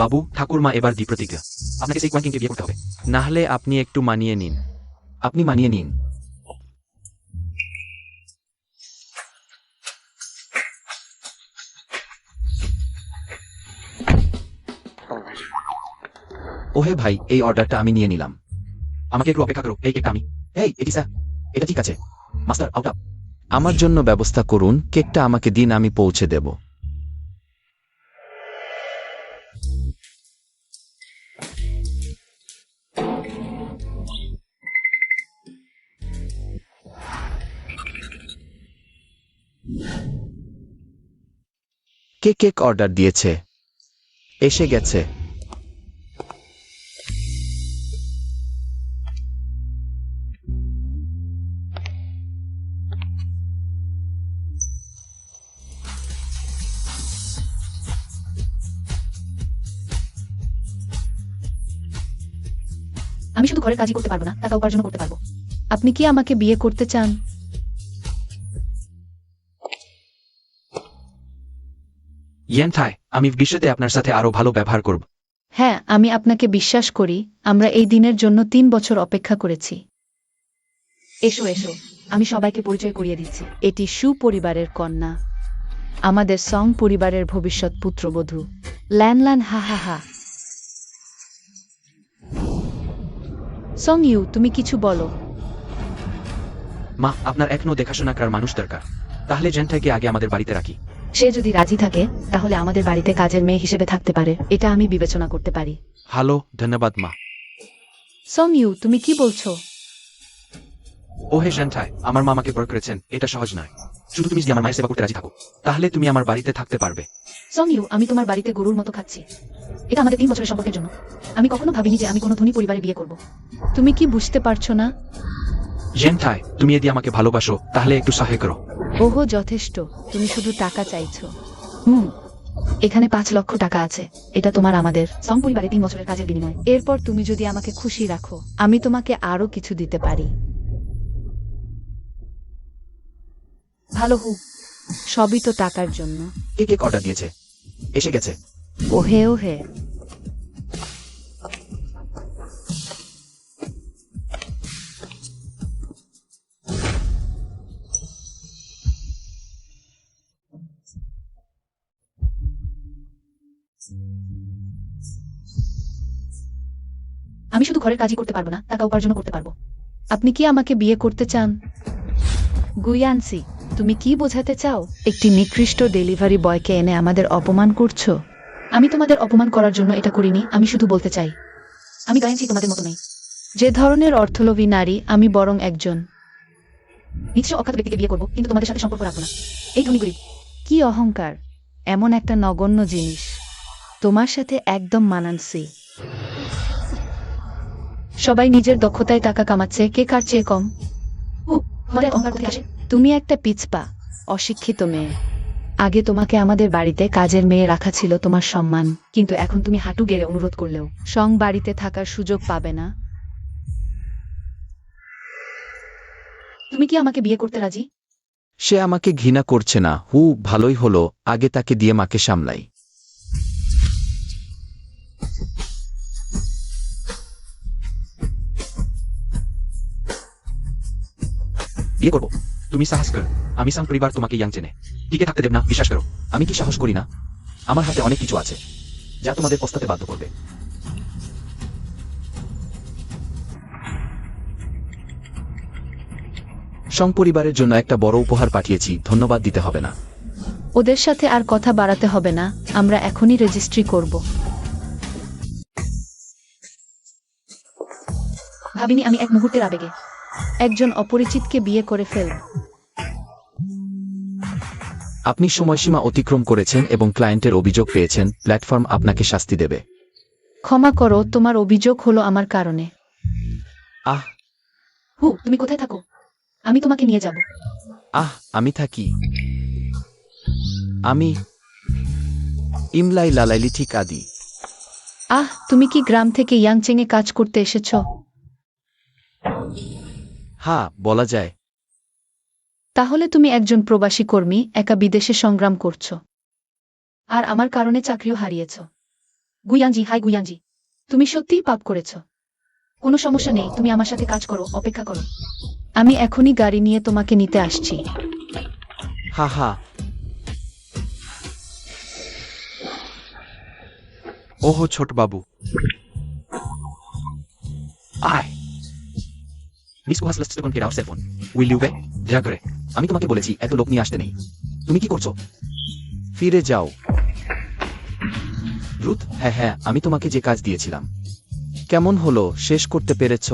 বাবু ঠাকুরমা এবার দি প্রতিজ্ঞা, আপনাকে সেই কোয়ান কিংকে বিয়ে করতে হবে। না হলে আপনি একটু মানিয়ে নিন। আপনি মানিয়ে নিন। ওহে ভাই, এই অর্ডারটা আমি নিয়ে নিলাম, আমাকে একটু অপেক্ষা করো। এই কেকটা আমি, এই এটি স্যার, এটা ঠিক আছে মাস্টার, আউট আপ। আমার জন্য ব্যবস্থা করুন, কেকটা আমাকে দিন, আমি পৌঁছে দেব। কে কেক অর্ডার দিয়েছে? এসে গেছে। আমি শুধু ঘরের কাজই করতে পারবো না, টাকা উপার্জন করতে পারবো। আপনি কি আমাকে বিয়ে করতে চান? ইয়েনথাই, আমি ভবিষ্যতে আপনার সাথে আরো ভালো ব্যবহার করব। হ্যাঁ, আমি আপনাকে বিশ্বাস করি। আমরা এই দিনের জন্য 3 বছর অপেক্ষা করেছি। এসো এসো, আমি সবাইকে পরিচয় করিয়ে দিচ্ছি। এটি সু পরিবারের কন্যা, আমাদের সং পরিবারের ভবিষ্যৎ পুত্রবধূ ল্যানল্যান। হা হা হা। সং ইউ, তুমি কিছু বলো। মা, আপনার এখনো দেখাশোনা করার মানুষ দরকার, তাহলে জেনথাইকে আগে আমাদের বাড়িতে রাখি। সে যদি রাজি থাকে তাহলে আমাদের বাড়িতে কাজের মেয়ে হিসেবে থাকতে পারে, এটা আমি বিবেচনা করতে পারি। ভালো, ধন্যবাদ মা। সং ইউ, তুমি কি বলছো? ওহে জেনথাই, আমার মা আমাকে বড় করেছেন, এটা সহজ নয়। শুধু তুমি যদি আমার মায়ের সেবা করতে রাজি থাকো, তাহলে তুমি আমার বাড়িতে থাকতে পারবে। সং ইউ, আমি তোমার বাড়িতে গরুর মতো খাচ্ছি। এটা আমাদের 3 বছরের সম্পর্কের জন্য। আমি কখনো ভাবিনি যে আমি কোনো ধনী পরিবারে বিয়ে করব। তুমি কি বুঝতে পারছো না? জেনথাই, তুমি যদি আমাকে ভালোবাসো তাহলে একটু সহায় করো। ওহো, যথেষ্ট। তুমি শুধু টাকা চাইছো। এখানে 5 লক্ষ টাকা আছে। এটা তোমার আমাদের সং পরিবারে 3 বছরের কাজের বিনিময়। এরপর তুমি যদি আমাকে খুশি রাখো, আমি তোমাকে আরো কিছু দিতে পারি। ভালো হু, সবই তো টাকার জন্য। কে কেক অর্ডার দিয়েছে? এসে গেছে। ওহে ওহে। আমি শুধু ঘরের কাজই করতে পারবো না, টাকা উপার্জন করতে পারবো। আপনি কি আমাকে বিয়ে করতে চান? গুয়ানসি, তুমি কি বোঝাতে চাও? একটি নিকৃষ্ট ডেলিভারি বয়কে এনে আমাদের অপমান করছো? আমি তোমাদের অপমান করার জন্য এটা করিনি, আমি শুধু বলতে চাই আমি গায়ানসি তোমাদের মতো নই। যে ধরনের অর্থলোভী নারী, আমি বরং একজন নিশ্চয় অখ্যাত ব্যক্তিকে বিয়ে করবো, কিন্তু তোমাদের সাথে সম্পর্ক রাখবো না। এই ধনী গরিব। কি অহংকার! এমন একটা নগণ্য জিনিস তোমার সাথে একদম মানানসি। সবাই নিজের দক্ষতায় টাকা কামাচ্ছে, কে কার চেয়ে কম? তোমাদের অহংকার কোথায় আসে? তুমি একটা পিছপা, অশিক্ষিত মেয়ে। আগে তোমাকে আমাদের বাড়িতে কাজের মেয়ে রাখা ছিল তোমার সম্মান, কিন্তু এখন তুমি হাঁটু গেড়ে অনুরোধ করলেও সং বাড়িতে থাকার সুযোগ পাবে না। তুমি কি আমাকে বিয়ে করতে রাজি? সে আমাকে ঘৃণা করছে না। ভালোই হলো, আগে তাকে দিয়ে মাকে সামলাই। বিয়ে করবো? তুমি সাহস করো, আমি সাং পরিবার তোমাকে ইয়াং চেনে, টিকে থাকতে দেব না, বিশ্বাস করো। আমি কি সাহস করি না? আমার হাতে অনেক কিছু আছে যা তোমাদের পস্তাতে বাধ্য করবে। সং পরিবারের জন্য একটা বড় উপহার পাঠিয়েছি, ধন্যবাদ দিতে হবে না। ওদের সাথে আর কথা বাড়াতে হবে না, আমরা এখনই রেজিস্ট্রি করব। ভাবিনি আমি এক মুহূর্তের আবেগে একজন অপরিচিতকে বিয়ে করে ফেলব। আপনি সময়সীমা অতিক্রম করেছেন এবং ক্লায়েন্টের অভিযোগ পেয়েছেন, প্ল্যাটফর্ম আপনাকে শাস্তি দেবে। ক্ষমা করো, তোমার অভিযোগ হলো আমার কারণে। আহ তুমি কোথায় থাকো? আমি তোমাকে নিয়ে যাব। আমি থাকি। আমি ইমলাই লালাইলি ঠিক আদি। তুমি কি গ্রাম থেকে ইয়াংচেংয়ে কাজ করতে এসেছ? হ্যাঁ, বলা যায়। তাহলে তুমি একজন প্রবাসী কর্মী, একা বিদেশে সংগ্রাম করছো, আর আমার কারণে চাকরিও হারিয়েছ। গুয়ানজি, হাই গুয়ানজি। তুমি সত্যিই পাপ করেছ। কোনো সমস্যা নেই, তুমি আমার সাথে কাজ করো, অপেক্ষা করো। আমি এখনই গাড়ি নিয়ে তোমাকে নিতে আসছি। হা হা। ওহো ছোট বাবু, আয়। মিস কুহাস last second get out cell phone. Will you be? দয়া করে, আমি তোমাকে বলেছি এত লোক নিয়ে আসতে নেই। তুমি কি করছো? ফিরে যাও। রুথ, হ্যাঁ হ্যাঁ, আমি তোমাকে যে কাজ দিয়েছিলাম কেমন হলো, শেষ করতে পেরেছ?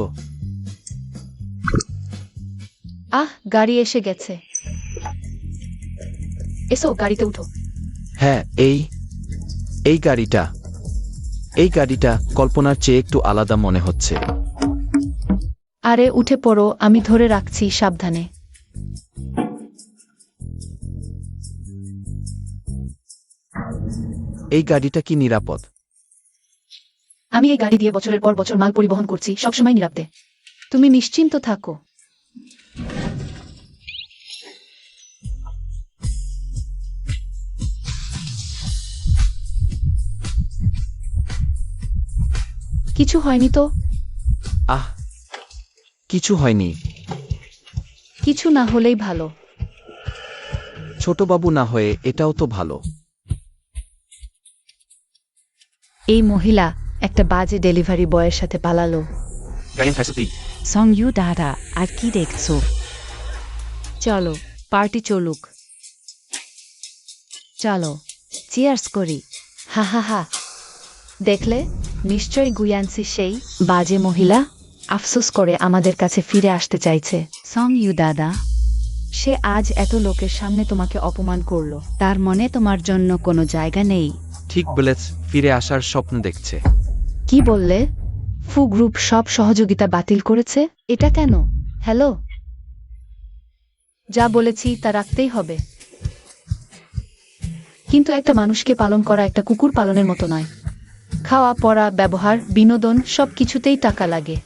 আহ, গাড়ি এসে গেছে। এসো, গাড়িতে উঠো। হ্যাঁ, এই গাড়িটা কল্পনার চেয়ে একটু আলাদা মনে হচ্ছে। আরে উঠে পড়ো, আমি ধরে রাখছি, সাবধানে। এই গাড়িটা কি নিরাপদ? আমি এই গাড়ি দিয়ে বছরের পর বছর মাল পরিবহন করছি, সবসময় নিরাপদে। তুমি নিশ্চিন্ত থাকো। কিছু হয়নি তো? আহ, কিছু হয়নি। কিছু না হলেই ভালো। ছোটবাবু না হয়ে এটাও তো ভালো। এই মহিলা একটা বাজে ডেলিভারি বয়ের সাথে পালালো। গাড়ি ফ্যাসিলিটি। সংইউ দাদা, আর কি দেখছো? চলো, পার্টি চলুক। চলো, চিয়ার্স করি। হা হা হা। দেখলে, নিশ্চয়ই গুয়ানসি সেই বাজে মহিলা আফসোস করে আমাদের কাছে ফিরে আসতে চাইছে। সংইউ দাদা, সে আজ এত লোকের সামনে তোমাকে অপমান করলো। তার মনে তোমার জন্য কোনো জায়গা নেই। ঠিক বলেছ, ফিরে আসার স্বপ্ন দেখছে। কি বললে? ফু গ্রুপ সব সহযোগিতা বাতিল করেছে? এটা কেন? হ্যালো, যা বলেছি তা রাখতেই হবে। কিন্তু একটা মানুষকে পালন করা একটা কুকুর পালনের মতো নয়। খাওয়া, পড়া, ব্যবহার, বিনোদন সব কিছুতেই টাকা লাগে।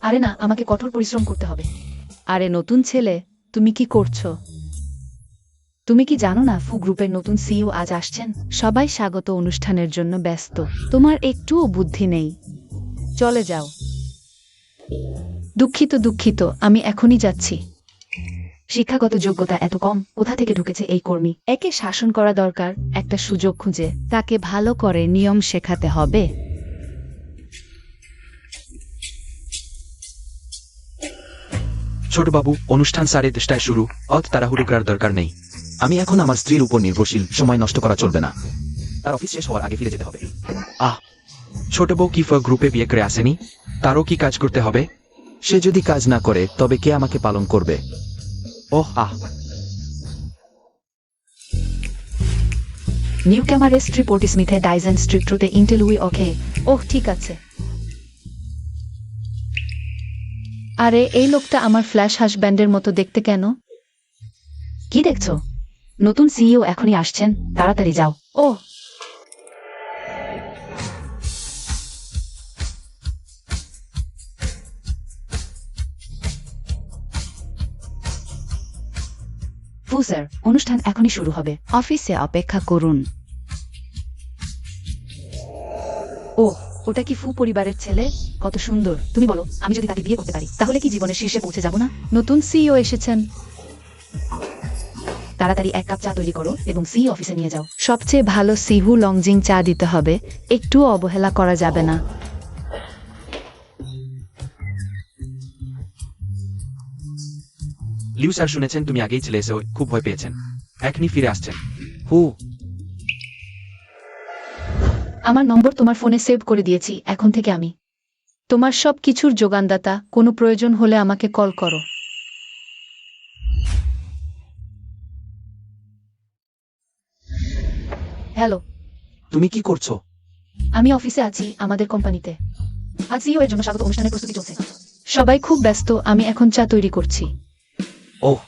আরে না, আমাকে কঠোর পরিশ্রম করতে হবে। আরে নতুন ছেলে, তুমি কি করছো? তুমি কি জানো না ফু গ্রুপের নতুন সিইও আজ আসছেন? সবাই স্বাগত অনুষ্ঠানের জন্য ব্যস্ত। তোমার একটুও বুদ্ধি নেই। চলে যাও। দুঃখিত, আমি এখনই যাচ্ছি। শিক্ষাগত যোগ্যতা এত কম, কোথা থেকে ঢুকেছে এই কর্মী? একে শাসন করা দরকার, একটা সুযোগ খুঁজে। তাকে ভালো করে নিয়ম শেখাতে হবে। ছোট বাবু, অনুষ্ঠান 10:30টায় শুরু, অত তাড়াহুড়ো করার দরকার নেই। আমি এখন আমার স্ত্রীর উপর নির্ভরশীল, সময় নষ্ট করা চলবে না। তার অফিস শেষ হওয়ার আগে ফিরে যেতে হবে। আহ, ছোট বউ কি গ্রুপে বিয়ে করে আসেনি? তারও কি কাজ করতে হবে? সে যদি কাজ না করে তবে কে আমাকে পালন করবে? ওহ আহ, নিউ ক্যামারে স্ট্রিপোর্ট স্মিথে ডাইজেন স্ট্রিক্ট্রোতে ইন্টেলুই ওকে। ওহ ঠিক আছে। আরে এই লোকটা আমার ফ্ল্যাশ হাসব্যান্ডের মতো দেখতে কেন? কি দেখছো? নতুন সিইও এখনই আসছেন, তাড়াতাড়ি যাও। ও ফু স্যার, অনুষ্ঠান এখনই শুরু হবে। অফিসে অপেক্ষা করুন। ও, ওটা কি ফু পরিবারের ছেলে? কত সুন্দর। তুমি বলো, আমি যদি তাকে বিয়ে করতে পারি তাহলে কি জীবনের শীর্ষে পৌঁছে যাব না? নতুন সিইও এসেছেন। তাড়াতাড়ি 1 কাপ চা তৈরি করো এবং সি অফিসে নিয়ে যাও। সবচেয়ে ভালো সিহু লংজিং চা দিতে হবে, একটুও অবহেলা করা যাবে না। লিউ স্যার শুনেছেন তুমি আগেই চলে এসে খুব ভয় পেয়েছেন, এখনই ফিরে আসছেন। হু, আমার নম্বর তোমার ফোনে সেভ করে দিয়েছি, এখন থেকে আমি তোমার সব কিছুর যোগানদাতা। কোনো প্রয়োজন হলে আমাকে কল করো। হ্যালো, তুমি কি করছো? আমি অফিসে আছি, আমাদের কোম্পানিতে। আজ সিইও এর জন্য স্বাগত অনুষ্ঠানের প্রস্তুতি চলছে। সবাই খুব ব্যস্ত, আমি এখন চা তৈরি করছি। ওহ,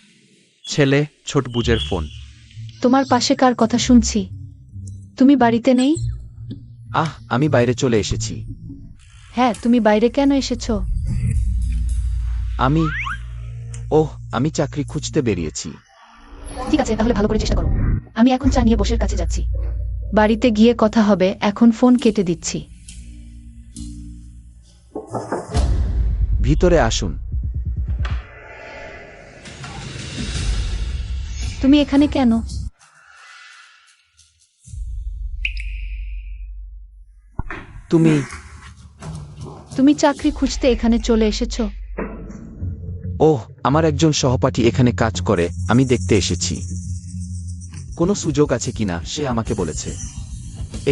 ছেলে ছোট বুজের ফোন। তোমার পাশে কার কথা শুনছি? তুমি বাড়িতে নেই? আহ, আমি বাইরে চলে এসেছি। হ্যাঁ, তুমি বাইরে কেন এসেছো? আমি চাকরি খুঁজতে বেরিয়েছি। ঠিক আছে, তাহলে ভালো করে চেষ্টা করো। আমি এখন চা নিয়ে বসের কাছে যাচ্ছি। বাড়িতে গিয়ে কথা হবে, এখন ফোন কেটে দিচ্ছি। ভিতরে আসুন। তুমি এখানে কেন? তুমি তুমি চাকরি খুঁজতে এখানে চলে এসেছো? ওহ, আমার একজন সহপাঠী এখানে কাজ করে, আমি দেখতে এসেছি। কোনো সুযোগ আছে কিনা সে আমাকে বলেছে।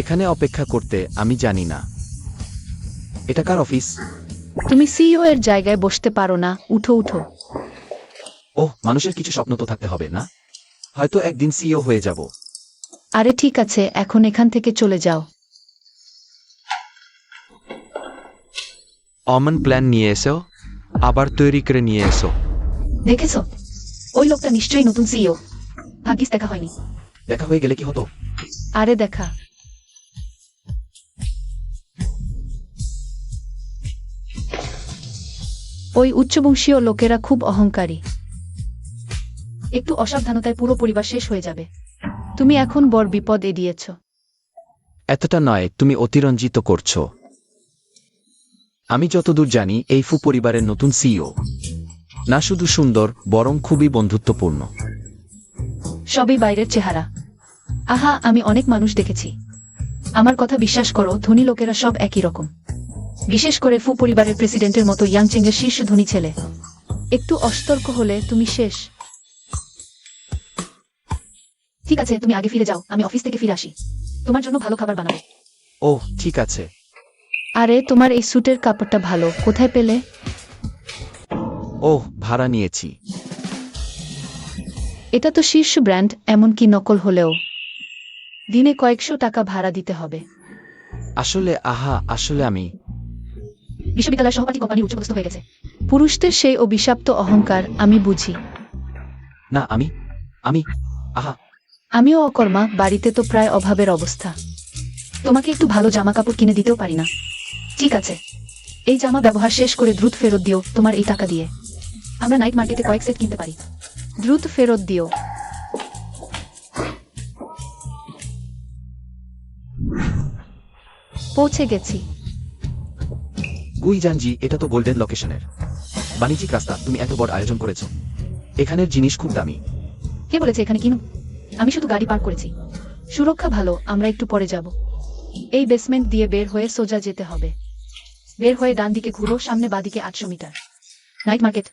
এখানে অপেক্ষা করতে আমি জানি না। এটা কার অফিস? তুমি সিইও এর জায়গায় বসতে পারো না, উঠো উঠো। ওহ, মানুষের কিছু স্বপ্ন তো থাকতে হবে না? হয়তো একদিন সিইও হয়ে যাব। আরে ঠিক আছে, এখন এখান থেকে চলে যাও। অমন প্ল্যান নিয়ে এসো, আবার তৈরি করে নিয়ে এসো। দেখেছো, ওই লোকটা নিশ্চয়ই নতুন সিইও। ভাগ্যিস দেখা হয়নি। দেখা হয়ে গেলে কি হতো? আরে দেখা। ওই উচ্চবংশীয় লোকেরা খুব অহংকারী। একটু অসাবধানতায় পুরো পরিবার শেষ হয়ে যাবে। তুমি এখন বড় বিপদ এড়িয়েছ। এতটা নয়, তুমি অতিরঞ্জিত করছো। আমি যতদূর জানি এই ফু পরিবারের নতুন সিইও না শুধু সুন্দর, বরং খুবই বন্ধুত্বপূর্ণ। সবই বাইরের চেহারা। আহা, আমি অনেক মানুষ দেখেছি। আমার কথা বিশ্বাস করো, ধনী লোকেরা সব একই রকম। বিশেষ করে ফু পরিবারের প্রেসিডেন্টের মতো ইয়াংচেংয়ের শীর্ষ ধনী ছেলে। একটু অসতর্ক হলে তুমি শেষ। ঠিক আছে, তুমি আগে ফিরে যাও, আমি অফিস থেকে ফিরে আসি। তোমার জন্য ভালো খাবার বানাবো। ওহ, ঠিক আছে। আরে তোমার এই স্যুটের কাপড়টা ভালো, কোথায় পেলে? ওহ, ভাড়া নিয়েছি। এটা তো শীর্ষ ব্র্যান্ড, এমনকি নকল হলেও দিনে কয়েকশো টাকা ভাড়া দিতে হবে। আসলে আমি বিশ্ববিদ্যালয়ের সহপাঠী কোম্পানি উচ্চপদস্থ হয়ে গেছে। পুরুষদের সেই অভিশপ্ত অহংকার আমি বুঝি। না, আমি আহা, আমিও অকর্মা, বাড়িতে তো প্রায় অভাবের অবস্থা। তোমাকে একটু ভালো জামা কাপড় কিনে দিতেও পারি না। ঠিক আছে, এই জামা ব্যবহার শেষ করে দ্রুত ফেরত দিও তোমার এই টাকা দিয়ে। আমরা নাইট মার্কেটে কয়েক সেট কিনতে পারি। দ্রুত ফেরত দিও। পৌঁছে গেছি। গুইজানজি, এটা তো গোল্ডেন লোকেশনের বাণিজ্যিক রাস্তা। তুমি এত বড় আয়োজন করেছো। এখানের জিনিস খুব দামি। কে বলেছে এখানে কিনো? আমি শুধু গাড়ি পার্ক করেছি। সুরক্ষা ভালো, আমরা একটু পরে যাব। এই বেসমেন্ট দিয়ে বের হয়ে সোজা যেতে হবে। বের হয়ে ডান দিকে ঘুরো, সামনে বাদিকে 800 মিটার। Night market.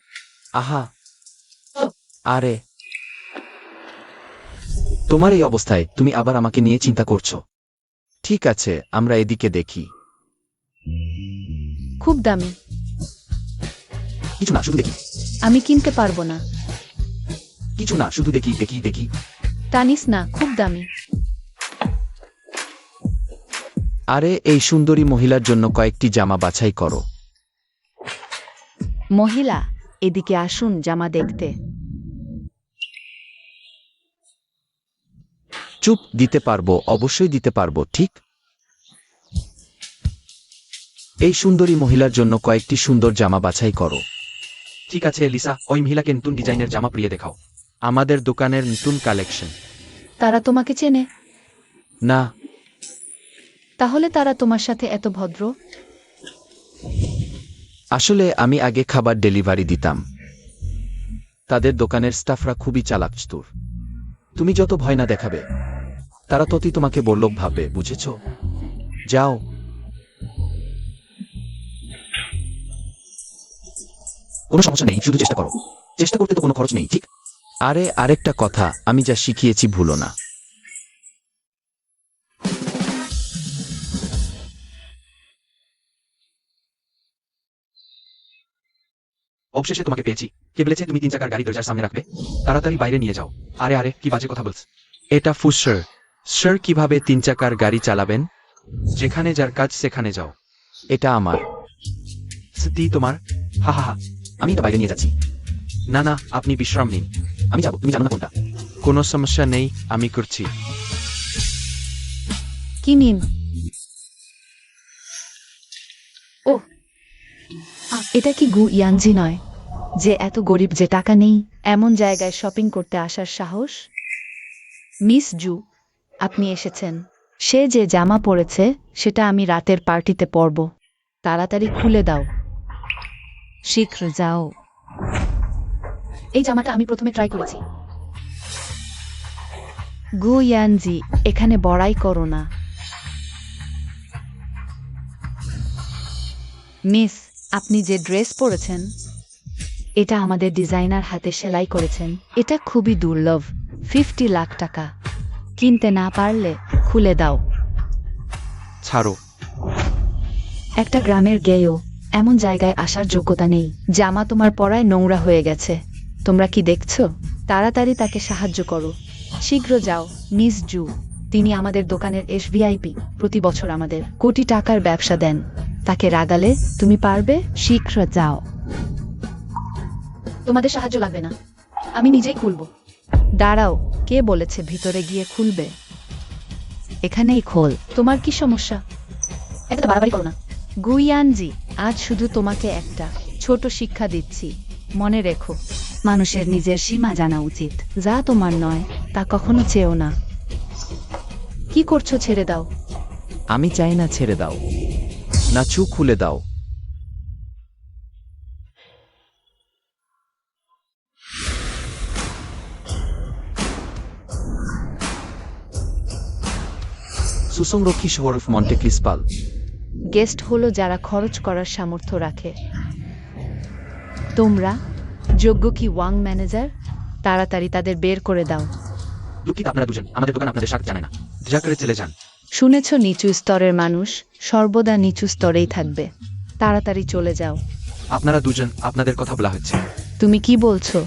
আহা, আরে তোমার এই অবস্থায় তুমি আবার আমাকে নিয়ে চিন্তা করছো? ঠিক আছে, আমরা এদিকে দেখি। খুব দামি। কিছু না, শুধু দেখি। আমি কিনতে পারবো না। কিছু না, শুধু দেখি দেখি দেখি। টানিস না, খুব দামি। আরে এই সুন্দরী মহিলার জন্য কয়েকটি জামা বাছাই করো। মহিলা, এদিকে আসুন জামা দেখতে। চুপ, দিতে পারবো, অবশ্যই দিতে পারবো। ঠিক, এই সুন্দরী মহিলার জন্য কয়েকটি সুন্দর জামা বাছাই করো। ঠিক আছে লিসা, ওই মহিলাকে নতুন ডিজাইনের জামা প্রিয়ে দেখাও। আমাদের দোকানের নতুন কালেকশন। তারা তোমাকে চেনে? না, তাহলে তারা তোমার সাথে এত ভদ্র? আসলে আমি আগে খাবার ডেলিভারি দিতাম। তাদের দোকানের স্টাফরা খুবই চালাক চতুর। তুমি যত ভয় না দেখাবে, তারা ততই তোমাকে বড়লোক ভাববে, বুঝেছো? যাও। কোনো সমস্যা নেই, শুধু চেষ্টা করো। চেষ্টা করতে তো কোনো খরচ নেই, ঠিক? আরে আরেকটা কথা, আমি যা শিখিয়েছি ভুলো না। অবশেষে তোমাকে পেয়েছি। কে বলেছে তুমি 3 চাকার গাড়ি দরজার সামনে রাখবে? তাড়াতাড়ি বাইরে নিয়ে যাও। আরে আরে, কি বাজে কথা বলছ। এটা ফুসার। স্যার কিভাবে 3 চাকার গাড়ি চালাবেন? যেখানে যার কাজ সেখানে যাও। এটা আমার। সত্যি তোমার? হা হা হা, আমি এটা বাইরে নিয়ে যাচ্ছি। না না, আপনি বিশ্রাম নিন। আমি যাবো, তুমি জানো না কোনটা। কোনো সমস্যা নেই, আমি করছি। কি নিন? ও, এটা কি গু ইয়ানজি নয়, যে এত গরিব যে টাকা নেই এমন জায়গায় শপিং করতে আসার সাহস? মিস জু, আপনি এসেছেন। সে যে জামা পরেছে সেটা আমি রাতের পার্টিতে পরব। তাড়াতাড়ি খুলে দাও। শীঘ্র যাও। এই জামাটা আমি প্রথমে ট্রাই করেছি। গুয়ানজি, এখানে বড়াই করো না। মিস, আপনি যে ড্রেস পরেছেন এটা আমাদের ডিজাইনার হাতে সেলাই করেছেন। এটা খুবই দুর্লভ, 50 লাখ টাকা। কিনতে না পারলে খুলে দাও। ছাড়ো। একটা গ্রামের গেয়েও এমন জায়গায় আসার যোগ্যতা নেই। জামা তোমার পরায় নোংরা হয়ে গেছে। তোমরা কি দেখছো? তাড়াতাড়ি তাকে সাহায্য করো। শীঘ্র যাও। মিস জু, তিনি আমাদের দোকানের এসভিআইপি। প্রতি বছর আমাদের কোটি টাকার ব্যবসা দেন। তাকে রাগালে তুমি পারবে? শীঘ্র যাও। তোমাদের সাহায্য লাগবে না, আমি নিজেই খুলব। দাঁড়াও, কে বলেছে ভিতরে গিয়ে খুলবে? এখানেই খোল। তোমার কি সমস্যা? একটা বাড়াবাড়ি করো না। গুয়ানজি, আজ শুধু তোমাকে একটা ছোট শিক্ষা দিচ্ছি। মনে রেখো, মানুষের নিজের সীমা জানা উচিত। যা তোমার নয় তা কখনো চেও না। কি করছো? ছেড়ে দাও। আমি চাই না, ছেড়ে দাও। নাচু, খুলে দাও। সুসংরক্ষী শহর মন্টেক্রিস্পাল। গেস্ট হলো যারা খরচ করার সামর্থ্য রাখে। তোমরা যোগ্য কি ওয়াং ম্যানেজার? তাড়াতাড়ি তাদের বের করে দাও। দুঃখিত, আপনারা দুজন আমাদের দোকান আপনাদের স্বার্থ জানে না। দয়া করে চলে যান। শুনেছ, নিচু স্তরের মানুষ সর্বদা নিচু স্তরেই থাকবে। তাড়াতাড়ি চলে যাও। আপনারা দুজন, আপনাদের কথা বলা হচ্ছে। তুমি কি বলছো?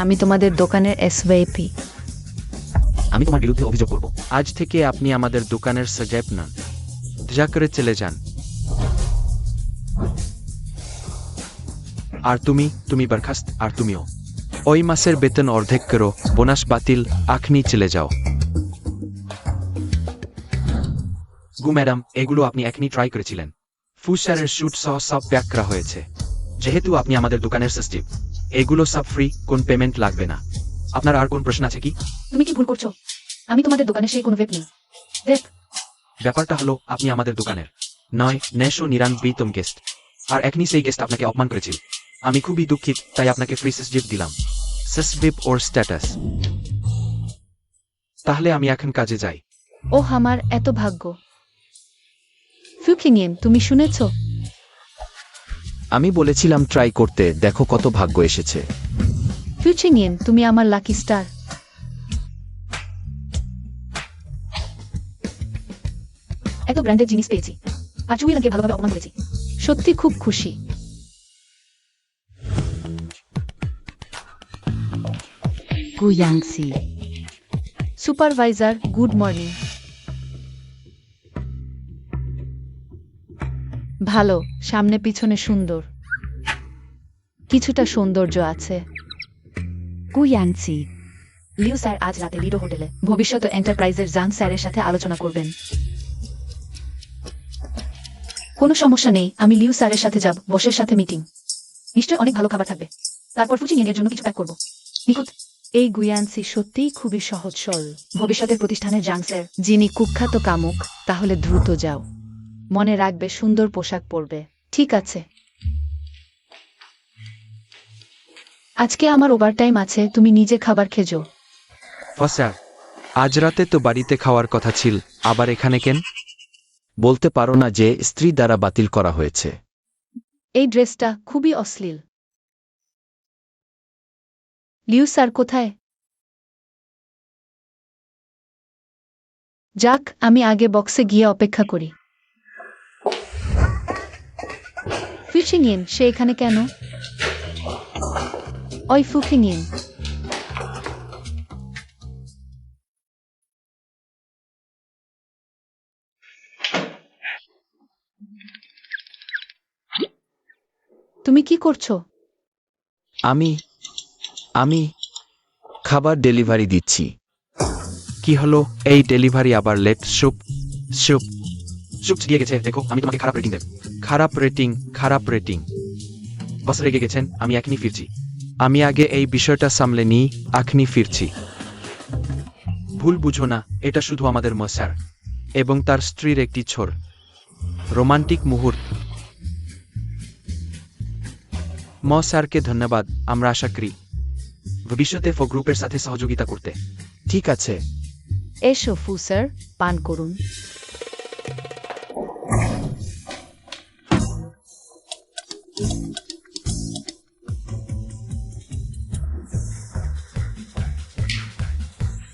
আমি তোমাদের দোকানের এসভিআইপি। আমি তোমার বিরুদ্ধে অভিযোগ করব। আজ থেকে আপনি আমাদের দোকানের সাজাব নন। দয়া করে চলে যান। আর তুমি বরখাস্ত। আর তুমিও। ওই মাসের বেতন অর্ধেক করো, বোনাস বাতিল, আখনি চলে যাও। গু ম্যাডাম, এগুলো আপনি এখনই ট্রাই করেছিলেন। ফুসারের শুট সহ সব প্যাক করা হয়েছে। যেহেতু আপনি আমাদের দোকানের সিস্টেম, এগুলো সব ফ্রি, কোন পেমেন্ট লাগবে না। আপনার আর কোন প্রশ্ন আছে কি? তুমি কি ভুল করছো? আমি তোমাদের দোকানে সেই কোনো ভেব নেই। ব্যাপারটা হলো আপনি আমাদের দোকানের 999তম গেস্ট, আর এখনই সেই গেস্ট আপনাকে অপমান করেছিল। আমি খুবই দুঃখিত, তাই আপনাকে ফ্রি সিসজিপ দিলাম। সাসবিপ ওর স্ট্যাটাস। তাহলে আমি এখন কাজে যাই। ওহ, আমার এত ভাগ্য। ফুকিংয়েন, তুমি শুনেছ? আমি বলেছিলাম ট্রাই করতে, দেখো কত ভাগ্য এসেছে। ফুকিংয়েন, তুমি আমার লাকি স্টার। এত ব্র্যান্ডের জিনিস পেয়েছি, আর চুইলাকে ভালোভাবে অপমান করেছি। সত্যি খুব খুশি। গুয়াংসি। Supervisor, good morning. ভালো, সামনে পিছনে সুন্দর। কিছুটা সৌন্দর্য আছে। গুয়াংসি, লিউ স্যার আজ রাতে লিডো হোটেলে ভবিষ্যৎ এন্টারপ্রাইজের জাং স্যারের সাথে আলোচনা করবেন। কোনো সমস্যা নেই, আমি লিউ স্যারের সাথে যাব। বসের সাথে মিটিং। নিশ্চয় অনেক ভালো খাবার থাকবে। তারপর ফুচিংয়ের জন্য কিছু প্যাক করব। নিখুঁত। এই গুয়ানসি সত্যিই খুবই সহজ সরল। ভবিষ্যতের প্রতিষ্ঠানের জাং স্যার যিনি কুখ্যাত কামুক। তাহলে দ্রুত যাও। মনে রাখবে, সুন্দর পোশাক পরবে। ঠিক আছে। আজকে আমার ওভারটাইম আছে, তুমি নিজে খাবার খেজো। স্যার, আজ রাতে তো বাড়িতে খাওয়ার কথা ছিল, আবার এখানে কেন? বলতে পারো না যে স্ত্রী দ্বারা বাতিল করা হয়েছে? এই ড্রেসটা খুবই অশ্লীল। লিউ স্যার কোথায়? যাক, আমি আগে বক্সে গিয়ে অপেক্ষা করি। ফুচিংয়েন, সে এখানে কেন? ওই ফুচিংয়েন, তুমি কি করছো? আমি খাবার ডেলিভারি দিচ্ছি। কি হলো? এই ডেলিভারি আবার লেট? সুপ দিয়ে গেছে, দেখো আমি তোমাকে খারাপ রেটিং দেব। খারাপ রেটিং। বস রেগে গেছেন, আমি এখনই ফিরছি। আমি আগে এই বিষয়টা সামলে নিই, আখনি ফিরছি। ভুল বুঝো না, এটা শুধু আমাদের স্যার। এবং তার স্ত্রীর একটি ছোট রোমান্টিক মুহূর্ত। স্যারকে ধন্যবাদ। আমরা আশা করি ভবিষ্যতে ফো গ্রুপের সাথে সহযোগিতা করতে। ঠিক আছে। এসো ফু স্যার, পান করুন।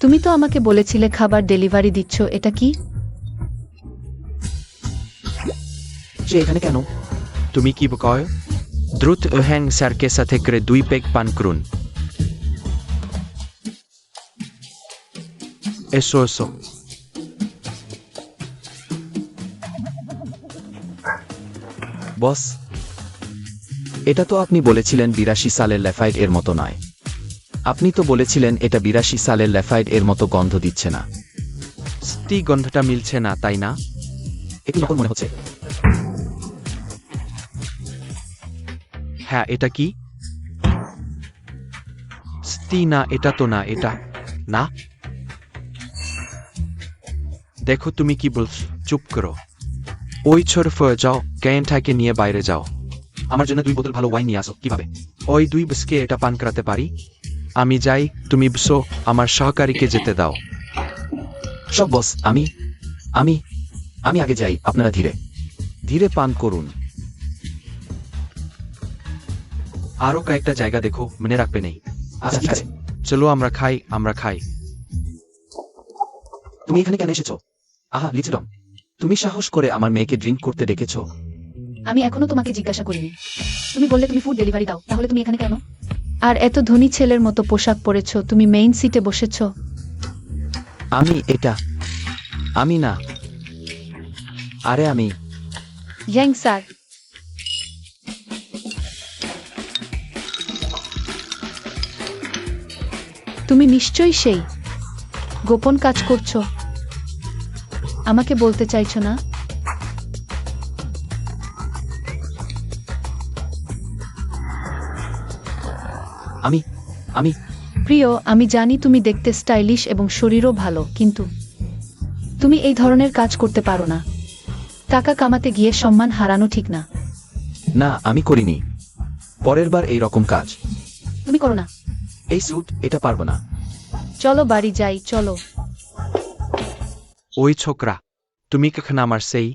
তুমি তো আমাকে বলেছিলে খাবার ডেলিভারি দিচ্ছ, এটা কি? সে এখানে কেন? তুমি কি কয়? দ্রুত হ্যাং স্যারকে সাথে করে 2 পেগ পান করুন। এসো এসো। বস, এটা তো আপনি বলেছিলেন 82 সালের ল্যাফাইড এর মতো নয়। আপনি তো বলেছিলেন এটা 82 সালের ল্যাফাইড এর মতো গন্ধ দিচ্ছে না। স্টি গন্ধটা মিলছে না, তাই না? একটু নকল মনে হচ্ছে। হ্যাঁ, এটা কি? স্টি না, এটা তো না, এটা না। দেখো তুমি কি বলছ, চুপ করো। ওই ছোট যাও, গ্যানটাকে নিয়ে বাইরে যাও। আমার জন্য 2 বোতল ভালো ওয়াইন নিয়ে আসো। কিভাবে? ওই 2 বসকে এটা পান করাতে পারি। আমি যাই, তুমি বসো, আমার সহকারীকে যেতে দাও। সব বস, আমি আমি আমি আগে যাই, আপনারা ধীরে ধীরে পান করুন। আরো কয়েকটা জায়গা দেখো, মনে রাখবে নেই। আচ্ছা ঠিক আছে। চলো আমরা খাই, আমরা খাই। তুমি এখানে কেন এসেছো? আহা লিচডম, তুমি সাহস করে আমার মেয়েকে ড্রিঙ্ক করতে ডেকেছো? আমি এখনো তোমাকে জিজ্ঞাসা করিনি। তুমি বললে তুমি ফুড ডেলিভারি দাও, তাহলে তুমি এখানে কেন? আর এত ধনী ছেলের মতো পোশাক পরেছো, তুমি মেইন সিটে বসেছো। আমি না। আরে আমি। ইয়াং স্যার, তুমি নিশ্চয়ই সেই গোপন কাজ করছো। আমাকে বলতে চাইছো না? আমি আমি প্রিয়, আমি জানি তুমি দেখতে স্টাইলিশ এবং শরীরও ভালো, কিন্তু তুমি এই ধরনের কাজ করতে পারো না। টাকা কামাতে গিয়ে সম্মান হারানো ঠিক না। না, আমি করিনি। পরের বার এই রকম কাজ তুমি করো না। এই স্যুট, এটা পারবো না। চলো বাড়ি যাই, চলো। ওই ছোকরা, তুমি কখন আমার সেই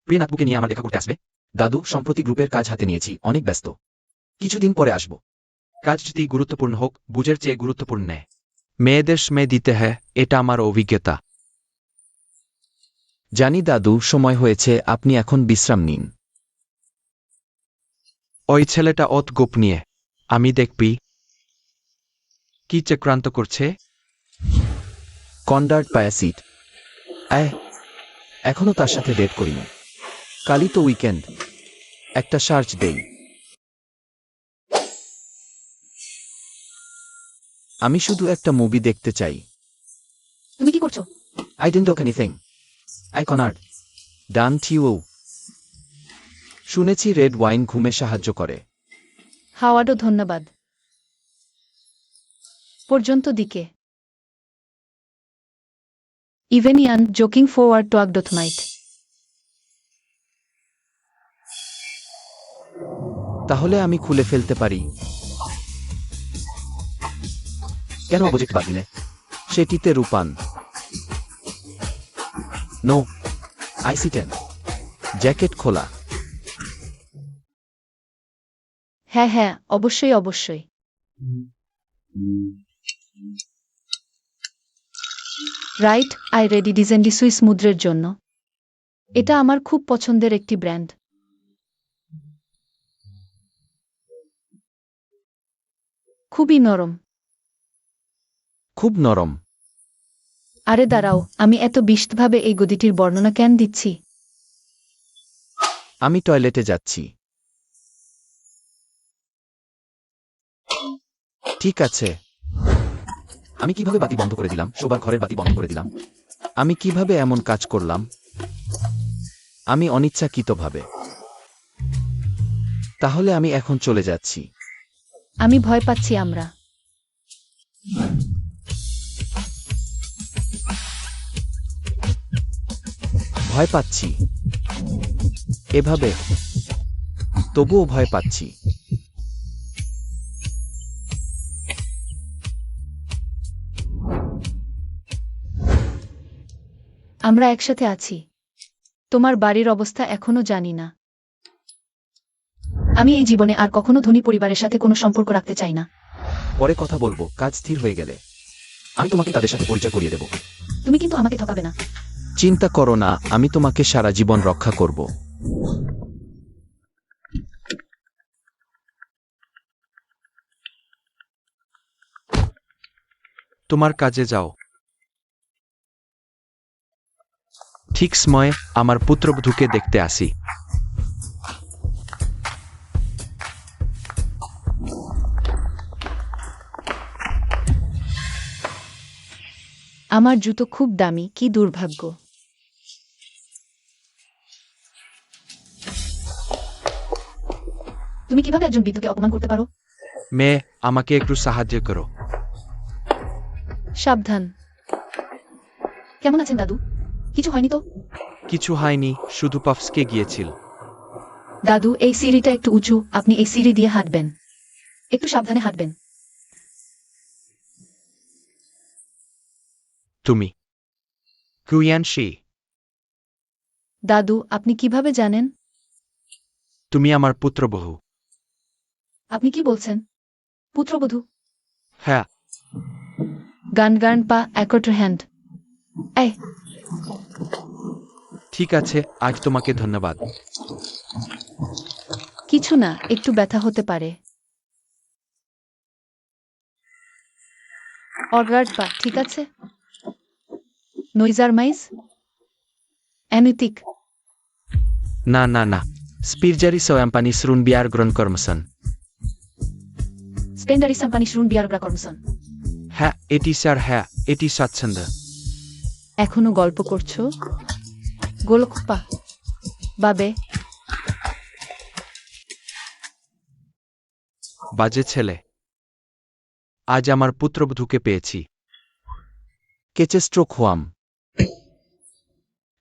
প্রিয় নাতবুকে নিয়ে আমার দেখা করতে আসবে? দাদু, সম্প্রতি গ্রুপের কাজ হাতে নিয়েছি, অনেক ব্যস্ত। কিছুদিন পরে আসবো। কাজ যদি গুরুত্বপূর্ণ হোক, বুঝের চেয়ে গুরুত্বপূর্ণ নেয়। মেয়েদের সময় দিতে হয়, এটা আমার অভিজ্ঞতা। জানি দাদু, সময় হয়েছে, আপনি এখন বিশ্রাম নিন। ওই ছেলেটা অত গোপনীয়, আমি দেখবি কি চক্রান্ত করছে। কন্ডার্ট প্যাসিড। এখনো তার সাথে ডেট করিনি। কালই তো উইকেন্ড, একটা সার্চ দেই। আমি শুধু একটা মুভি দেখতে চাই। তুমি কি করছো? I didn't do anything. I connard. Done Theo. শুনেছি রেড ওয়াইন ঘুমে সাহায্য করে। হাওয়ার্ডও ধন্যবাদ। পর্যন্ত দিকে ইভেনিয়ান জোকিং ফরওয়ার্ড টু আগডথমাইট। তাহলে আমি খুলে ফেলতে পারি। কেন অবজেক্ট বাদ দিলে? সেটিতে রূপান। No, IC-10। জ্যাকেট খোলা। হ্যাঁ হ্যাঁ, অবশ্যই অবশ্যই। রাইট, আই রেডি ডিজেন্ডি সুইস মুদ্রের জন্য। এটা আমার খুব পছন্দের একটি ব্র্যান্ড। খুবই নরম। খুব নরম। আরে দাঁড়াও, আমি এত বিশদভাবে এই গদিটির বর্ণনা কেন দিচ্ছি? আমি টয়লেটে যাচ্ছি। ঠিক আছে। আমি কিভাবে বাতি বন্ধ করে দিলাম? শোবার ঘরের বাতি বন্ধ করে দিলাম। আমি কিভাবে এমন কাজ করলাম? আমি অনিচ্ছাকৃতভাবে। তাহলে আমি এখন চলে যাচ্ছি। আমি ভয় পাচ্ছি আমরা ভয় পাচ্ছি। এভাবে তবুও ভয় পাচ্ছি। আমরা একসাথে আছি। তোমার বাড়ির অবস্থা এখনো জানি না। আমি এই জীবনে আর কখনো ধনী পরিবারের সাথে কোনো সম্পর্ক রাখতে চাই না। পরে কথা বলবো, কাজ স্থির হয়ে গেলে আমি তোমাকে তাদের সাথে পরিচয় করিয়ে দেব। তুমি কিন্তু আমাকে ঠকাবে না। চিন্তা করো না, আমি তোমাকে সারা জীবন রক্ষা করব। তোমার কাজে যাও। ঠিক সময়ে আমার পুত্রবধূকে দেখতে আসি। আমার জুতো খুব দামি, কি দুর্ভাগ্য। তুমি কিভাবে একজন বৃদ্ধকে অপমান করতে পারো? মেয়ে, আমাকে একটু সাহায্য করো। সাবধান। কেমন আছেন দাদু? কিছু হয়নি তো? কিছু হয়নি, শুধু পাফসকে গিয়েছিল। দাদু, এই সিঁড়িটা একটু উঁচু, আপনি এই সিঁড়ি দিয়ে হাঁটবেন। একটু সাবধানে হাঁটবেন। তুমি কুয়ানশি, দাদু, আপনি কিভাবে জানেন? তুমি আমার পুত্রবধূ। আপনি কি বলছেন? পুত্রবধূ? হ্যাঁ। গান গান পা একটর হ্যান্ড। এই, ঠিক আছে, আজ তোমাকে ধন্যবাদ। কিছু না, একটু ব্যথা হতে পারে। অর্গার্ড পা, ঠিক আছে? নইজার মাইজ? অ্যানিতিক। না না না, স্পিরজারি সোয়াম্পানি শ্রুন বিয়ার গ্রহণ কর্মসন। স্পেন্ডারি সাম্পানি শুন বিয়ারগ্রা কর্মসন। হ্যাঁ, এটি স্যার, হ্যাঁ, এটি স্বাচ্ছন্দ্য। এখনো গল্প করছো? গোলকপা বাবে। বাজে ছেলে। আজ আমার পুত্রবধূকে পেয়েছি। কেচেস্ট্রোক হোয়াম।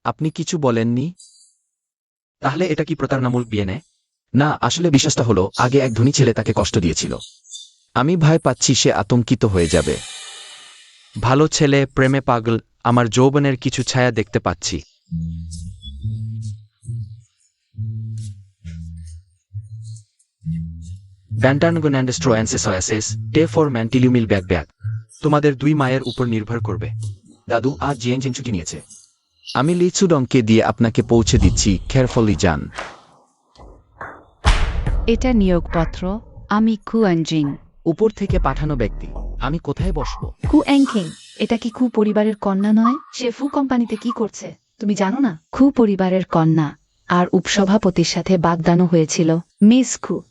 আপনি কিছু বলেননি? তাহলে এটা কি প্রতারণামূলক বিয়ে নেয়? না, আসলে বিশ্বাসটা হলো আগে এক ধনী ছেলে তাকে কষ্ট দিয়েছিল। আমি ভয় পাচ্ছি সে আতঙ্কিত হয়ে যাবে। ভালো ছেলে, প্রেমে পাগল, আমার যৌবনের কিছু ছায়া দেখতে পাচ্ছি। তোমাদের দুই মায়ের উপর নির্ভর করবে। দাদু আজ জিয়েন জিন ছুটি নিয়েছে। আমি লিচুডংকে দিয়ে আপনাকে পৌঁছে দিচ্ছি, খেয়ারফুলি যান। এটা নিয়োগপত্র। আমি কুয়ানজিং। উপর থেকে পাঠানো ব্যক্তি। আমি কোথায় বসবো? কু অ্যাংকিং, এটা কি কু পরিবারের কন্যা নয়? সে ফু কোম্পানিতে কি করছে তুমি জানো না? খু পরিবারের কন্যা, আর উপসভাপতির সাথে বাগদানও হয়েছিল। মিস খু,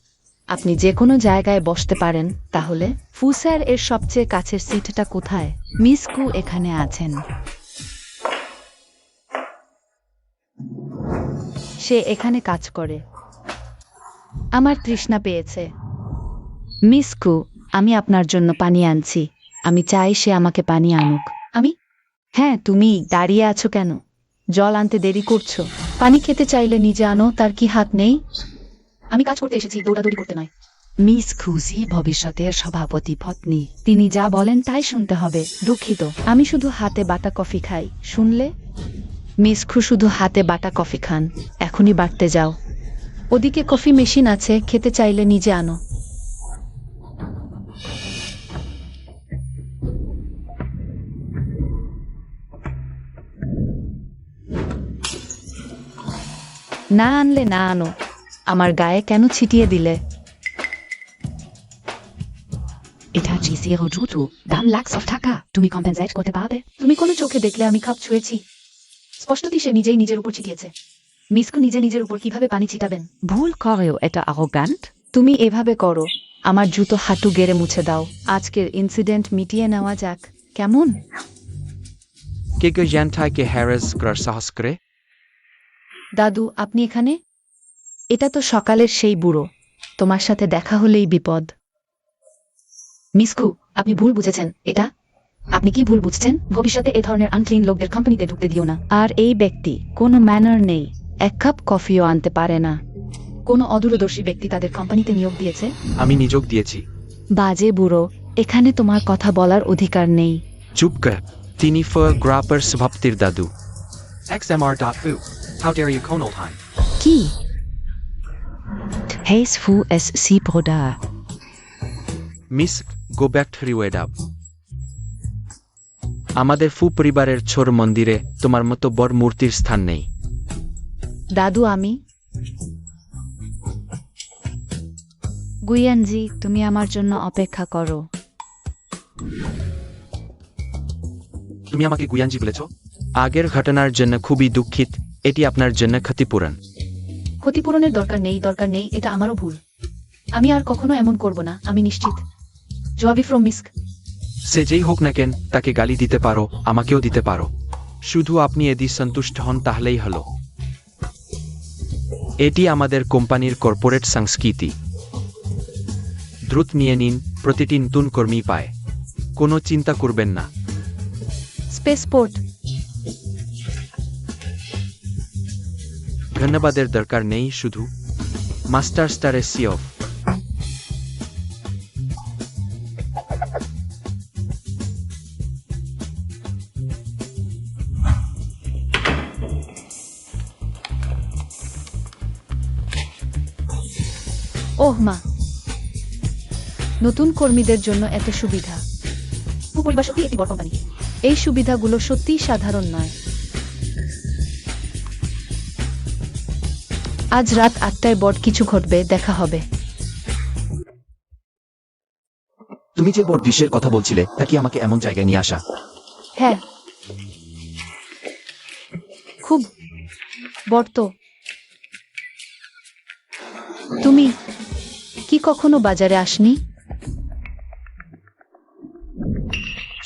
আপনি যে কোনো জায়গায় বসতে পারেন। তাহলে ফুস্যার এর সবচেয়ে কাছের সিটটা কোথায়? মিস কু এখানে আছেন। সে এখানে কাজ করে। আমার তৃষ্ণা পেয়েছে। মিস কু, আমি আপনার জন্য পানি আনছি। আমি চাই সে আমাকে পানি আনুক। আমি? হ্যাঁ, তুমি দাঁড়িয়ে আছো কেন? জল আনতে দেরি করছো। পানি খেতে চাইলে নিজে আনো, তার কি হাত নেই? আমি কাজ করতে এসেছি, দৌড়াদৌড়ি করতে নয়। মিস খুশি ভবিষ্যতের সভাপতি পত্নী, তিনি যা বলেন তাই শুনতে হবে। দুঃখিত, আমি শুধু হাতে বাটা কফি খাই, শুনলে? মিস খু শুধু হাতে বাটা কফি খান। এখনই বাড়তে যাও। ওদিকে কফি মেশিন আছে, খেতে চাইলে নিজে আনো। না আনলে না আনো। আমার গায়ে কেন ছিটিয়ে দিলে? এটা জিসির জুতো, দাম লাখ টাকা। তুমি কম্পেনসেট করতে পারবে? তুমি কোনো চোখে দেখলে আমি খাপ ছুঁয়েছি? স্পষ্টতই সে নিজেই নিজের উপর ছিটিয়েছে। মিসকু নিজে নিজের উপর কিভাবে পানি ছিটাবেন? ভুল করেও এটা আরোগ্যান্ট। তুমি এভাবে করো, আমার জুতো হাঁটু গেড়ে মুছে দাও। আজকের ইনসিডেন্ট মিটিয়ে নেওয়া যাক, কেমন? কে কে জ্যানঠাইকে হ্যারাস করার সাহস করে? দাদু, আপনি এখানে? এটা তো সকালের সেই বুড়ো। তোমার সাথে দেখা হলেই বিপদ। মিসকু, আপনি ভুল বুঝেছেন। এটা আপনি কি ভুল বুঝছেন? ভবিষ্যতে এ ধরনের আনক্লিন লোকদের কোম্পানিতে ঢুকতে দিও না। আর এই ব্যক্তি কোনো ম্যানার নেই, এক কাপ কফিও আনতে পারে না। কোনো অদূরদর্শী ব্যক্তি তাদের কোম্পানিতে নিয়োগ দিয়েছে। আমি নিযোগ দিয়েছি। বাজে বুড়ো, এখানে তোমার কথা বলার অধিকার নেই। চুপ কর। তিনি গ্রাপার স্বভাবতির দাদু। XMR.fu. How dare you Konolheim? কি? Hayes fu es si broda. Miss go back to রিওয়েডাব। আমাদের ফু পরিবারের ছোর মন্দিরে তোমার মতো বড় মূর্তির স্থান নেই। দাদু আমি গুয়ানজি, তুমি আমার জন্য অপেক্ষা করো। তুমি আমাকে গুয়ানজি বলেছ? আগের ঘটনার জন্য খুবই দুঃখিত, এটি আপনার জন্য ক্ষতিপূরণ। ক্ষতিপূরণের দরকার নেই, এটা আমারও ভুল। আমি আর কখনো এমন করব না, আমি নিশ্চিত। জবাবি ফ্রম মিস্ক। সে যেই হোক না কেন, তাকে গালি দিতে পারো, আমাকেও দিতে পারো। শুধু আপনি এদি সন্তুষ্ট হন তাহলেই হলো। এটি আমাদের কোম্পানির কর্পোরেট সংস্কৃতি। দ্রুত নিয়ে নিন, প্রতিটি নতুন কর্মী পায়। কোনো চিন্তা করবেন না। স্পেসপোর্ট। ধন্যবাদের দরকার নেই, শুধু মাস্টার স্টারের সিওফ। ওহ মা, নতুন কর্মীদের জন্য এত সুবিধা। পরিবার সত্যি একটি বড় কোম্পানি। এই সুবিধাগুলো সত্যিই সাধারণ নয়। আজ রাত 8টায় বড় কিছু ঘটবে, দেখা হবে। তুমি যে বড় দৃশ্যের কথা বলছিলে তা কি আমাকে এমন জায়গায় নিয়ে আসা? হ্যাঁ, খুব বড় তো। তুমি কি কখনো বাজারে আসনি?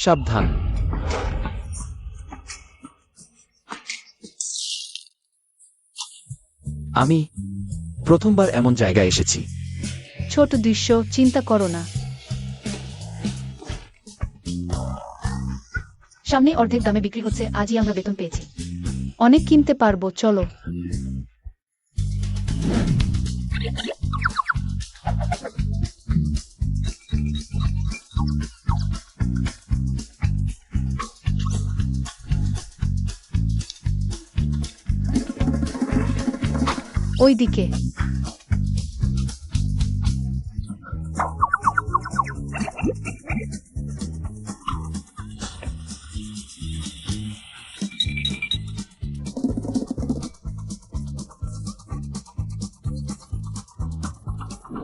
সাবধান। আমি প্রথমবার এমন জায়গায় এসেছি। ছোট দৃশ্য, চিন্তা করো না। সামনে অর্ধেক দামে বিক্রি হচ্ছে, আজই আমরা বেতন পেয়েছি। অনেক কিনতে পারবো, চলো। ওইদিকে।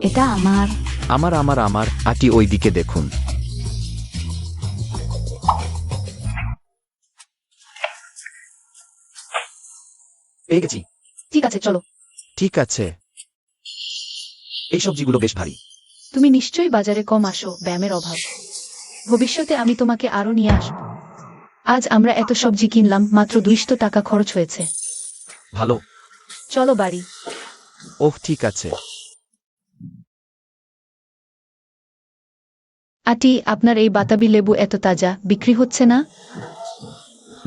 এটা আমার। আমার আটি ওই দিকে দেখুন। পেয়ে গেছি। ঠিক আছে, চলো। ঠিক আছে। এই সবজিগুলো বেশ ভারী। তুমি নিশ্চয়ই বাজারে কম আসো, ব্যায়ামের অভাব। ভবিষ্যতে আমি তোমাকে আরো নিয়ে আসব। আজ আমরা এত সবজি কিনলাম, মাত্র 200 টাকা খরচ হয়েছে। ভালো। চলো বাড়ি। ওহ ঠিক আছে। আটি, আপনার এই বাতাবি লেবু এত তাজা, বিক্রি হচ্ছে না?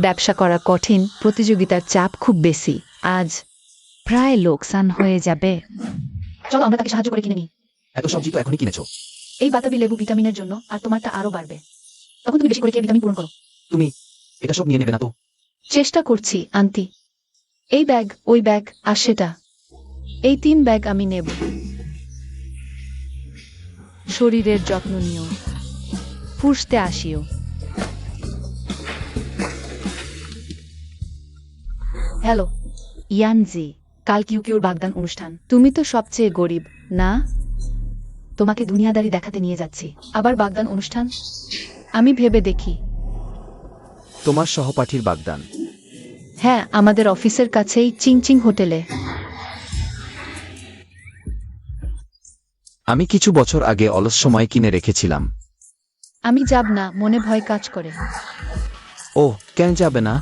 ব্যবসা করা কঠিন, প্রতিযোগিতার চাপ খুব বেশি। আজ প্রায় লোকসান হয়ে যাবে। চলো আমরা তাকে সাহায্য করে কিনে নিই। এত সবজি তো এখনই কিনেছো। এই বাতাবি লেবু ভিটামিনের জন্য, আর তোমারটা আরো বাড়বে। তখন তুমি বেশি করে খেয়ে ভিটামিন পূরণ করো। তুমি এটা সব নিয়ে নেবে না তো? চেষ্টা করছি আন্টি। এই ব্যাগ, ওই ব্যাগ, আর সেটা। এই 3 ব্যাগ আমি নেব। শরীরের যত্ন নিও, ফুসতে আসিও। হ্যালো ইয়ানজি, কাল কিউকিউর বাগদান অনুষ্ঠান। তুমি তো সবচেয়ে গরিব, না? তোমাকে দুনিয়াদারি দেখাতে নিয়ে যাচ্ছি। আবার বাগদান অনুষ্ঠান? আমি ভেবে দেখি। তোমার সহপাঠীর বাগদান? হ্যাঁ, আমাদের অফিসের কাছেই চিংচিং হোটেলে। আমি কিছু বছর আগে অলস সময় কিনে রেখেছিলাম। আমি যাব না, মনে ভয় কাজ করে। ও কেন যাবে না?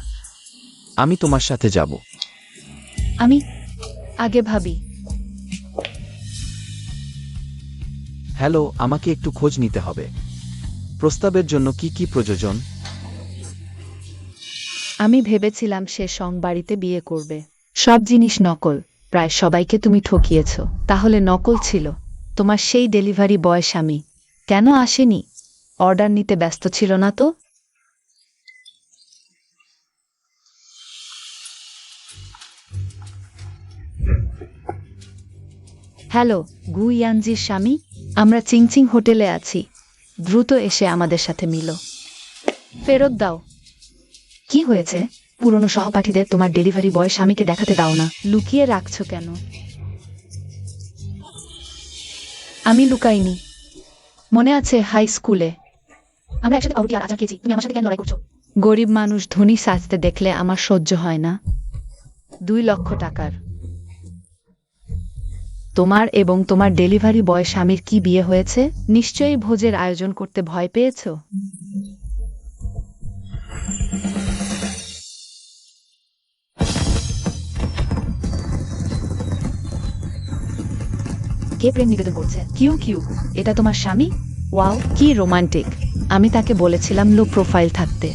আমি তোমার সাথে যাব। আমি আগে ভাবি। হ্যালো, আমাকে একটু খোঁজ নিতে হবে। প্রস্তাবের জন্য কি কি প্রয়োজন? আমি ভেবেছিলাম সে সং বাড়িতে বিয়ে করবে। সব জিনিস নকল, প্রায় সবাইকে তুমি ঠকিয়েছ। তাহলে নকল ছিল তোমার সেই ডেলিভারি বয় স্বামী। কেন আসেনি? অর্ডার নিতে ব্যস্ত ছিল না তো? হ্যালো, গু ইয়ানজির স্বামী, আমরা চিংচিং হোটেলে আছি। দ্রুত এসে আমাদের সাথে মিলো। ফেরত দাও। কি হয়েছে? পুরনো সহপাঠীদের তোমার ডেলিভারি বয় স্বামীকে দেখাতে দাও না। লুকিয়ে রাখছো কেন? আমি লুকাইনি। মনে আছে হাই স্কুলে আমরা একসাথে পাউরুটি আর আচার খেয়েছি, তুমি আমার সাথে কেন লড়াই করছো? গরিব মানুষ ধনী সাজতে দেখলে আমার সহ্য হয় না। 2 লক্ষ টাকার। তোমার এবং তোমার ডেলিভারি বয় স্বামীর কি বিয়ে হয়েছে? নিশ্চয়ই ভোজের আয়োজন করতে ভয় পেয়েছো। কে প্রেম নিবেদন করছে? কিউ কিউ, এটা তোমার স্বামী? ওয়াও, কি রোমান্টিক। আমি তাকে বলেছিলাম লো প্রোফাইল থাকতে।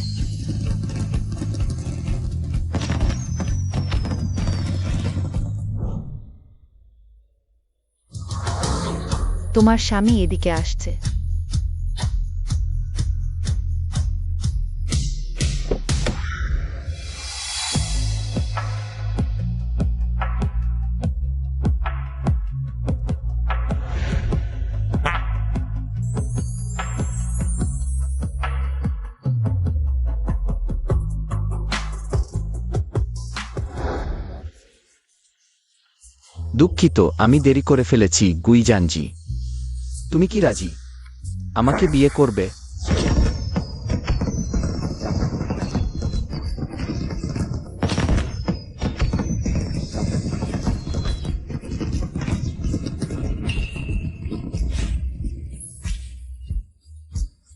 তোমার স্বামী এদিকে আসছে। দুঃখিত, আমি দেরি করে ফেলেছি গুইজানজি। তুমি কি রাজি? আমাকে বিয়ে করবে?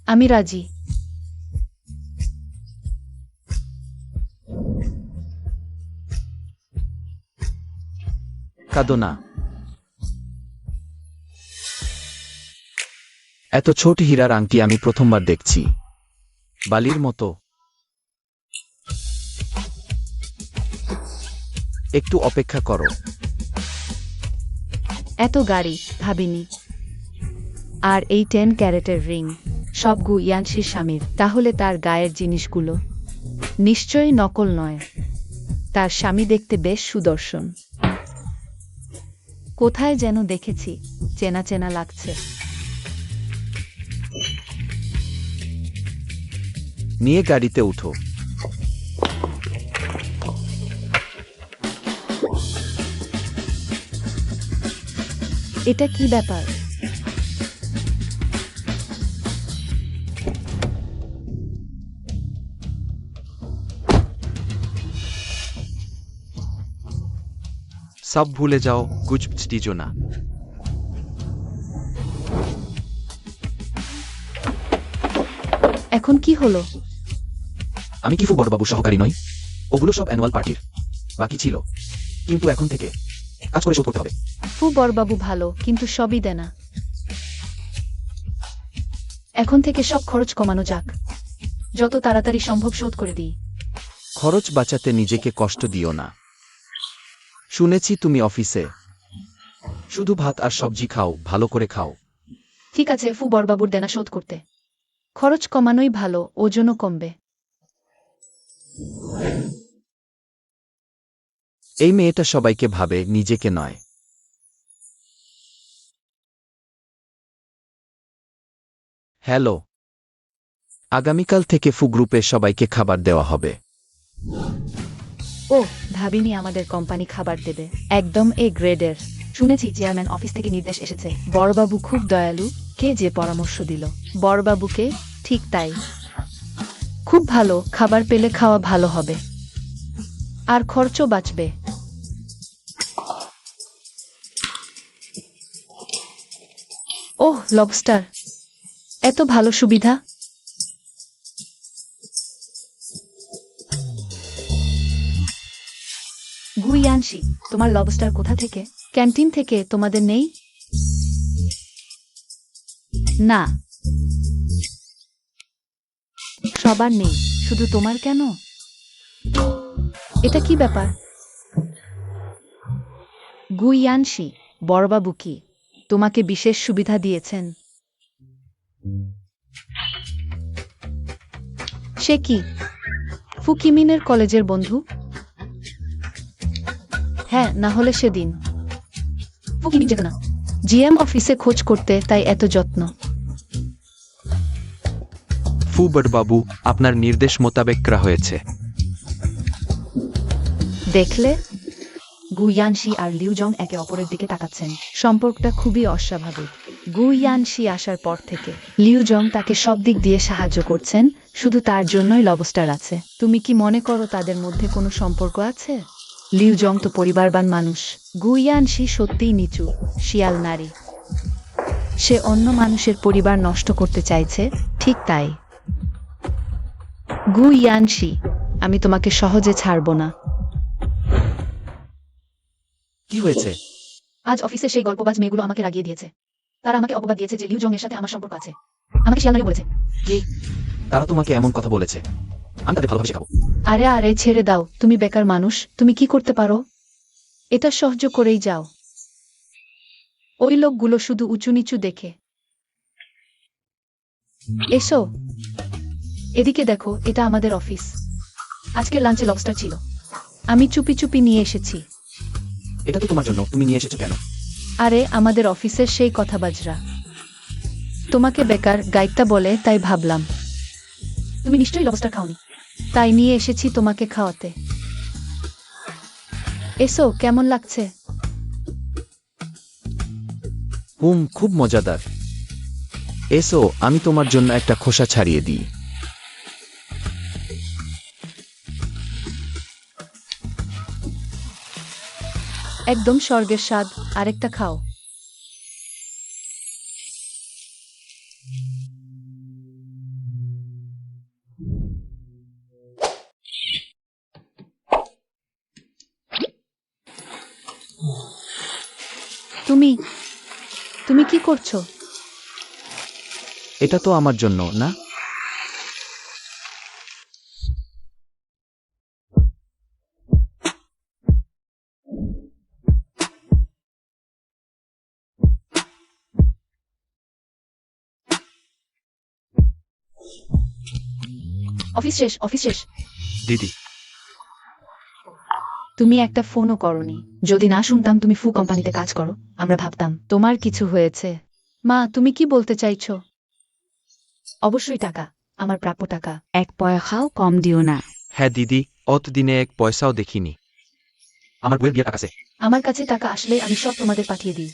আমি রাজি। কাঁদো না। এত ছোট হীরার আংটি আমি প্রথমবার দেখছি। বালির মতো। একটু অপেক্ষা করো। এত গাড়ি ভাবিনি। আর এই 10 ক্যারেটের রিং সব গু ইয়ানশির স্বামীর। তাহলে তার গায়ের জিনিসগুলো নিশ্চয়ই নকল নয়। তার স্বামী দেখতে বেশ সুদর্শন। কোথায় যেন দেখেছি, চেনা চেনা লাগছে। নিয়ে গাড়িতে উঠো। এটা কি ব্যাপার? সব ভুলে যাও, কুছ টিজো না। এখন কি হলো? আমি কি ফু বড়বাবু সহকারী নই? ওগুলো সব অ্যানুয়াল পার্টির বাকি ছিল, কিন্তু এখন থেকে কাজ করে শোধ করতে হবে। ফু বরবাবু ভালো, কিন্তু সবই দেনা। এখন থেকে সব খরচ কমানো যাক, যত তাড়াতাড়ি সম্ভব শোধ করে দিই। খরচ বাঁচাতে নিজেকে কষ্ট দিও না। শুনেছি তুমি অফিসে শুধু ভাত আর সবজি খাও, ভালো করে খাও। ঠিক আছে, ফু বড়বাবুর দেনা শোধ করতে। খরচ কমানোই ভালো, ওজনও কমবে। এই মেয়েটা সবাইকে ভাবে, নিজেকে নয়। হ্যালো, আগামীকাল থেকে ফু গ্রুপে সবাইকে খাবার দেওয়া হবে। ও, ভাবিনি আমাদের কোম্পানি খাবার দেবে। একদম এ গ্রেডের। শুনেছি চেয়ারম্যান অফিস থেকে নির্দেশ এসেছে। বড়বাবু খুব দয়ালু। কে যে পরামর্শ দিল? বড়বাবুকে? ঠিক তাই। খুব ভালো, খাবার পেলে খাওয়া ভালো হবে আর খরচও বাঁচবে। ওহ, লবস্টার, এত ভালো সুবিধা। গু ইয়ানশি, তোমার লবস্টার কোথা থেকে? ক্যান্টিন থেকে। তোমাদের নেই? না, সবার নেই, শুধু তোমার কেন? এটা কি ব্যাপার? গুইয়ানশি, বড়বাবু কি তোমাকে বিশেষ সুবিধা দিয়েছেন? সে কি ফুকিমিনের কলেজের বন্ধু? হ্যাঁ, না হলে সেদিন ফুকিমিন যেত না জিএম অফিসে খোঁজ করতে, তাই এত যত্ন। ফু বড়বাবু, আপনার নির্দেশ মোতাবেক করা হয়েছে। দেখলে? গুইয়ানশি আর লিউজং একে অপরের দিকে তাকাচ্ছেন। সম্পর্কটা খুবই অস্বাভাবিক। গুইয়ানশি আসার পর থেকে লিউজং তাকে সব দিক দিয়ে সাহায্য করছেন, শুধু তার জন্যই লবস্টার আছে। তুমি কি মনে করো তাদের মধ্যে কোনো সম্পর্ক আছে? লিউজং তো পরিবারবান মানুষ। গুইয়ানশি সত্যিই নিচু, শিয়াল নারী। সে অন্য মানুষের পরিবার নষ্ট করতে চাইছে, ঠিক তাই। গুইয়ানশি, আমি তোমাকে সহজে ছাড়ব না। কি হয়েছে? আজ অফিসে সেই গল্পবাজ মেয়েগুলো আমাকে রাগিয়ে দিয়েছে। তারা আমাকে অপবাদ দিয়েছে যে লিউ জং এর সাথে আমার সম্পর্ক আছে। আমাকে শিয়াল নারী বলেছে। কি? তারা তোমাকে এমন কথা বলেছে? আমি তাদের ভালোভাবে শেখাবো। আরে আরে, ছেড়ে দাও, তুমি বেকার মানুষ, তুমি কি করতে পারো? এটা সহ্য করেই যাও। ওই লোকগুলো শুধু উঁচু নিচু দেখে। এসো এদিকে দেখো, এটা আমাদের অফিস। আজকের লাঞ্চে লবস্টার ছিল, আমি চুপি চুপি নিয়ে এসেছি। এটা তো তোমার জন্য, তুমি নিয়ে এসেছো কেন? আরে আমাদের অফিসের সেই কথাবাজরা তোমাকে বেকার গাইডটা বলে, তাই ভাবলাম। তুমি নিশ্চয়ই লবস্টার খাওনি, তাই নিয়ে এসেছি তোমাকে খাওয়াতে। এসো, কেমন লাগছে? খুব মজাদার। এসো, আমি তোমার জন্য একটা খোসা ছাড়িয়ে দিই। একদম স্বর্গের স্বাদ। আরেকটা খাও। তুমি তুমি কি করছো? এটা তো আমার জন্য না। অফিস শেষ, অফিস শেষ। দিদি, তুমি একটা ফোনও করনি। যদি না শুনতাম তুমি ফু কোম্পানিতে কাজ করো, আমরা ভাবতাম তোমার কিছু হয়েছে। মা, তুমি কি বলতে চাইছো? অবশ্যই টাকা, আমার প্রাপ্য টাকা। এক পয়সাও কম দিও না। হ্যাঁ দিদি, অত দিনে এক পয়সাও দেখিনি। আমার বইয়ের বিয়ে টাকা আছে। আমার কাছে টাকা আসলে আমি সব তোমাদের পাঠিয়ে দিই।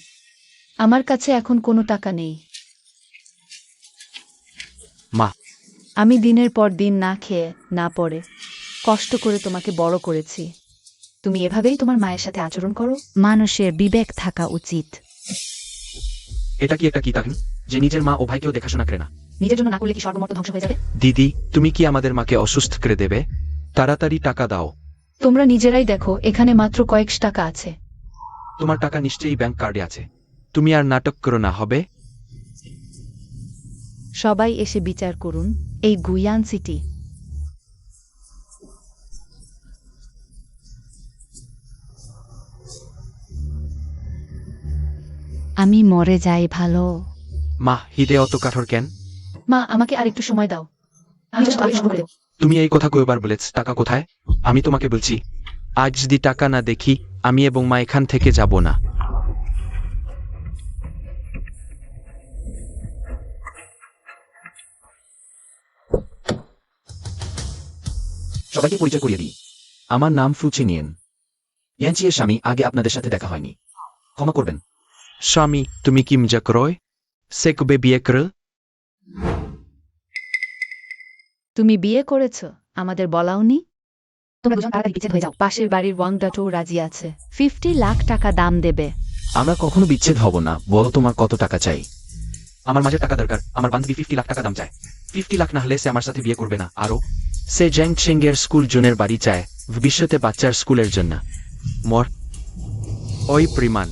আমার কাছে এখন কোনো টাকা নেই। মা, আমি দিনের পর দিন না খেয়ে না পড়ে কষ্ট করে তোমাকে বড় করেছি। তুমি এভাবেই তোমার মায়ের সাথে আচরণ করো? মানুষের বিবেক থাকা উচিত। এটা কি একটা কি কাহিনী যে নিজের মা ও ভাইকেও দেখাশোনা করে না? নিজের জন্য না করলে কি সর্বমর্ত ধ্বংস হয়ে যাবে? দিদি, তুমি কি আমাদের মাকে অসুস্থ করে দেবে? তাড়াতাড়ি টাকা দাও। তোমরা নিজেরাই দেখো, এখানে মাত্র কয়েক টাকা আছে। তোমার টাকা নিশ্চয়ই ব্যাংক কার্ডে আছে। তুমি আর নাটক করো না, হবে? সবাই এসে বিচার করুন এই গুয়ান সিটি। আমি মরে যাই ভালো। মা, হিদে অত কাঠোর কেন? মা, আমাকে আর একটু সময় দাও, আমি just কাজ শুরু করে দেব। তুমি এই কথা কয়েবার বলেছ, টাকা কোথায়? আমি তোমাকে বলছি, আজ যদি টাকা না দেখি, আমি এবং মা এখান থেকে যাব না। সবাইকে পরিচয় করিয়ে দিই। আমার নাম ফুচিনিয়েন। ইয়ানচি এর স্বামী, আগে আপনাদের সাথে দেখা হয়নি, ক্ষমা করবেন। স্বামী, তুমি কি মজা করো? সে কবে বিয়ে করো? তুমি বিয়ে করেছো, আমাদের বলাওনি? তোমরা দুজন তাড়াতাড়ি বিচ্ছেদ হয়ে যাও। পাশের বাড়ির ওয়াংডাটো রাজি আছে, 50 লাখ টাকা দাম দেবে। আমরা কখনো বিচ্ছেদ হব না। বলো তোমার কত টাকা চাই? আমার মাঝে টাকা দরকার। আমার বান্ধবী 50 লাখ টাকা দাম চায়। 50 লাখ না হলে সে আমার সাথে বিয়ে করবে না। আরো সে জ্যাংচেঙ্গের স্কুল জনের বাড়ি চায়, ভবিষ্যতে বাচ্চার স্কুলের জন্য। মর ওই পরিমাণ।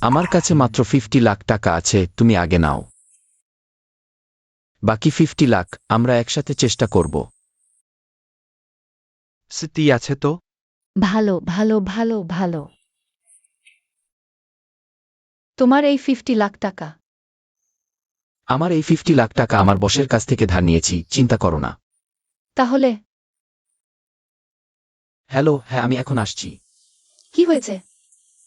আমার কাছে মাত্র 50 লাখ টাকা আছে, তুমি আগে নাও। বাকি 50 লাখ আমরা একসাথে চেষ্টা করব। স্মৃতি আছে তো? ভালো ভালো ভালো ভালো। তোমার এই 50 লাখ টাকা। আমার এই 50 লাখ টাকা আমার বসের কাছ থেকে ধার নিয়েছি, চিন্তা করো না। তাহলে হ্যালো, হ্যাঁ আমি এখন আসছি। কি হয়েছে?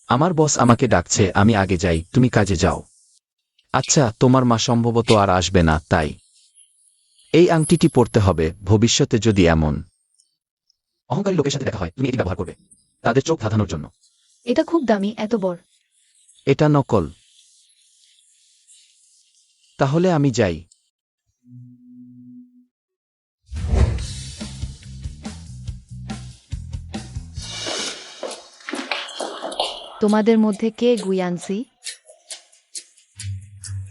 আমার বস আমাকে ডাকছে, আমি আগে যাই, তুমি কাজে যাও। আচ্ছা, তোমার মা সম্ভবত আর আসবে না, তাই এই আংটিটি পরতে হবে, ভবিষ্যতে যদি এমন অহংকারী লোকের সাথে দেখা হয় তুমি এটি ব্যবহার করবে তাদের চোখ ধাঁধানোর জন্য। এটা খুব দামি, এত বড়। এটা নকল। তাহলে আমি যাই। তোমাদের মধ্যে কে গুয়ানসি?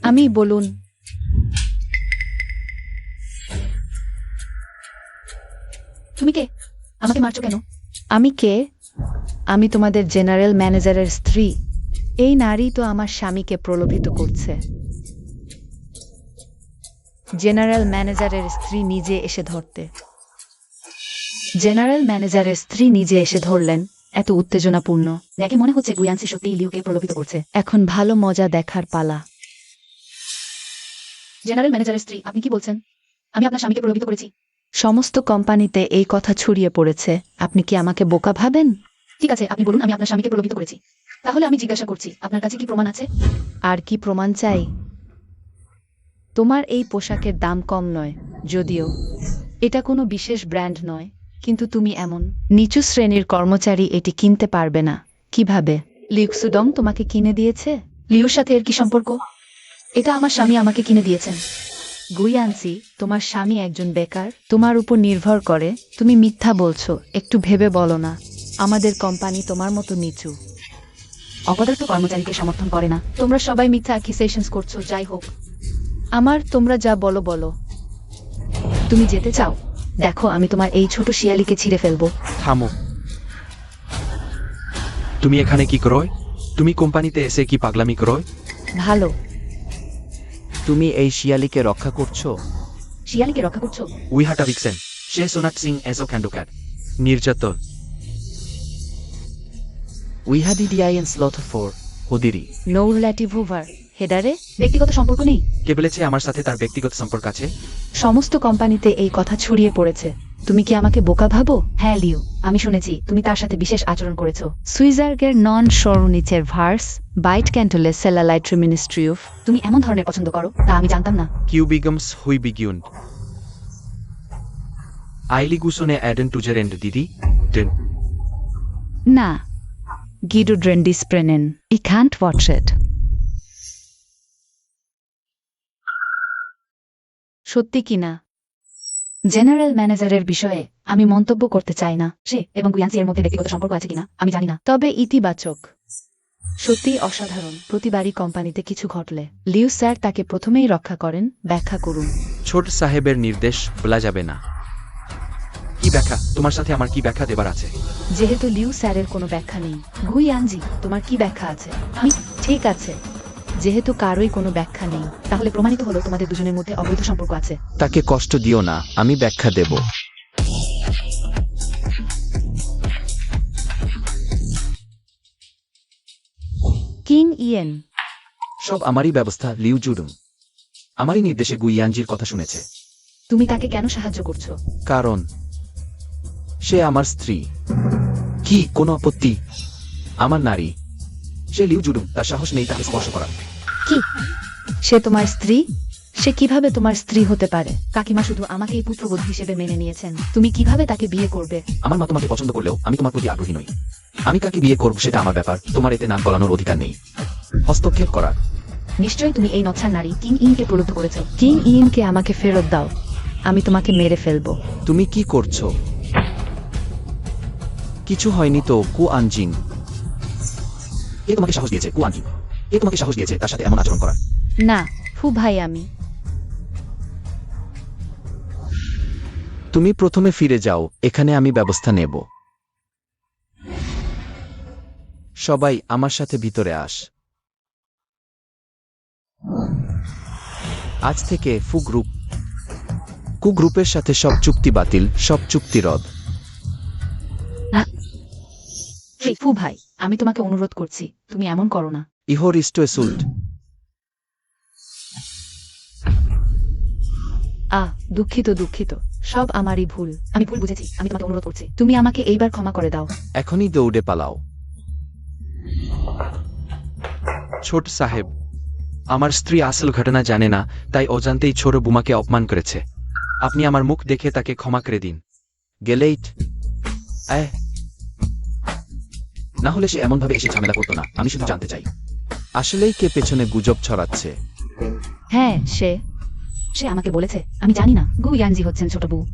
আমি, বলুন। তুমি কে? আমাকে মারছো কেন? আমি কে? আমি তোমাদের জেনারেল ম্যানেজারের স্ত্রী। এই নারী তো আমার স্বামীকে প্রলোভিত করছে। জেনারেল ম্যানেজারের স্ত্রী নিজে এসে ধরতে। জেনারেল ম্যানেজারের স্ত্রী নিজে এসে ধরলেন, এত উত্তেজনাপূর্ণ। দেখে মনে হচ্ছে গুয়ানসি সত্যি লিউকে প্রলোভিত করছে। এখন ভালো মজা দেখার পালা। জেনারেল ম্যানেজারের স্ত্রী, আপনি কি বলছেন? আমি আপনার স্বামীকে প্রলোভিত করেছি? সমস্ত কোম্পানিতে এই কথা ছড়িয়ে পড়েছে, আপনি কি আমাকে বোকা ভাবেন? ঠিক আছে, আপনি বলুন আমি আপনার স্বামীকে প্রলোভিত করেছি। তাহলে আমি জিজ্ঞাসা করছি, আপনার কাছে কি প্রমাণ আছে? আর কি প্রমাণ চাই? তোমার এই পোশাকের দাম কম নয়, যদিও এটা কোনো বিশেষ ব্র্যান্ড নয়, কিন্তু তুমি এমন নিচু শ্রেণীর কর্মচারী এটি কিনতে পারবে না। কিভাবে? লিউক্সুডং তোমাকে কিনে দিয়েছে? লিউর সাথে এর কি সম্পর্ক? এটা আমার স্বামী আমাকে কিনে দিয়েছেন। গুইয়ানসি, তোমার স্বামী একজন বেকার, তোমার উপর নির্ভর করে। তুমি মিথ্যা বলছো, একটু ভেবে বলো না। আমাদের কোম্পানি তোমার মতো নিচু। অপদার্থ কর্মচারীকে সমর্থন করে না। তোমরা সবাই মিথ্যা অ্যাকিউজেশনস করছো। যাই হোক, তোমরা যা বলো বলো। তুমি যেতে চাও? দেখো, আমি তোমার এই ছোট শিয়ালিকে ছিঁড়ে ফেলবো। থামো। তুমি এখানে কি করোয়? তুমি কোম্পানিতে এসে কি পাগলামি করোয়? ভালো। তুমি এই শিয়ালিকে রক্ষা করছো? শিয়ালিকে রক্ষা করছো? উইহাটা ভিক্সেন। সে সোনাট সিং এসো ক্যান্ডোক্যাট নির্যাতন। উইহাদিডিআইএন স্লথ ফর হুদিরি। নৌরল্যাটিভোভার হেডারে ব্যক্তিগত সম্পর্ক নেই। কে বলেছে আমার সাথে তার ব্যক্তিগত সম্পর্ক আছে? সমস্ত কোম্পানিতে এই কথা ছড়িয়ে পড়েছে। তুমি কি আমাকে বোকা ভাবো? হ্যাঁ লিউ, আমি শুনেছি তুমি তার সাথে বিশেষ আচরণ করেছো। সুইজার্গের নন সরুনিচের ভার্স বাইট ক্যান্টলে সেলালাইট্রি মিনিস্ট্রি অফ। তুমি এমন ধরনের পছন্দ করো, তা আমি জানতাম না। কিউবিগমস হুই বিগিউন্ড। আইলিগুসনে অ্যাডেন টুজের এন্ড দিদি ডেন। না, গিডু ড্রেন্ডিস প্রেনেন ই ক্যান্ট ওয়াচ ইট। সত্যি কিনা? জেনারেল ম্যানেজারের বিষয়ে আমি মন্তব্য করতে চাই না। সে এবং গুয়ানসি এর মধ্যে ব্যক্তিগত সম্পর্ক আছে কিনা আমি জানি না। তবে ইতিবাচক। সত্যি অসাধারণ। প্রতিবারই কোম্পানিতে কিছু ঘটলে লিউ স্যার তাকে প্রথমেই রক্ষা করেন। ব্যাখ্যা করুন। ছোট সাহেবের নির্দেশ বলা যাবে না। কি ব্যাখ্যা? তোমার সাথে আমার কি ব্যাখ্যা দেবার আছে? যেহেতু লিউ স্যারের কোনো ব্যাখ্যা নেই, গুইয়ানজি তোমার কি ব্যাখ্যা আছে? আমি ঠিক আছে, যেহেতু কারোই কোনো ব্যাখ্যা নেই, তাহলে প্রমাণিত হলো তোমাদের দুজনের মধ্যে অবৈধ সম্পর্ক আছে। তাকে কষ্ট দিও না, আমি ব্যাখ্যা দেব। King yen. সব আমারই ব্যবস্থা, লিউ জুডুম। আমারই নির্দেশে গুইয়ানজির কথা শুনেছে। তুমি তাকে কেন সাহায্য করছো? কারণ সে আমার স্ত্রী। কি কোনো আপত্তি? আমার নারী। সে লিউ জুডুম, তার সাহস নেই তাকে স্পর্শ করার। কি? সে তোমার স্ত্রী? সে কিভাবে তোমার স্ত্রী হতে পারে? কাকিমা শুধু আমাকেই পুত্রবধূ হিসেবে মেনে নিয়েছেন। তুমি কিভাবে তাকে বিয়ে করবে? আমার মা তোমাকে পছন্দ করলেও আমি তোমার প্রতি আগ্রহী নই। আমি কাকে বিয়ে করব সেটা আমার ব্যাপার, তোমার এতে নাক গলানোর অধিকার নেই। হস্তক্ষেপ করার। নিশ্চয়ই তুমি এই নচ্ছার নারী কিং ইনকে প্রলুব্ধ করেছো। কিং ইয়েনকে আমাকে ফেরত দাও, আমি তোমাকে মেরে ফেলবো। তুমি কি করছো? কিছু হয়নি তো, কু আনজিং। কে তোমাকে সাহস দিয়েছে কুয়ানজি? কে তোমাকে সাহস দিয়েছে তার সাথে এমন আচরণ করার? না, ফু ভাই আমি। তুমি প্রথমে ফিরে যাও, এখানে আমি ব্যবস্থা নেব। সবাই আমার সাথে ভিতরে আস। আজ থেকে কু গ্রুপের সাথে সব চুক্তি বাতিল, সব চুক্তি রদ। হেই ফু ভাই, আমি তোমাকে অনুরোধ করছি, তুমি এমন করো না। ইহোর ইস্টো এসুল্ট। দুঃখিত দুঃখিত, সব আমারই ভুল। আমি ভুল বুঝেছি, আমি তোমাকে অনুরোধ করছি, তুমি আমাকে এইবার ক্ষমা করে দাও। এখনই দৌড়ে পালাও। ছোট সাহেব, আমার স্ত্রী আসল ঘটনা জানে না, তাই অজান্তেই ছোট বুমাকে অপমান করেছে। আপনি আমার মুখ দেখে তাকে ক্ষমা করে দিন। গেলেইট। না হলে সে এমনভাবে এসে ঝামেলা করতো না। আমি শুধু জানতে চাই, আসলেই কে পেছনে গুজব ছড়াচ্ছে? হ্যাঁ, সে আমাকে বলেছে। আমি জানি না। গু ইয়ানজি হচ্ছেন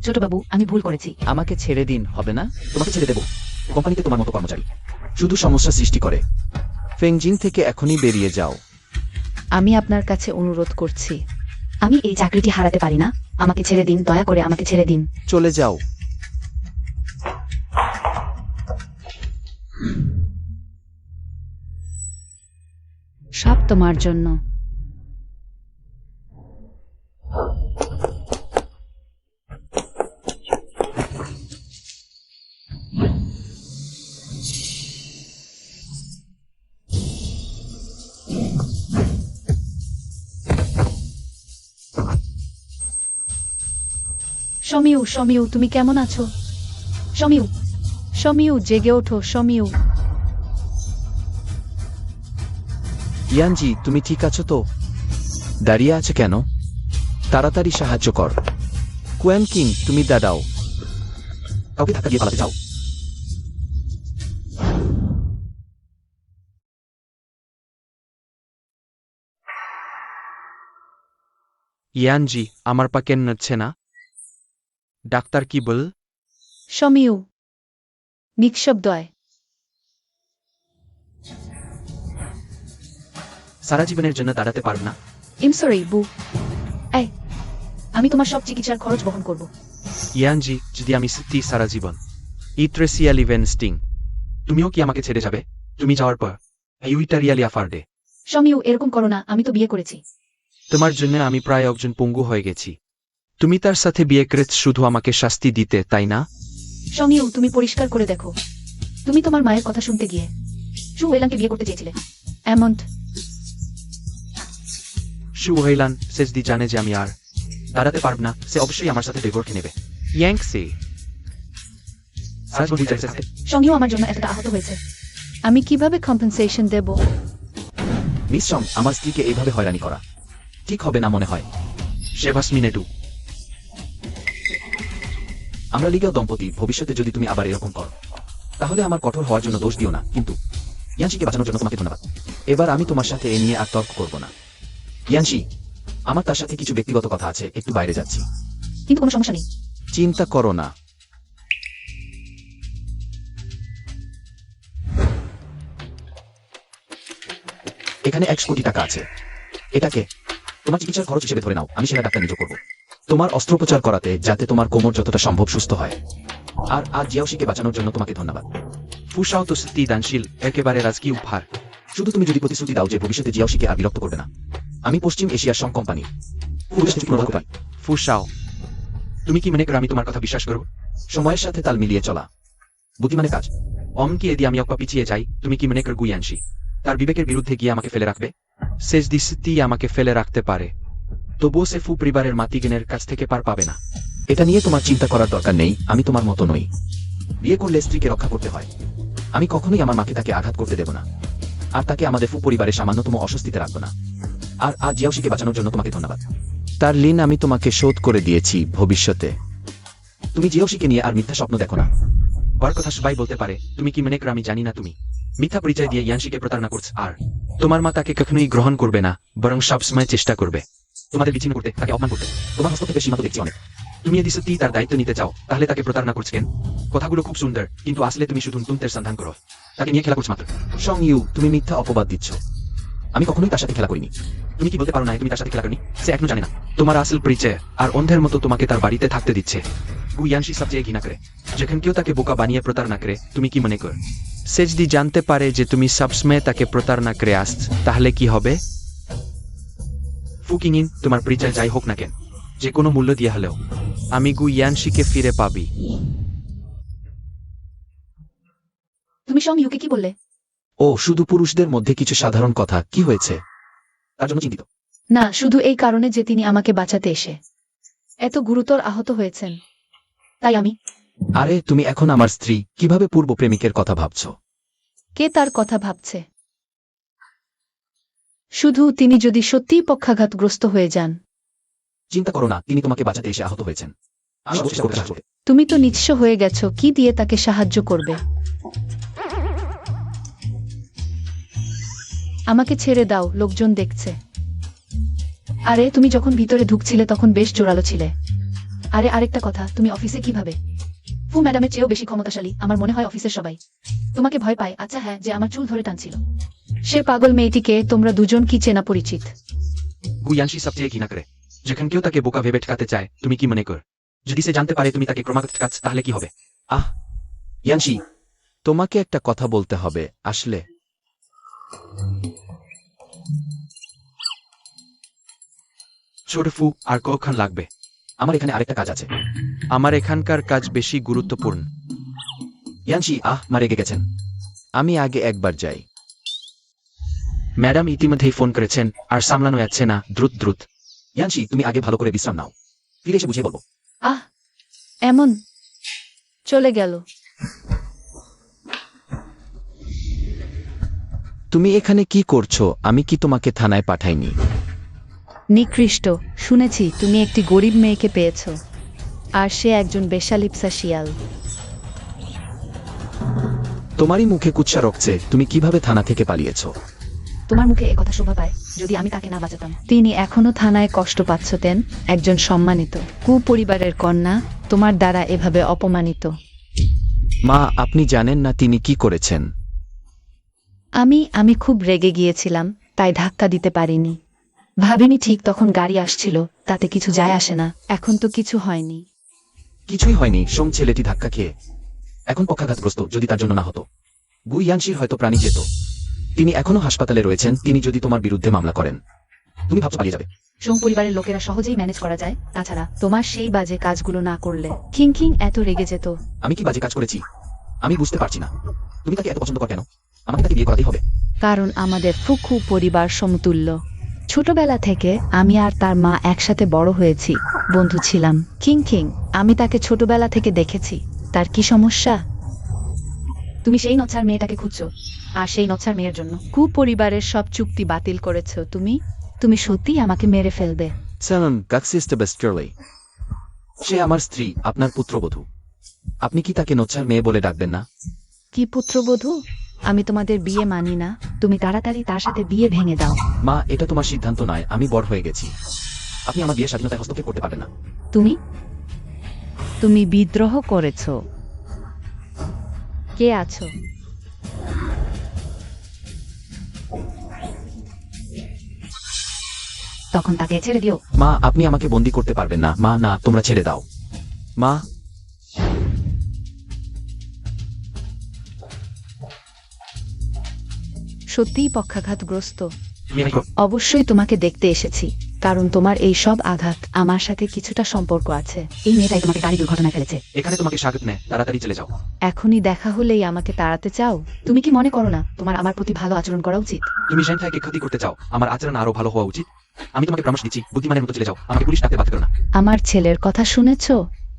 ছোট বাবু, আমি ভুল করেছি। আমাকে ছেড়ে দিন, হবে না? তোমাকে ছেড়ে দেবো? কোম্পানিতে তোমার মতো কর্মচারী শুধু সমস্যা সৃষ্টি করে। ফেংজিং থেকে এখনই বেরিয়ে যাও। আমি আপনার কাছে অনুরোধ করছি, আমি এই চাকরিটি হারাতে পারি না। আমাকে ছেড়ে দিন, দয়া করে আমাকে ছেড়ে দিন। চলে যাও। সব তোমার জন্য। সমিউ, তুমি কেমন আছো? সমিউ, জেগে ওঠো সমিউ। ইয়ানজি, তুমি ঠিক আছো তো? দাঁড়িয়ে আছে কেন? তাড়াতাড়ি সাহায্য কর। কুয়েন কিং, তুমি দাঁড়াও। কাউকে ধাক্কা দিয়ে পালাতে চাও? ইয়ানজি, আমার পা কেন নড়ছে না? ডাক্তার কি বল? সমিউ, নিঃশব্দয়। সারা জীবনের জন্য দাঁড়াতে পারব না। সরি বু। আমি তোমার সব চিকিৎসার খরচ বহন করব। ইয়ানজি, যদি আমি সত্যি সারা জীবন ইট্রেসিয়া লিভেনস্টিং, তুমিও কি আমাকে ছেড়ে যাবে? তুমি যাওয়ার পর ইউইটারিয়ালিয়া ফার্ডে। সমিউ, এরকম করো না, আমি তো বিয়ে করেছি। তোমার জন্য আমি প্রায় একজন পঙ্গু হয়ে গেছি। তুমি তার সাথে বিয়ে করেছ শুধু আমাকে শাস্তি দিতে, তাই না? সমিউ, তুমি পরিষ্কার করে দেখো। তুমি তোমার মায়ের কথা শুনতে গিয়ে শু ওয়েলানকে বিয়ে করতে চেয়েছিলে। এমন্ট। সুহেলান সেজদি জানে যে আমি আর দাঁড়াতে পারব না। সে অবশ্যই আমার সাথে ডিভোর্স নেবে। ইয়াংসে সারা জীবন বিচারের সাথে। সঙ্গীও আমার জন্য এতটা আহত হয়েছে। আমি কিভাবে কম্পেনসেশন দেব? মিস সং, আমার স্ত্রীকে এইভাবে হয়রানি করা ঠিক হবে না মনে হয়। শেভাস মিনেটু, আমরা লিগেও দম্পতি। ভবিষ্যতে যদি তুমি আবার এরকম করো, তাহলে আমার কঠোর হওয়ার জন্য দোষ দিও না। কিন্তু ইয়ানশিকে বাঁচানোর জন্য তোমাকে ধন্যবাদ। এবার আমি তোমার সাথে এ নিয়ে আর তর্ক করব না। ইয়ানশি, আমার তার সাথে কিছু ব্যক্তিগত কথা আছে, একটু বাইরে যাচ্ছি। কিন্তু কোনো সমস্যা নেই। চিন্তা করো না। এখানে 100 কোটি টাকা আছে। এটাকে তোমার চিকিৎসার খরচ হিসেবে ধরে নাও। আমি সেরা ডাক্তার নিয়োগ করব তোমার অস্ত্রোপচার করাতে, যাতে তোমার কোমর যতটা সম্ভব সুস্থ হয়। আর আজ জিয়াওশিকে বাঁচানোর জন্য তোমাকে ধন্যবাদ। ফুসাও তো সত্যি দানশীল, একেবারে রাজকীয় উপহার। শুধু তুমি যদি প্রতিশ্রুতি দাও যে ভবিষ্যতে জিয়াওশিকে আর বিরক্ত করবে না। আমি পশ্চিম এশিয়ার সং কোম্পানি ফুসাও, তুমি কি মনে করো আমি তোমার কথা বিশ্বাস করব? সময়ের সাথে তাল মিলিয়ে চলা বুদ্ধিমানের কাজ। অমকি এদি আমি অপ্পা পিছিয়ে যাই, তুমি কি মনে কর গুয়ানশি তার বিবেকের বিরুদ্ধে গিয়ে আমাকে ফেলে রাখবে? সেজদি সত্যি আমাকে ফেলে রাখতে পারে, তবুও সে ফু পরিবারের মাতিগেনের কাছ থেকে পার পাবে না। এটা নিয়ে তোমার চিন্তা করার দরকার নেই। আমি তোমার মতো নই। বিয়ে করলে স্ত্রীকে রক্ষা করতে হয়। আমি কখনোই আমার মাকে তাকে আঘাত করতে দেব না, আর তাকে আমাদের ফু পরিবারের সামান্যতম অস্বস্তিতে রাখবো না। আর আজ জিয়াওশিকে বাঁচানোর জন্য তোমাকে ধন্যবাদ। তার ঋণ আমি তোমাকে শোধ করে দিয়েছি। ভবিষ্যতে তুমি জিয়াওশিকে নিয়ে আর মিথ্যা স্বপ্ন দেখো না। বার কথা সবাই বলতে পারে, তুমি কি মনে করো আমি জানি না তুমি মিথ্যা পরিচয় দিয়ে ইয়ানশিকে প্রতারণা করছ, আর তোমার মা তাকে কখনোই গ্রহণ করবে না, বরং সবসময় চেষ্টা করবে তোমাদের বিচ্ছিন্ন করতে, তাকে অপমান করতে। তোমার হস্তক্ষেপের সীমা তো দেখছি অনেক। তুমি যদি সত্যি তার দায়িত্ব নিতে চাও, তাহলে তাকে প্রতারণা করছ কেন? কথাগুলো খুব সুন্দর, কিন্তু আসলে তুমি শুধু তুন্তের সন্ধান করো, তাকে নিয়ে খেলা করছ মাত্র। সং ইউ, তুমি মিথ্যা অপবাদ দিচ্ছ। আমি কখনোই তার সাথে খেলা করিনি। তুমি কি বলতে পারো না তুমি তার সাথে খেলা করনি? সে এখনো জানে না তোমার আসল পরিচয়, আর অন্ধের মতো তোমাকে তার বাড়িতে থাকতে দিচ্ছে। গুয়ানশি সবচেয়ে ঘৃণা করে যখন কেউ তাকে বোকা বানিয়ে প্রতারণা করে। তুমি কি মনে কর সে যদি জানতে পারে যে তুমি সবসময় তাকে প্রতারণা করে আসছ, তাহলে কি হবে? ফুকিংইন, তোমার পরিচয় যাই হোক না কেন, যে কোনো মূল্য দিয়ে হলেও আমি গুয়ানশিকে ফিরে পাবি। তুমি সং ইউকে কি বললে? ও শুধু পুরুষদের মধ্যে কিছু সাধারণ কথা, কি হয়েছে? তার জন্য চিন্তিত। না, শুধু এই কারণে যে তিনি আমাকে বাঁচাতে এসে এত গুরুতর আহত হয়েছেন, তাই আমি। আরে তুমি এখন আমার স্ত্রী, কিভাবে পূর্ব প্রেমিকের কথা ভাবছো? কে তার কথা ভাবছে? শুধু তিনি যদি সত্যিই পক্ষাঘাতগ্রস্ত হয়ে যান। চিন্তা করো না, তিনি তোমাকে বাঁচাতে এসে আহত হয়েছেন। আমি অবশ্যই চেষ্টা করতে সাহায্য করতে। তুমি তো নিঃস্ব হয়ে গেছো, কি দিয়ে তাকে সাহায্য করবে? আমাকে ছেড়ে দাও, লোকজন দেখছে। আরে তুমি যখন ভিতরে ঢুকছিলে তখন বেশ জোরালো ছিলে। আরে আরেকটা কথা, তুমি অফিসে কিভাবে? ফু ম্যাডামের চেয়েও বেশি ক্ষমতাশালী, আমার মনে হয় অফিসের সবাই তোমাকে ভয় পায়। আচ্ছা হ্যাঁ, যে আমার চুল ধরে টানছিল। সে পাগল মেয়েটিকে তোমরা দুজন কি চেনা পরিচিত? গুয়ানশি সবচেয়ে ঘৃণা করে যখন কেউ তাকে বোকা ভেবে ঠকাতে চায়। তুমি কি মনে কর যদি সে জানতে পারে তুমি তাকে ক্রমাগত ঠকাচ্ছ তাহলে কি হবে? আহ, ইয়ানশি, তোমাকে একটা কথা বলতে হবে আসলে। ছোট ফু, আর কখন লাগবে? আমার এখানে আরেকটা কাজ আছে। আমার এখানকার কাজ বেশি গুরুত্বপূর্ণ। ইয়ানশি, মা রেগে গেছেন। আমি আগে একবার যাই। ম্যাডাম ইতিমধ্যেই ফোন করেছেন আর সামলানো যাচ্ছে না, দ্রুত। ইয়ানশি, তুমি আগে ভালো করে বিশ্রাম নাও, ফিরে এসে বুঝিয়ে বলবো। আহ, এমন চলে গেল। তুমি এখানে কি করছো? আমি কি তোমাকে থানায় পাঠাইনি? নিকৃষ্ট, শুনেছি তুমি একটি গরিব মেয়েকে পেয়েছ, আর সে একজন বেশালিপসা শিয়াল। তোমারই মুখে কুৎসা রকছে, তুমি কিভাবে থানা থেকে পালিয়েছো? তোমার মুখে এ কথা শোভা পায়, যদি আমি তাকে না বাঁচাতাম। তিনি এখনো থানায় কষ্ট পাচ্ছেন, একজন সম্মানিত কুপরিবারের কন্যা তোমার দ্বারা এভাবে অপমানিত। মা, আপনি জানেন না তিনি কি করেছেন? আমি খুব রেগে গিয়েছিলাম, তাই ধাক্কা দিতে পারিনি। ভাবিনি ঠিক তখন গাড়ি আসছিল, তাতে কিছু যায় আসে না। এখন তো কিছু হয়নি। কিছুই হয়নি, সোম ছেলেটি ধাক্কা খেয়ে এখন পক্ষাঘাতগ্রস্ত। যদি তার জন্য না হতো, গুইয়ানশির হয়তো প্রাণী যেত। তিনি এখনো হাসপাতালে রয়েছেন। তিনি যদি তোমার বিরুদ্ধে মামলা করেন, তুমি ভাবছো পালিয়ে যাবে? সোম পরিবারের লোকেরা সহজেই ম্যানেজ করা যায়। তাছাড়া তোমার সেই বাজে কাজগুলো না করলে কিং এত রেগে যেত। আমি কি বাজে কাজ করেছি? আমি বুঝতে পারছি না। তুমি তাকে এত পছন্দ কর কেন? আমাকে তাকে বিয়ে করাতেই হবে। কারণ আমাদের ফুকু পরিবার সমতুল্য। ছোটবেলা থেকে আমি আর তার মা একসাথে বড় হয়েছি, বন্ধু ছিলাম। কিং, আমি তাকে ছোটবেলা থেকে দেখেছি। তার কি সমস্যা? তুমি সেই নচ্ছার মেয়েটাকে খুঁজছো, আর সেই নচ্ছার মেয়ের জন্য কুপরিবারের সব চুক্তি বাতিল করেছ তুমি সত্যিই আমাকে মেরে ফেলবে? চলুন, কাকসিস্তে বেস্টারলি। সে আমার স্ত্রী, আপনার পুত্রবধূ। আপনি কি তাকে নচ্ছার মেয়ে বলে ডাকবেন না? কি পুত্রবধূ? আমি তোমাদের বিয়ে মানি না। তুমি তাড়াতাড়ি তার সাথে বিয়ে ভেঙে দাও। মা, এটা তোমার সিদ্ধান্ত নয়। আমি বড় হয়ে গেছি। আপনি আমার বিয়ের স্বাধীনতায় হস্তক্ষেপ করতে পারবেন না। তুমি বিদ্রোহ করেছ। কে আছো? তখন তাকে ছেড়ে দিও। মা, আপনি আমাকে বন্দি করতে পারবেন না। মা, না, তোমরা ছেড়ে দাও। মা, সত্যিই পক্ষাঘাতগ্রস্ত। তুমি আমাকে অবশ্যই তোমাকে দেখতে এসেছি, কারণ তোমার এই সব আঘাত আমার সাথে কিছুটা সম্পর্ক আছে। এই মেয়েটাই তোমাকে গাড়ি দুর্ঘটনায় ফেলেছে। এখানে তোমাকে স্বাগত নেয়, তাড়াতাড়ি চলে যাও। এখনই দেখা হলেই আমাকে তাড়াতে চাও? তুমি কি মনে করো না তোমার আমার প্রতি ভালো আচরণ করা উচিত? তুমি সেন্থাইকে ক্ষতি করতে চাও, আমার আচরণ আরো ভালো হওয়া উচিত। আমি তোমাকে পরামর্শ দিচ্ছি, বুদ্ধিমানের মতো চলে যাও। আমাকে পুলিশ ডাকতে বাধ্য করো না। আমার ছেলের কথা শুনেছ?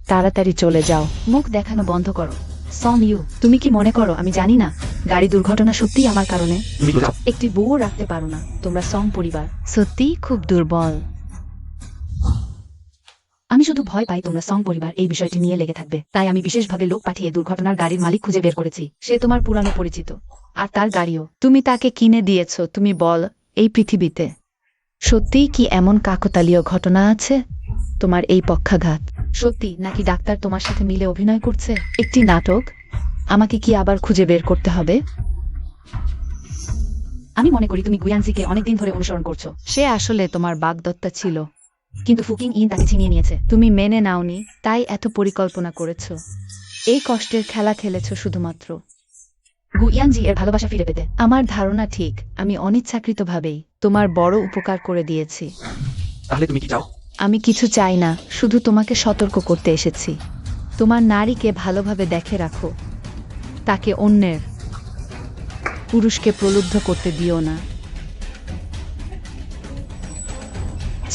তাড়াতাড়ি চলে যাও। মুখ দেখানো বন্ধ করো। সম ইউ, তুমি কি মনে করো আমি জানি না গাড়ি দুর্ঘটনা সত্যিই আমার কারণে? তুমি যাও। একটি বউও রাখতে পারো না তোমরা সং পরিবার। সত্যিই খুব দুর্বল। আমি শুধু ভয় পাই তোমরা সং পরিবার এই বিষয়টি নিয়ে লেগে থাকবে, তাই আমি বিশেষভাবে লোক পাঠিয়ে দুর্ঘটনার গাড়ির মালিক খুঁজে বের করেছি। সে তোমার পুরানো পরিচিত, আর তার গাড়িও। তুমি তাকে কিনে দিয়েছ। তুমি বল, এই পৃথিবীতে সত্যিই কি এমন কাকতালীয় ঘটনা আছে? তোমার এই পক্ষাঘাত সত্যি নাকি ডাক্তার তোমার সাথে মিলে অভিনয় করছে? একটি নাটক? আমাকে কি আবার খুঁজে বের করতে হবে? আমি মনে করি তুমি গুয়ানজিকে অনেকদিন ধরে অনুসরণ করছো, সে আসলে তোমার বাগদত্তা ছিল, কিন্তু ফুকিং ইন তাকে ছিনিয়ে নিয়েছে। তুমি মেনে নাওনি, তাই এত পরিকল্পনা করেছ। এই কষ্টের খেলা খেলেছ শুধুমাত্র গুয়ানজি এর ভালোবাসা ফিরে পেতে। আমার ধারণা ঠিক। আমি অনিচ্ছাকৃতভাবেই তোমার বড় উপকার করে দিয়েছি। তাহলে তুমি কি চাও? আমি কিছু চাই না, শুধু তোমাকে সতর্ক করতে এসেছি। তোমার নারীকে ভালোভাবে দেখে রাখো, তাকে অন্যের পুরুষকে প্রলুব্ধ করতে দিও না।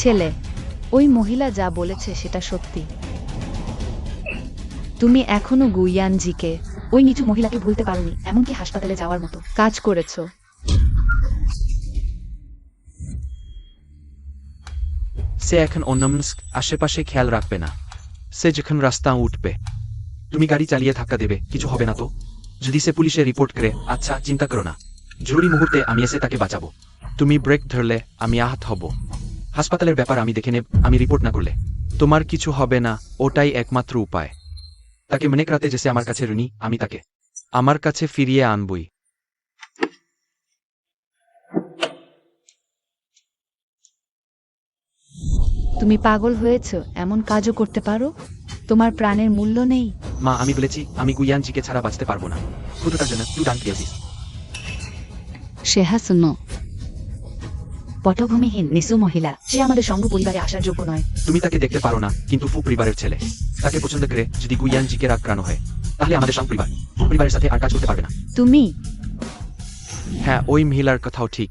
ছেলে, ওই মহিলা যা বলেছে সেটা সত্যি। তুমি এখনো গুইয়ানজিকে ওই নিচু মহিলাকে ভুলতে পারোনি, এমনকি হাসপাতালে যাওয়ার মতো কাজ করেছো। সে এখন অন্যমনস্ক আশেপাশে খেয়াল রাখবে না। সে যখন রাস্তা উঠবে তুমি গাড়ি চালিয়ে ধাক্কা দেবে, কিছু হবে না তো? যদি সে পুলিশে রিপোর্ট করে, আচ্ছা চিন্তা করো না, জরুরি মুহূর্তে আমি এসে তাকে বাঁচাবো। তুমি ব্রেক ধরলে আমি আহত হব। হাসপাতালের ব্যাপার আমি দেখে নেব, আমি রিপোর্ট না করলে তোমার কিছু হবে না, ওটাই একমাত্র উপায়। তাকে মনে করাতে যে সে আমার কাছে ঋণী, আমি তাকে আমার কাছে ফিরিয়ে আনবই। তুমি পাগল হয়েছো? এমন কাজও করতে পারো? তোমার প্রাণের মূল্য নেই? মা, আমি বলেছি আমি গুইয়ানজিকে ছাড়া বাঁচতে পারবো না। শুধু তার জন্য তুই ডান দিয়েছিস। শেহাসুনো, পটভূমিহীন নিচু মহিলা, সে আমাদের সঙ্গ পরিবারে আসার যোগ্য নয়। তুমি তাকে দেখতে পারো না, কিন্তু ফু পরিবারের ছেলে তাকে পছন্দ করে। যদি গুইয়ানজিকে আক্রান্ত হয় তাহলে আমাদের সঙ্গ পরিবারের সাথে আর কাজ করতে পারবে না। তুমি হ্যাঁ, ওই মহিলার কথাও ঠিক।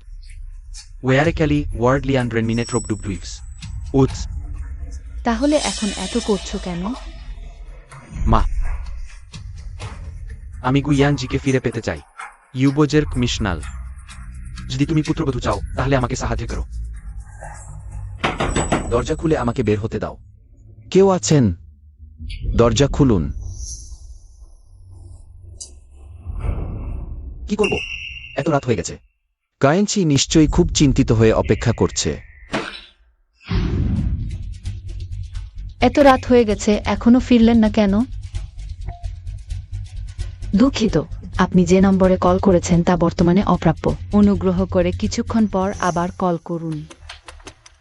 ওয়ারে ক্যালি ওয়ার্ডলি আন্ড্রেন মিনেট রোব ডুব ডুইভস উৎস। তাহলে এখন এত করছো কেন? মা, আমি গুইয়ানজিকে ফিরে পেতে চাই। ইউবোজের মিশনাল, যদি তুমি পুত্রবধূ চাও তাহলে আমাকে সাহায্য করো। দরজা খুলে আমাকে বের হতে দাও। কেউ আছেন? দরজা খুলুন। কি করব? এত রাত হয়ে গেছে। গায়েনচি নিশ্চয়ই খুব চিন্তিত হয়ে অপেক্ষা করছে। এত রাত হয়ে গেছে, এখনো ফিরলেন না কেন? দুঃখিত, আপনি যে নম্বরে কল করেছেন তা বর্তমানে অপ্রাপ্য। অনুগ্রহ করে কিছুক্ষণ পর আবার কল করুন।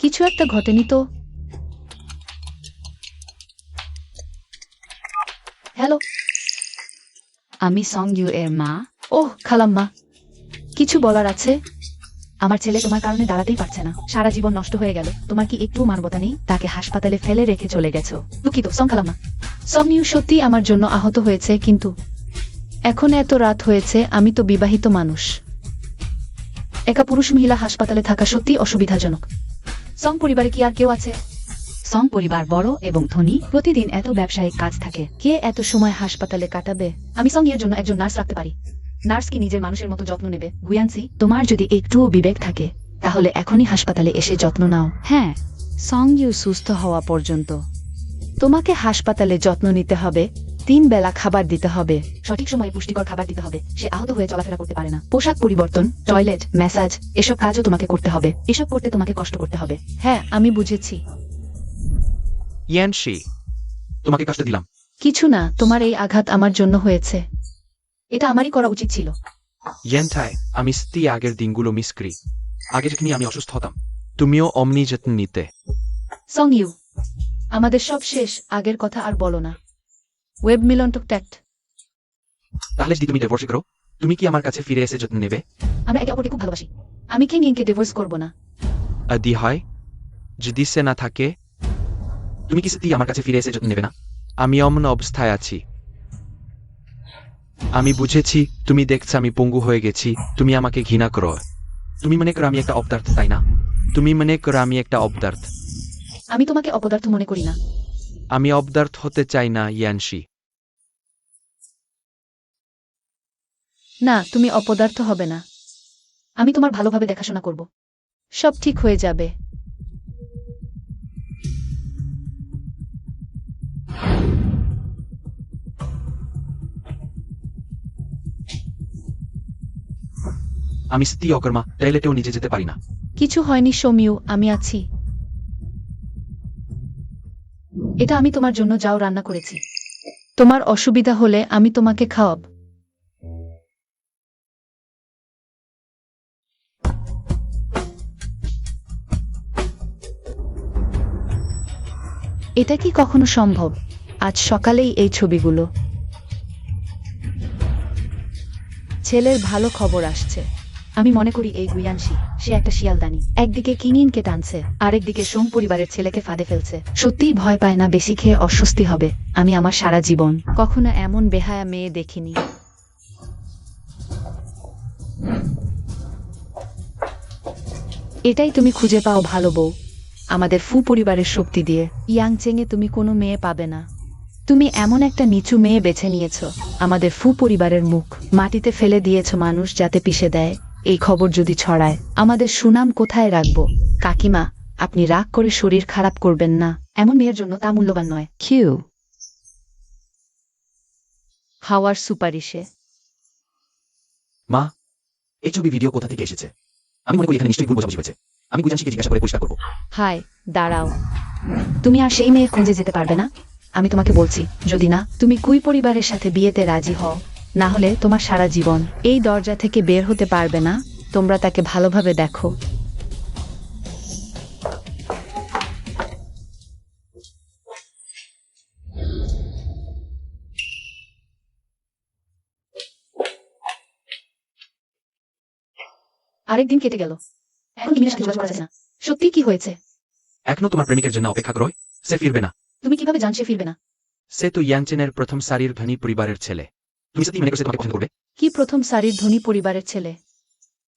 কিছু একটা ঘটেনি তো? হ্যালো, আমি সং ইউ এর মা। ওহ, খালাম্মা, কিছু বলার আছে? আমার ছেলে তোমার কারণে দাঁড়াতেই পারছে না, সারা জীবন নষ্ট হয়ে গেল। তোমার কি একটু মানবতা নেই? তাকে হাসপাতালে ফেলে রেখে চলে গেছো। দুঃখিত সং খালাম্মা। সং ইউ সত্যি আমার জন্য আহত হয়েছে, কিন্তু এখন এত রাত হয়েছে, আমি তো বিবাহিত মানুষ। একা পুরুষ মহিলা হাসপাতালে থাকা সত্যি অসুবিধাজনক। সং পরিবারে কি আর কেউ আছে? সং পরিবার বড় এবং ধনী, প্রতিদিন এত ব্যবসায়িক কাজ থাকে। কে এত সময় হাসপাতালে কাটাবে? আমি সং এর জন্য একজন নার্স রাখতে পারি। নার্স কি নিজের মানুষের মতো যত্ন নেবে? গুয়ানসি, তোমার যদি একটুও বিবেক থাকে তাহলে এখনই হাসপাতালে এসে যত্ন নাও। হ্যাঁ, সং ইউ সুস্থ হওয়া পর্যন্ত তোমাকে হাসপাতালে যত্ন নিতে হবে, 3 বেলা খাবার দিতে হবে। সঠিক সময়ে পুষ্টিকর খাবার দিতে হবে। সে আহত হয়ে চলাফেরা করতে পারে না। পোশাক পরিবর্তন, টয়লেট, ম্যাসাজ, এসব কাজও তোমাকে করতে হবে। এসব করতে তোমাকে কষ্ট করতে হবে। হ্যাঁ, আমি বুঝেছি। ইয়ানশি, তোমাকে কষ্ট দিলাম। কিছু না, তোমার এই আঘাত আমার জন্য হয়েছে। এটা আমারই করা উচিত ছিল। ইয়ানথাই, আমি সত্যি আগের দিনগুলো মিস করি। আগে যখন আমি অসুস্থ হতাম তুমিও অমনি যত্ন নিতে। সং ইউ, আমাদের সব শেষ, আগের কথা আর বলো না। ওয়েব মিলন ট্যাক্ট। তাহলে যদি তুমি ডিভোর্স করো, তুমি কি আমার কাছে ফিরে এসে যত্ন নেবে? আমরা একে অপরকে খুব ভালোবাসি। আমি কিংকে ডিভোর্স করব না। আদি হয়, যদি সে না থাকে তুমি কি সত্যি আমার কাছে ফিরে এসে যত্ন নেবে না? আমি অমন অবস্থায় আছি। আমি বুঝেছি, তুমি দেখছ আমি পঙ্গু হয়ে গেছি। তুমি আমাকে ঘৃণা করো। তুমি মনে করো আমি একটা অপদার্থ, তাই না? তুমি মনে করো আমি একটা অপদার্থ। আমি তোমাকে অপদার্থ মনে করি না। আমি অপদার্থ হতে চাই না ইয়ানশি। না, তুমি অপদার্থ হবে না। আমি তোমার ভালোভাবে দেখাশোনা করব। সব ঠিক হয়ে যাবে। আমি সত্যি অকর্মা, টয়লেটেও নিজে যেতে পারি না। কিছু হয়নি সৌমিউ, আমি আছি। এটা আমি তোমার জন্য যাও রান্না করেছি। তোমার অসুবিধা হলে আমি তোমাকে খাওয়াব। এটা কি কখনো সম্ভব? আজ সকালেই এই ছবিগুলো। ছেলের ভালো খবর আসছে। আমি মনে করি এই গুয়ানশি, সে একটা শিয়ালদানি। একদিকে কিনিনকে টানছে, আরেকদিকে সোম পরিবারের ছেলেকে ফাঁদে ফেলছে। সত্যিই ভয় পায় না বেশি খেয়ে অস্বস্তি হবে? আমি আমার সারা জীবন কখনো এমন বেহায়া মেয়ে দেখিনি। এটাই তুমি খুঁজে পাও ভালো বউ, আমাদের ফু পরিবারের শক্তি দিয়ে। ইয়াংচেংয়ে তুমি কোনো মেয়ে পাবে না। তুমি এমন একটা নিচু মেয়ে বেছে নিয়েছ, আমাদের ফু পরিবারের মুখ মাটিতে ফেলে দিয়েছ মানুষ যাতে পিষে দেয়। এই খবর যদি ছড়ায়, আমাদের সুনাম কোথায় রাখবো? কাকিমা, আপনি রাগ করে শরীর খারাপ করবেন না, এমন মেয়ের জন্য তা মূল্যবান নয়। কিউ হাওয়ার সুপারিশে। মা, এই ছবি ভিডিও কোথা থেকে এসেছে? আমি মনে করি এখানে নিশ্চয়ই ভুল বোঝাবুঝি হয়েছে। আমি গুজানশিকে জিজ্ঞাসা করে পরিষ্কার করবো। হাই, দাঁড়াও। তুমি আর সেই মেয়ে খুঁজে যেতে পারবে না। আমি তোমাকে বলছি, যদি না তুমি কুই পরিবারের সাথে বিয়েতে রাজি হও, না হলে তোমার সারা জীবন এই দরজা থেকে বের হতে পারবে না। তোমরা তাকে ভালোভাবে দেখো। আরেকদিন কেটে গেল, এখন ইমিনের সাথে যোগাযোগ করা যাচ্ছে না। সত্যি কি হয়েছে? এখনো তোমার প্রেমিকের জন্য অপেক্ষা করো, সে ফিরবে না। তুমি কিভাবে জানছে ফিরবে না? সে তো ইয়াংচেনের প্রথম সারির ধনী পরিবারের ছেলে। তুমি সত্যি মনে করছো তোমাকে পছন্দ করবে? কি প্রথম সারির ধনী পরিবারের ছেলে?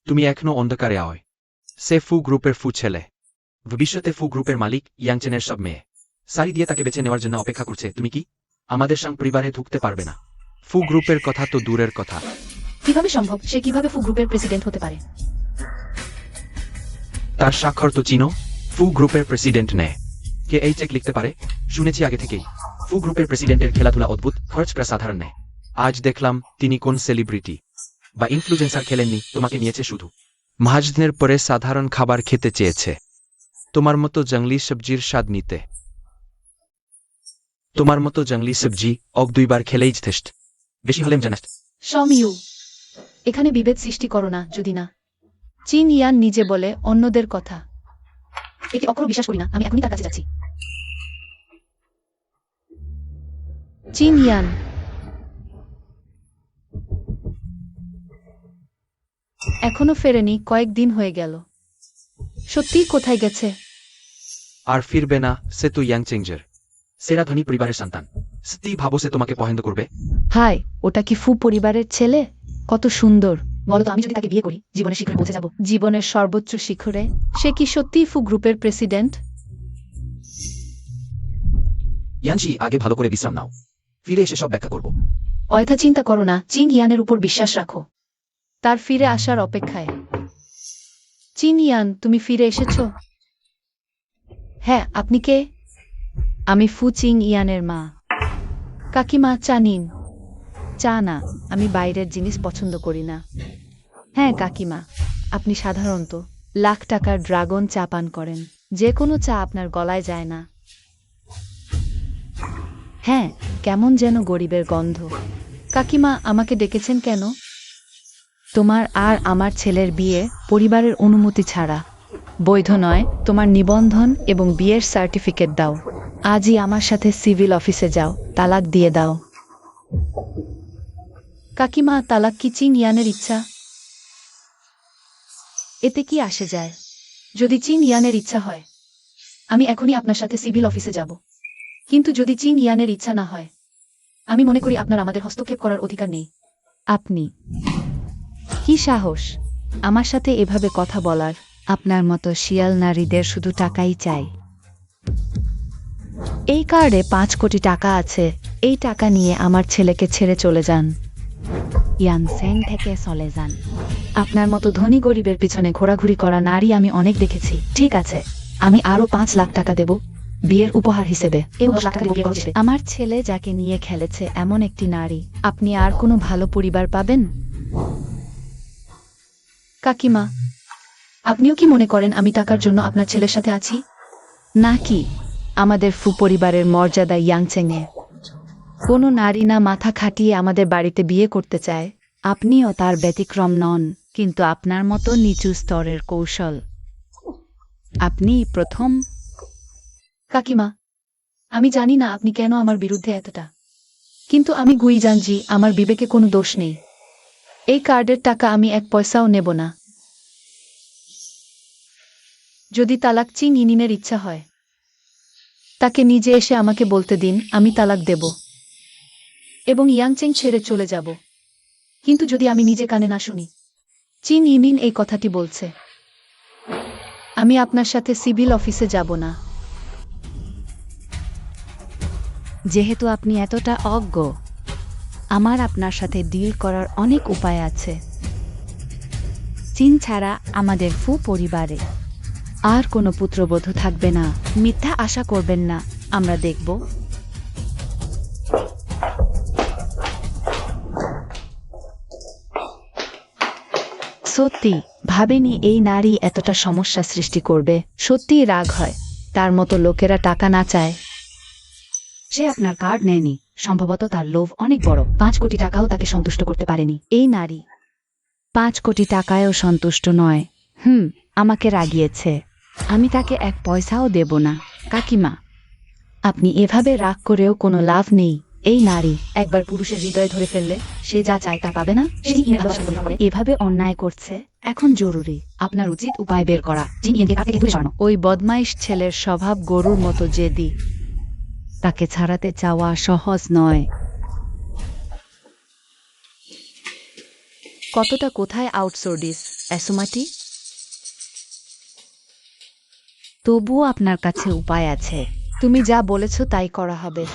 তুমি এখনো অন্ধকারে আয়। সে ফু গ্রুপের ফু ছেলে। ভবিষ্যতে ফু গ্রুপের মালিক ইয়াংচেনের সব মেয়ে সারি দিয়ে তাকে বেছে নেওয়ার জন্য অপেক্ষা করছে। তুমি কি আমাদের সঙ্গ পরিবারে ঢুকতে পারবে না? ফু গ্রুপের কথা তো দূরের কথা। কিভাবে সম্ভব? সে কিভাবে ফু গ্রুপের প্রেসিডেন্ট হতে পারে? তার স্বাক্ষর তো চিনো, ফু গ্রুপের প্রেসিডেন্ট নেয়। কে এই চেক লিখতে পারে? শুনেছি আগে থেকেই ফু গ্রুপের প্রেসিডেন্টের খেলাধুলা অদ্ভুত, খরচ করা সাধারণ নেয়। আজ দেখলাম তিনি কোন সেলিব্রিটি বা ইনফ্লুয়েন্সার খেলেননি, তোমাকে নিয়েছে শুধু। মহাজনের পরে সাধারণ খাবার খেতে চেয়েছে, তোমার মতো জঙ্গলি সবজির স্বাদ নিতে। তোমার মতো জঙ্গলি সবজি অগ 2 বার খেলেই যথেষ্ট, বেশি হলেম জানাস। সমিউ, এখানে বিভেদ সৃষ্টি করো না। যদি না চিন ইয়ান নিজে বলে অন্যদের কথা। একে অক্ষর বিশ্বাস করি না। আমি এখনই তার কাছে যাচ্ছি। চিন ইয়ান, এখনো ফেরেনি, কয়েকদিন হয়ে গেল। সত্যিই কোথায় গেছে? আর ফিরবে না। সে তো ইয়াংচেঞ্জের সেরা ধনী পরিবারের সন্তান। সত্যি ভাবো সে তোমাকে পছন্দ করবে? হাই, ওটা কি ফু পরিবারের ছেলে? কত সুন্দর। বলো তো, আমি যদি তাকে বিয়ে করি, জীবনের শিখরে পৌঁছে যাব? জীবনের সর্বোচ্চ শিখরে? সে কি সত্যিই ফু গ্রুপের প্রেসিডেন্ট? ইয়ানশি, আগে ভালো করে বিশ্রাম নাও, ফিরে এসে সব ব্যাখ্যা করব। অযথা চিন্তা করো না, চিং ইয়ানের উপর বিশ্বাস রাখো। তার ফিরে আসার অপেক্ষায়। চিন ইয়ান, তুমি ফিরে এসেছো? হ্যাঁ, আপনি কে? আমি ফু চিং ইয়ানের মা। কাকিমা, চা নিন। চা না, আমি বাইরের জিনিস পছন্দ করি না। হ্যাঁ কাকিমা, আপনি সাধারণত লাখ টাকার ড্রাগন চা পান করেন, যে কোনো চা আপনার গলায় যায় না। হ্যাঁ, কেমন যেন গরিবের গন্ধ। কাকিমা, আমাকে ডেকেছেন কেন? তোমার আর আমার ছেলের বিয়ে পরিবারের অনুমতি ছাড়া বৈধ নয়। তোমার নিবন্ধন এবং বিয়ের সার্টিফিকেট দাও। আজই আমার সাথে সিভিল অফিসে যাও, তালাক দিয়ে দাও। কাকিমা, তালাক কি চিং ইয়ানের ইচ্ছা? এতে কি আসে যায়? যদি চিং ইয়ানের ইচ্ছা হয়, আমি এখনই আপনার সাথে সিভিল অফিসে যাব। কিন্তু যদি চিং ইয়ানের ইচ্ছা না হয়, আমি মনে করি আপনার আমাদের হস্তক্ষেপ করার অধিকার নেই। আপনি কি সাহস আমার সাথে এভাবে কথা বলার? আপনার মতো শিয়াল নারীদের শুধু টাকাই চাই। এই কার্ডে 5 কোটি টাকা আছে। এই টাকা নিয়ে আমার ছেলেকে ছেড়ে চলে যান। ইয়ানসেং থেকে চলে যান। আপনার মতো ধনী গরিবের পিছনে ঘোরাঘুরি করা নারী আমি অনেক দেখেছি। ঠিক আছে, আমি আরো 5 লাখ টাকা দেব বিয়ের উপহার হিসেবে। এই 10 লাখ টাকা দিয়ে বিয়ে করা যাবে। আমার ছেলে যাকে নিয়ে খেলেছে এমন একটি নারী, আপনি আর কোনো ভালো পরিবার পাবেন? কাকিমা, আপনিও কি মনে করেন আমি টাকার জন্য আপনার ছেলের সাথে আছি? নাকি আমাদের ফু পরিবারের মর্যাদা ইয়াংচেংয়ে কোনো নারী না মাথা খাটিয়ে আমাদের বাড়িতে বিয়ে করতে চায়? আপনিও তার ব্যতিক্রম নন, কিন্তু আপনার মতো নিচু স্তরের কৌশল আপনিই প্রথম। কাকিমা, আমি জানি না আপনি কেন আমার বিরুদ্ধে এতটা, কিন্তু আমি গুইজানজি, আমার বিবেকে কোনো দোষ নেই। এই কার্ডের টাকা আমি 1 পয়সাও নেব না। যদি তালাক চিং ইনিনের ইচ্ছা হয়, তাকে নিজে এসে আমাকে বলতে দিন, আমি তালাক দেব এবং ইয়াংচেং ছেড়ে চলে যাব। কিন্তু যদি আমি নিজে কানে না শুনি, চিন ইমিন এই কথাটি বলছে। আমি আপনার সাথে সিভিল অফিসে যাব না। যেহেতু আপনি এতটা অজ্ঞ, আমার আপনার সাথে ডিল করার অনেক উপায় আছে। চীন ছাড়া আমাদের ফু পরিবারে আর কোনো পুত্রবধূ থাকবে না। মিথ্যা আশা করবেন না, আমরা দেখব। সত্যি ভাবেনি এই নারী এতটা সমস্যা সৃষ্টি করবে। সত্যিই রাগ হয়, তার মতো লোকেরা টাকা না চায়। সে আপনার কার্ড নেয়নি, সম্ভবত তার লোভ অনেক বড়। 5 কোটি টাকাও তাকে সন্তুষ্ট করতে পারেনি। এই নারী 5 কোটি টাকায়ও সন্তুষ্ট নয়। আমাকে রাগিয়েছে। আমি তাকে 1 পয়সাও দেব না। কাকিমা, আপনি এভাবে রাগ করেও কোনো লাভ নেই। এই নারী একবার পুরুষের হৃদয় ধরে ফেললে সে যা চায় তা পাবে না। সে এভাবে অন্যায় করছে। এখন জরুরি আপনার উচিত উপায় বের করা। ওই বদমাইশ ছেলের স্বভাব গরুর মতো জেদি। তাকে ছাড়াতে চাওয়া সহজ নয়। কতটা কোথায় আউটসোর্ডিস অ্যাসোমাটি? তবুও আপনার কাছে উপায় আছে। তুমি যা বলেছ তাই করা হবে।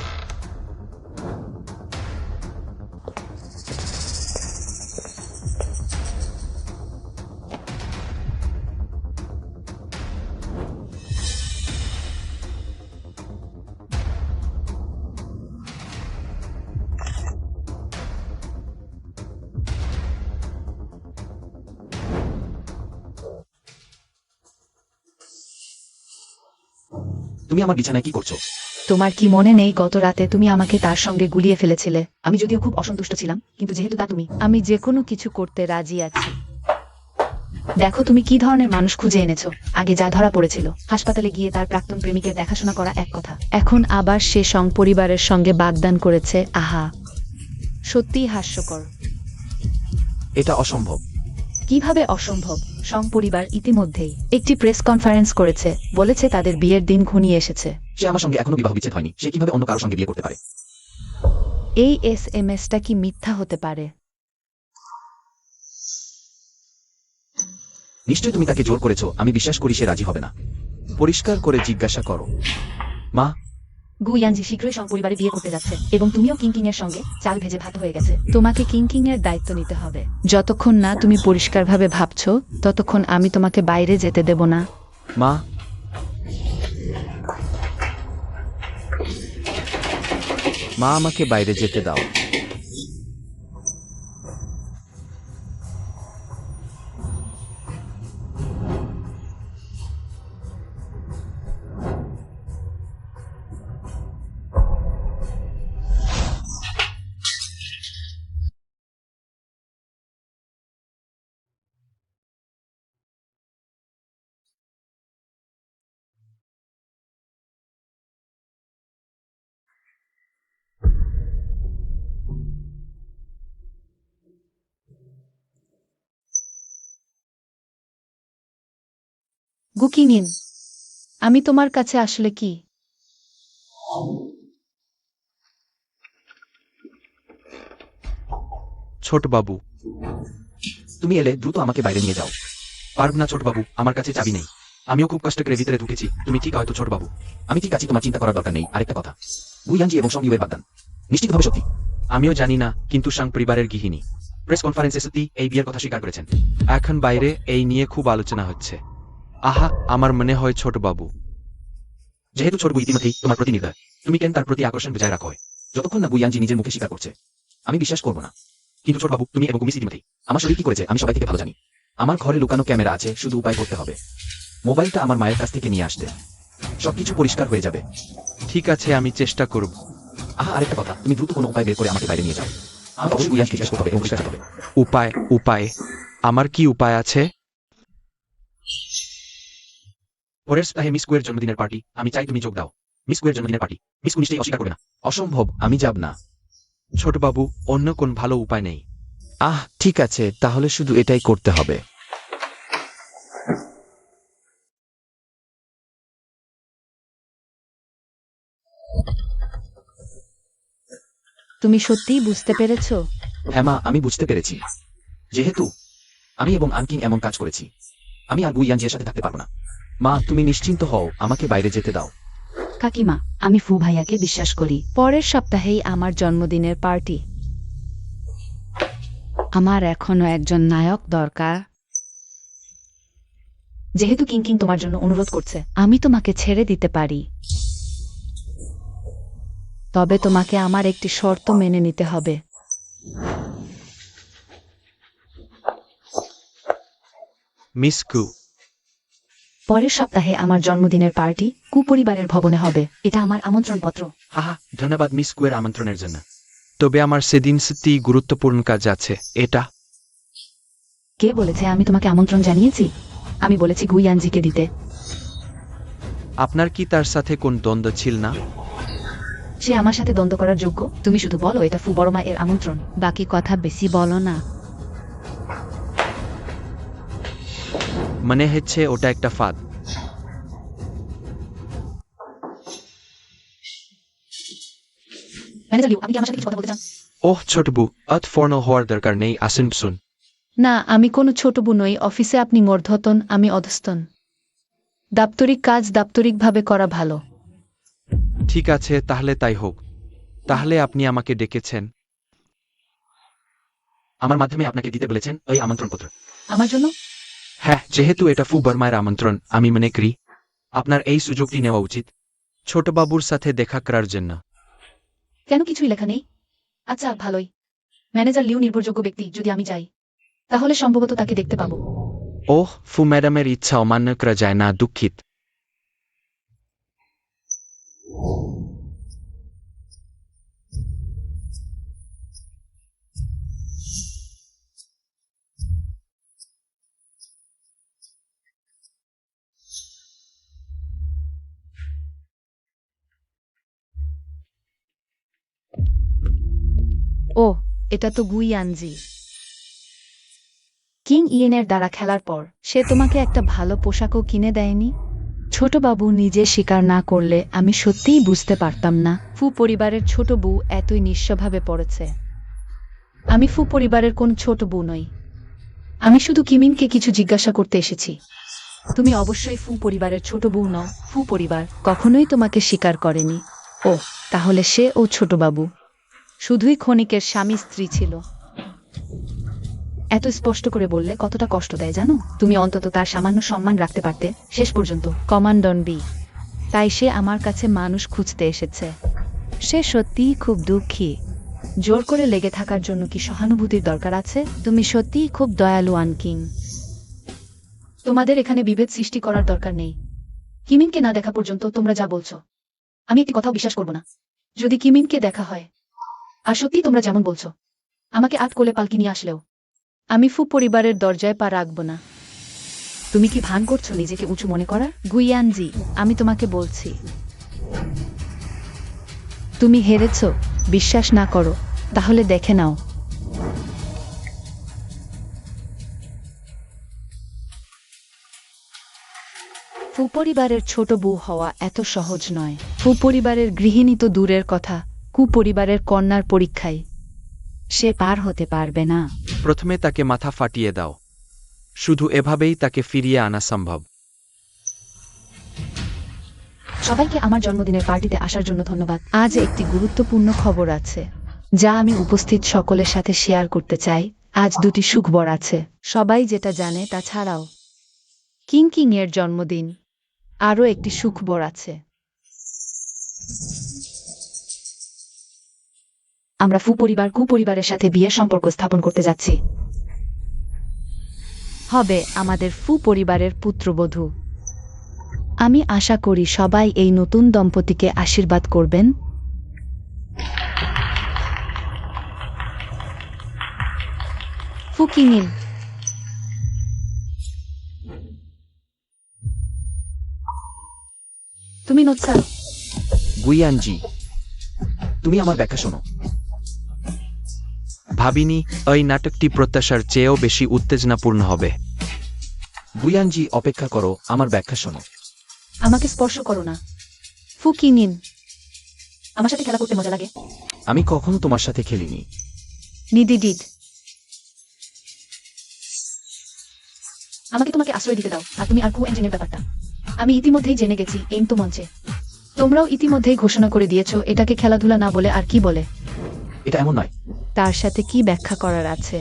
তুমি আমার বিছানায় কি করছো? তোমার কি মনে নেই গত রাতে তুমি আমাকে তার সঙ্গে গুলিয়ে ফেলেছিলে? আমি যদিও খুব অসন্তুষ্ট ছিলাম, কিন্তু যেহেতু তা তুমি, আমি যে কোনো কিছু করতে রাজি আছি। দেখো তুমি কি ধরনের মানুষ খুঁজে এনেছো। আগে যা ধরা পড়েছিল, হাসপাতালে গিয়ে তার প্রাক্তন প্রেমিকের দেখাশোনা করা এক কথা, এখন আবার সে পরিবারের সঙ্গে বাগদান করেছে। আহা, সত্যিই হাস্যকর। এটা অসম্ভব। কিভাবে অসম্ভব? পরিবার ইতিমধ্যেই একটি প্রেস কনফারেন্স করেছে, বলেছে তাদের বিয়ের দিন ঘনিয়ে এসেছে। সে আমার সঙ্গে এখনো বিবাহ বিচ্ছেদ হয়নি, সে কিভাবে অন্য কারোর সঙ্গে বিয়ে করতে পারে? এই SMS-টা কি মিথ্যা হতে পারে? নিশ্চয়ই তুমি তাকে জোর করেছো। আমি বিশ্বাস করি সে রাজি হবে না। পরিষ্কার করে জিজ্ঞাসা করো। মা, গুয়ানজি শীঘ্রই পরিবারে বিয়ে করতে যাচ্ছে, এবং তুমিও কিংকিং এর সঙ্গে চাল ভেজে ভাত হয়ে গেছে। তোমাকে কিংকিং এর দায়িত্ব নিতে হবে। যতক্ষণ না তুমি পরিষ্কারভাবে ভাবছো, ততক্ষণ আমি তোমাকে বাইরে যেতে দেব না। মা, মা আমাকে বাইরে যেতে দাও। গুকিংইন, আমি তোমার কাছে আসলে কি? ছোট বাবু, তুমি এলে দ্রুত আমাকে বাইরে নিয়ে যাও। পারব না ছোট বাবু, আমার কাছে চাবি নেই। আমিও খুব কষ্ট করে ভিতরে ঢুকেছি। তুমি ঠিক হয়তো ছোট বাবু। আমি ঠিক আছি, তোমার চিন্তা করার দরকার নেই। আরেকটা কথা, গুইয়ানজি এবং সঙ্গীবের বাগদান নিশ্চিতভাবে সত্যি। আমিও জানি না, কিন্তু সাং পরিবারের গৃহিণী প্রেস কনফারেন্সে সত্যি এই বিয়ের কথা স্বীকার করেছেন। এখন বাইরে এই নিয়ে খুব আলোচনা হচ্ছে। আহা, আমার মনে হয় ছোট বাবু। যেহেতু ছোট বু ইতিমধ্যেই তোমার প্রতি নির্দয়, তুমি কেন তার প্রতি আকর্ষণ বজায় রাখো? যতক্ষণ না গুইয়ানজি নিজের মুখে স্বীকার করছে, আমি বিশ্বাস করবো না। কিন্তু ছোট বাবু, তুমি এবং গুমিস ইতিমধ্যেই আমার শরীর কি করেছে আমি সবাই থেকে ভালো জানি। আমার ঘরে লুকানো ক্যামেরা আছে, শুধু উপায় করতে হবে মোবাইলটা আমার মায়ের কাছ থেকে নিয়ে আসতে। সবকিছু পরিষ্কার হয়ে যাবে। ঠিক আছে, আমি চেষ্টা করব। আরেকটা কথা, তুমি দ্রুত কোনো উপায় বের করে আমাকে বাইরে নিয়ে যাও। আমাকে অবশ্যই গুইয়ানকে জিজ্ঞাসা করতে হবে এবং পরিষ্কার হবে। উপায়? উপায়? আমার কি উপায় আছে? পরের সপ্তাহে মিস কুয়ের জন্মদিনের পার্টি, আমি চাই তুমি যোগ দাও। মিস কুয়ের জন্মদিনের পার্টি। মিস কু নিশ্চয়ই অস্বীকার করবে না। অসম্ভব, আমি যাব না। ছোট বাবু, অন্য কোন ভালো উপায় নেই? ঠিক আছে, তাহলে শুধু এটাই করতে হবে। তুমি সত্যিই বুঝতে পেরেছো? হ্যাঁ মা, আমি বুঝতে পেরেছি। যেহেতু আমি এবং আনকিং এমন কাজ করেছি। আমি আর গুইয়ানজির সাথে থাকতে পারবো না। মা, তুমি নিশ্চিন্ত হও, আমাকে বাইরে যেতে দাও। কাকিমা, আমি ফু ভাইয়াকে বিশ্বাস করি। পরের সপ্তাহেই আমার জন্মদিনের পার্টি। আমার এখনো একজন নায়ক দরকার। যেহেতু কিং কিং তোমার জন্য অনুরোধ করছে, আমি তোমাকে ছেড়ে দিতে পারি, তবে তোমাকে আমার একটি শর্ত মেনে নিতে হবে। মিস কু, পরের সপ্তাহে আমার জন্মদিনের পার্টি কুপরিবারের ভবনে হবে। এটা আমার আমন্ত্রণপত্র। হাহা, ধন্যবাদ মিস কুয়ের আমন্ত্রণের জন্য। তবে আমার সেদিন সত্যিই গুরুত্বপূর্ণ কাজ আছে। এটা কে বলেছে আমি তোমাকে আমন্ত্রণ জানিয়েছি? আমি বলেছি গুইয়ানজিকে দিতে। আপনার কি তার সাথে কোন দ্বন্দ্ব ছিল না? সে আমার সাথে দ্বন্দ্ব করার যোগ্য? তুমি শুধু বলো এটা ফু বড়মা এর আমন্ত্রণ। বাকি কথা বেশি বলো না। মনে হচ্ছে ওটা একটা ফাঁদ। ম্যানেজার লিউ, আপনি কি আমার সাথে কিছু কথা বলতে চান? ওহ ছোটবু, ফর্নাল হওয়ার দরকার নেই, আসুন শুন। না, আমি কোনো ছোট বু নই। অফিসে আপনি মর্ধতন, আমি অধস্তন। দাপ্তরিক কাজ দাপ্তরিকভাবে করা ভালো। ঠিক আছে, তাহলে তাই হোক। তাহলে আপনি আমাকে ডেকেছেন? আমার মাধ্যমে আপনাকে দিতে বলেছেন ওই আমন্ত্রণপত্র। আমার জন্য? হ্যাঁ, যেহেতু এটা ফু বর্মায়ের আমন্ত্রণ, আমি মনে করি আপনার এই সুযোগটি নেওয়া উচিত ছোটবাবুর সাথে দেখা করার জন্য। কেন কিছুই লেখা নেই? আচ্ছা, ভালোই। ম্যানেজার লিউ নির্ভরযোগ্য ব্যক্তি। যদি আমি যাই, তাহলে সম্ভবত তাকে দেখতে পাবো। ওহ, ফু ম্যাডামের ইচ্ছা অমান্য করা যায় না, দুঃখিত। ও, এটা তো গুইয়ানজি। কিং ইয়েনের দ্বারা খেলার পর সে তোমাকে একটা ভালো পোশাকও কিনে দেয়নি? ছোটবাবু নিজে স্বীকার না করলে আমি সত্যিই বুঝতে পারতাম না ফু পরিবারের ছোট বউ এতই নিঃস্বভাবে পড়েছে। আমি ফু পরিবারের কোন ছোট বউ নই। আমি শুধু কিমিনকে কিছু জিজ্ঞাসা করতে এসেছি। তুমি অবশ্যই ফু পরিবারের ছোট বউ নও। ফু পরিবার কখনোই তোমাকে স্বীকার করেনি। ও, তাহলে সে ও ছোটবাবু শুধুই ক্ষণিকের স্বামী স্ত্রী ছিল। এত স্পষ্ট করে বললে কতটা কষ্ট দেয় জানো? তুমি অন্তত তার সামান্য সম্মান রাখতে পারতে শেষ পর্যন্ত। কমান্ডন বি, তাই সে আমার কাছে মানুষ খুঁজতে এসেছে। সে সত্যিই খুব দুঃখী। জোর করে লেগে থাকার জন্য কি সহানুভূতির দরকার আছে? তুমি সত্যিই খুব দয়ালু আনকিং। তোমাদের এখানে বিভেদ সৃষ্টি করার দরকার নেই। কিমিনকে না দেখা পর্যন্ত তোমরা যা বলছো আমি একটি কথাও বিশ্বাস করব না। যদি কিমিনকে দেখা হয় আর সত্যি তোমরা যেমন বলছো, আমাকে আট কোলে পালকি নিয়ে আসলেও আমি ফু পরিবারের দরজায় পা রাখব না। তুমি কি ভান করছো নিজেকে উঁচু মনে করার? গুইয়ানজি, আমি তোমাকে বলছি, তুমি হেরেছ। বিশ্বাস না করো তাহলে দেখে নাও। ফু পরিবারের ছোট বউ হওয়া এত সহজ নয়। ফু পরিবারের গৃহিণী তো দূরের কথা, কুপরিবারের কন্যার পরীক্ষায় সে পার হতে পারবে না। প্রথমে তাকে মাথা ফাটিয়ে দাও। শুধু এভাবেই তাকে ফিরিয়ে আনা সম্ভব। সবাইকে আমার জন্মদিনের পার্টিতে আসার জন্য ধন্যবাদ। আজ একটি গুরুত্বপূর্ণ খবর আছে যা আমি উপস্থিত সকলের সাথে শেয়ার করতে চাই। আজ দুটি সুখবর আছে, সবাই যেটা জানে তা ছাড়াও। কিং কিং এর জন্মদিন। আরও একটি সুখবর আছে। আমরা ফু পরিবার কুপরিবারের সাথে বিয়ের সম্পর্ক স্থাপন করতে যাচ্ছি। হবে আমাদের ফু পরিবারের পুত্রবধূ। আমি আশা করি সবাই এই নতুন দম্পতিকে আশীর্বাদ করবেন। ফু কিমিন, তুমি নোৎসা। গুইয়ানজি, তুমি আমার ব্যাখ্যা শোনো। ভাবিনি এই নাটকটি প্রত্যাশার চেয়েও বেশি উত্তেজনাপূর্ণ হবে। গুইয়ানজি, অপেক্ষা করো, আমার ব্যাখ্যা শোনো। আমাকে স্পর্শ করো না। ফু কিমিন, আমার সাথে খেলা করতে মজা লাগে। আমি কখনো তোমার সাথে খেলিনি। নিদিডিড। আমাকে তোমাকে আশ্রয় দিতে দাও, আর তুমি আর ইঞ্জিনের ব্যাপারটা আমি ইতিমধ্যেই জেনে গেছি। এই তো মঞ্চে তোমরাও ইতিমধ্যেই ঘোষণা করে দিয়েছো, এটাকে খেলাধুলা না বলে আর কি বলে? এটা এমন নয়। তার সাথে কি ব্যাখ্যা করার আছে?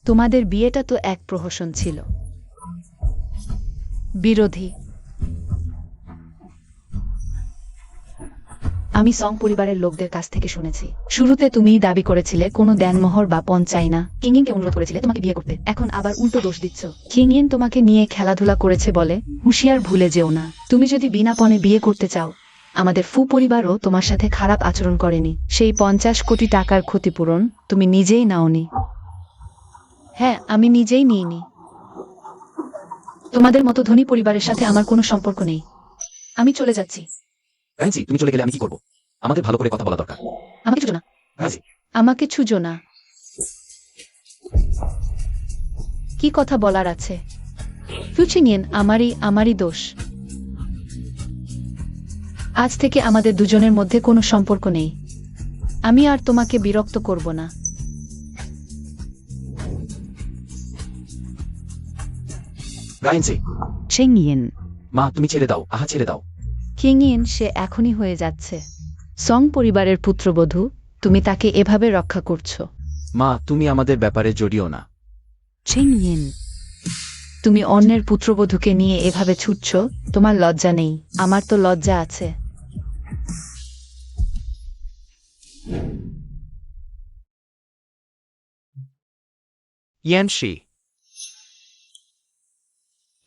তোমাদের বিয়েটা তো এক প্রহসন ছিল। বিরোধী। আমি সং পরিবারের লোকদের কাছ থেকে শুনেছি, শুরুতে তুমি দাবি করেছিলে কোনো দেনমোহর বা পণ চাই না, কিংইনকে অনুরোধ করেছিলে তোমাকে বিয়ে করতে। এখন আবার উল্টো দোষ দিচ্ছ। কিংইন তোমাকে নিয়ে খেলাধুলা করেছে বলে হুঁশিয়ার ভুলে যেও না। তুমি যদি বিনা পণে বিয়ে করতে চাও, আমাদের ফু পরিবারও তোমার সাথে খারাপ আচরণ করেনি। সেই 50 কোটি টাকার ক্ষতিপূরণ তুমি নিজেই নাওনি। হ্যাঁ, আমি নিজেই নিইনি। তোমাদের মতো ধনী পরিবারের সাথে আমার কোনো সম্পর্ক নেই। আমি চলে যাচ্ছি। গায়ন্সি, তুমি চলে গেলে আমি কি করব? আমাদের ভালো করে কথা বলা দরকার। আমাকে ছুঁজো না। গায়ন্সি, আমাকে ছুঁজো না। কি কথা বলার আছে? ফিউচিনিয়ন, আমারই দোষ। আজ থেকে আমাদের দুজনের মধ্যে কোনো সম্পর্ক নেই। আমি আর তোমাকে বিরক্ত করব না। গায়ন্সি, চেংইন। মা তুমি ছেড়ে দাও, আহা ছেড়ে দাও। কিংইন, সে এখনই হয়ে যাচ্ছে। সং পরিবারের পুত্রবধূ, তুমি তাকে এভাবে রক্ষা করছো। মা, তুমি আমাদের ব্যাপারে জড়িও না। চেংইন, তুমি অন্যের পুত্রবধূকে নিয়ে এভাবে ছুটছ, তোমার লজ্জা নেই? আমার তো লজ্জা আছে। ইয়ানশি,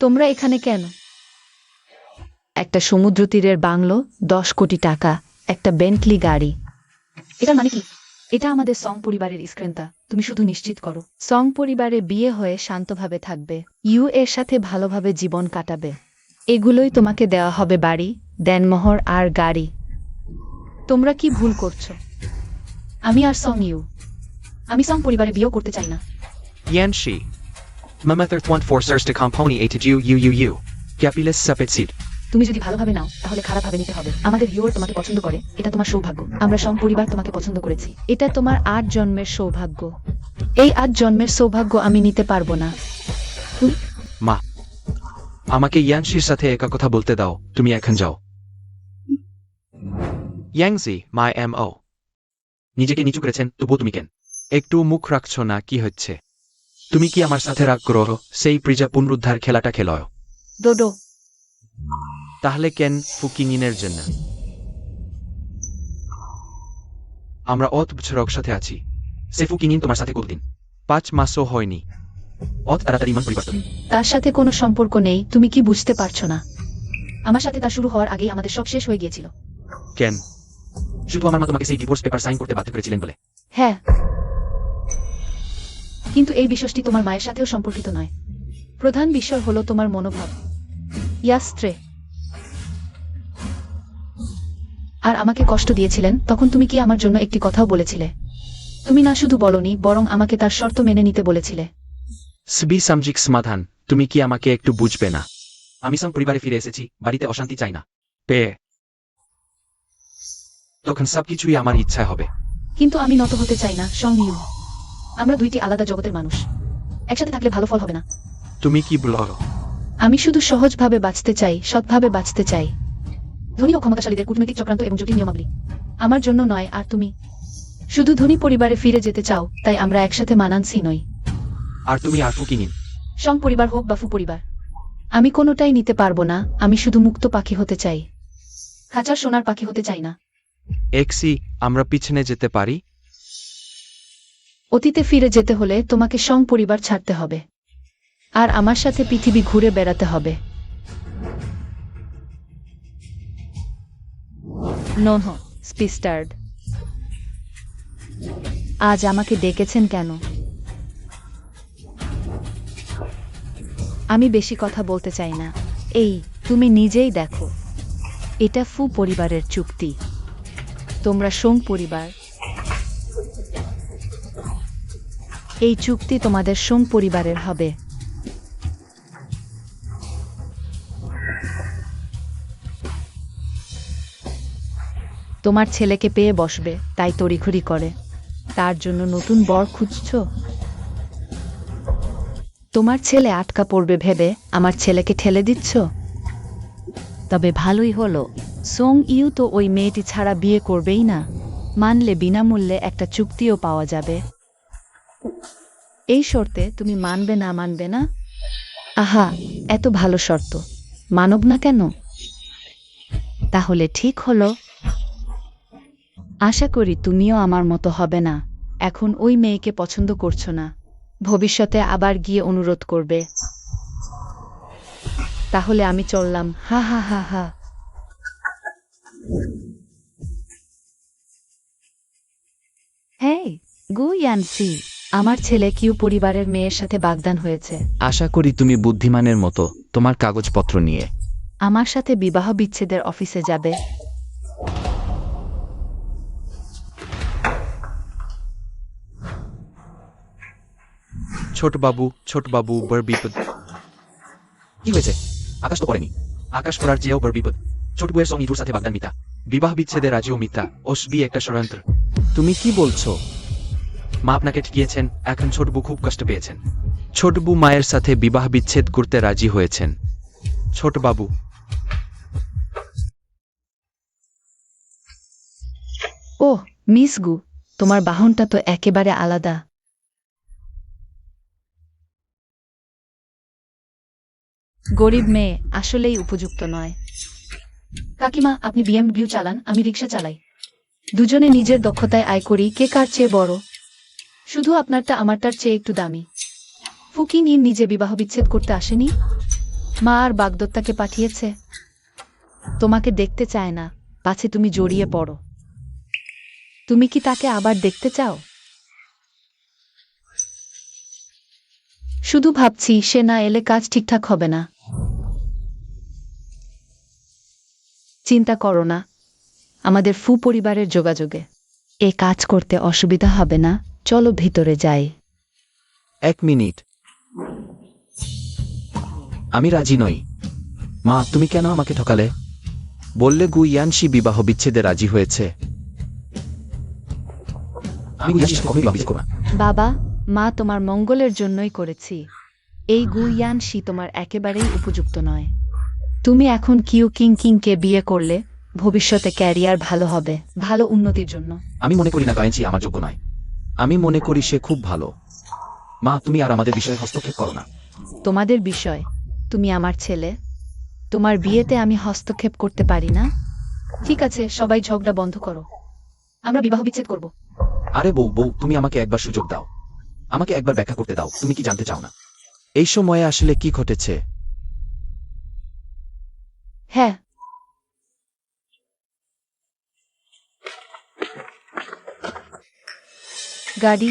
তোমরা এখানে কেন? একটা সমুদ্র তীরের বাংলো, 10 কোটি টাকা, একটা বেন্টলি গাড়ি। এটার মানে কি? এটা আমাদের সং পরিবারের স্ক্রিনটা, তুমি শুধু নিশ্চিত করো। সং পরিবারে বিয়ে হয়ে শান্তভাবে থাকবে, ইউ এর সাথে ভালোভাবে জীবন কাটাবে। এগুলোই তোমাকে দেওয়া হবে, বাড়ি, দেনমোহর আর গাড়ি। তোমরা কি ভুল করছো? আমি আর সং ইউ, আমি সং পরিবারে বিয়ে করতে চাই না। Yanshi. Mamether 24 to componi a to you. Capilis sapetsid. তুমি যদি ভালোভাবে নাও, তাহলে খারাপভাবে নিতে হবে। আমাদের ভিউয়ার তোমাকে পছন্দ করে, এটা তোমার সৌভাগ্য। আমরা সং পরিবার তোমাকে পছন্দ করেছি। এটা তোমার 8 জন্মের সৌভাগ্য। এই 8 জন্মের সৌভাগ্য আমি নিতে পারবো না। মা, আমাকে ইয়ানশির সাথে একা কথা বলতে দাও, তুমি এখন যাও। ইয়াংজি, মাই MO. নিজেকে নিচু করেছেন, তবুও তুমি কেন? একটু মুখ রাখছো না, কি হচ্ছে? তুমি কি আমার সাথে রাগ করো? সেই প্রিজা পুনরুদ্ধার খেলাটা খেলয়? ডোডো, তাহলে কেন ফুকিংইনের জন্য? আমরা বছর সাথে আছি। সেফু কিনিন তোমার সাথে কতদিন? 5 মাসও হয়নি। তাড়াতাড়ি মন পরিবর্তন। তার সাথে কোনো সম্পর্ক নেই, তুমি কি বুঝতে পারছো না? আমার সাথে তা শুরু হওয়ার আগেই আমাদের সব শেষ হয়ে গিয়েছিল। কেন? শুধু আমার মা তোমাকে সেই ডিভোর্স পেপার সাইন করতে বাধ্য করেছিলেন বলে। হ্যাঁ, কিন্তু এই বিষয়টি তোমার মায়ের সাথেও সম্পর্কিত নয়। প্রধান বিষয় হলো তোমার মনোভাব। ইয়াস্ত্রে আর আমাকে কষ্ট দিয়েছিলেন, তখন তুমি কি আমার জন্য একটি কথাও বলেছিলে? তুমি না শুধু বলনি, বরং আমাকে তার শর্ত মেনে নিতে বলেছিলে। সবই সামজিক সমাধান, তুমি কি আমাকে একটু বুঝবে না? আমি সং পরিবারে ফিরে এসেছি, বাড়িতে অশান্তি চাই না। পেয়ে তখন সবকিছুই আমার ইচ্ছা হবে। কিন্তু আমি নত হতে চাই না, সং ইউ। আমরা দুইটি আলাদা জগতের মানুষ, একসাথে থাকলে ভালো ফল হবে না। তুমি কি বলো? আমি শুধু সহজভাবে বাঁচতে চাই, সৎভাবে বাঁচতে চাই। ধনী ও ক্ষমতাশালীদের কূটনৈতিক চক্রান্ত এবং জটিল নিয়মাবলী আমার জন্য নয়। আর তুমি শুধু ধনী পরিবারে ফিরে যেতে চাও, তাই আমরা একসাথে মানানসই নই। আর তুমি আর ফুকিনিন। সং পরিবার হোক বা ফু পরিবার, আমি কোনোটাই নিতে পারবো না। আমি শুধু মুক্ত পাখি হতে চাই, খাঁচার সোনার পাখি হতে চাই না। এক্সি, আমরা পিছনে যেতে পারি? অতীতে ফিরে যেতে হলে তোমাকে সং পরিবার ছাড়তে হবে, আর আমার সাথে পৃথিবী ঘুরে বেড়াতে হবে। নোহ, স্পিস্টার্ড, আজ আমাকে ডেকেছেন কেন? আমি বেশি কথা বলতে চাই না। এই, তুমি নিজেই দেখো, এটা ফু পরিবারের চুক্তি। তোমরা সোং পরিবার। এই চুক্তি তোমাদের সোং পরিবারের হবে। তোমার ছেলেকে পেয়ে বসবে, তাই তড়িঘড়ি করে। তার জন্য নতুন বর খুঁজছো? তোমার ছেলে আটকা পড়বে ভেবে আমার ছেলেকে ঠেলে দিচ্ছ? তবে ভালোই হলো, সোং ইউ তো ওই মেয়েটি ছাড়া বিয়ে করবেই না। মানলে বিনামূল্যে একটা চুক্তিও পাওয়া যাবে। এই শর্তে তুমি মানবে না? আহা, এত ভালো শর্ত, মানব না কেন? তাহলে ঠিক হলো। আশা করি তুমিও আমার মতো হবে না। এখন ওই মেয়েকে পছন্দ করছো না, ভবিষ্যতে আবার গিয়ে অনুরোধ করবে। তাহলে আমি চললাম। হা হা হা হা। হেই, গু ইয়ানসি, আমার ছেলে কিউ পরিবারের মেয়ের সাথে বাগদান হয়েছে। আশা করি তুমি বুদ্ধিমানের মতো তোমার কাগজপত্র নিয়ে। আমার সাথে বিবাহ বিচ্ছেদের অফিসে যাবে। ছোট বাবু বড় বিপদ। কি হয়েছে? আকাশ তো পড়েনি। আকাশ পড়ার চেয়েও বড় বিপদ। ছোট বউয়ের সঙ্গে ইঁদুর সাথে বাগদান মিথ্যা, বিবাহ বিচ্ছেদের রাজিও মিথ্যা, ওস বিয়ে একটা ষড়যন্ত্র। তুমি কি বলছো? মা আপনাকে ঠকিয়েছেন, এখন ছোট বউ খুব কষ্ট পেয়েছেন। ছোট বউ মায়ের সাথে বিবাহ বিচ্ছেদ করতে রাজি হয়েছেন। ছোট বাবু, ওহ মিস গু, তোমার বাহনটা তো একেবারে আলাদা। গরিব মেয়ে আসলেই উপযুক্ত নয়। কাকিমা, আপনি বিএমডব্লিউ চালান, আমি রিক্সা চালাই। দুজনে নিজের দক্ষতায় আয় করি, কে কার চেয়ে বড়। শুধু আপনারটা আমারটার চেয়ে একটু দামি। ফুকি নিয়ে নিজে বিবাহ বিচ্ছেদ করতে আসেনি, মা আর বাগদত্তাকে পাঠিয়েছে। তোমাকে দেখতে চায় না, পাছে তুমি জড়িয়ে পড়ো। তুমি কি তাকে আবার দেখতে চাও? শুধু ভাবছি সে না এলে কাজ ঠিকঠাক হবে না। চিন্তা করো না, আমাদের ফু পরিবারের যোগাযোগে এ কাজ করতে অসুবিধা হবে না। চলো ভিতরে যাই। 1 মিনিট। আমি রাজি নই। মা, তুমি কেন আমাকে ঠকালে? বললে গু ইয়ানশি বিবাহ বিচ্ছেদে রাজি হয়েছে। আমি ইয়ানশির সাথে কখনোই বিবাহ বিচ্ছেদ করব না। বাবা, মা তোমার মঙ্গলের জন্যই করেছি। এই গুইয়ানশি তোমার একেবারেই উপযুক্ত নয়। তুমি এখন কিউ কিংকে বিয়ে করলে ভবিষ্যতে ক্যারিয়ার ভালো হবে, ভালো উন্নতির জন্য। আমি মনে করি না গায়নশি আমার যোগ্য নয়। আমি মনে করি সে খুব ভালো। মা, তুমি আর আমাদের বিষয়ে হস্তক্ষেপ করো না। তোমাদের বিষয়? তুমি আমার ছেলে, তোমার বিয়েতে আমি হস্তক্ষেপ করতে পারি না। ঠিক আছে, সবাই ঝগড়া বন্ধ করো, আমরা বিবাহ বিচ্ছেদ করব। আরে বউ, তুমি আমাকে একবার সুযোগ দাও। আমাকে একবার ব্যাখ্যা করতে দাও, তুমি কি জানতে চাও না? এই সময়ে আসলে কি ঘটেছে? হ্যাঁ, গাড়ি।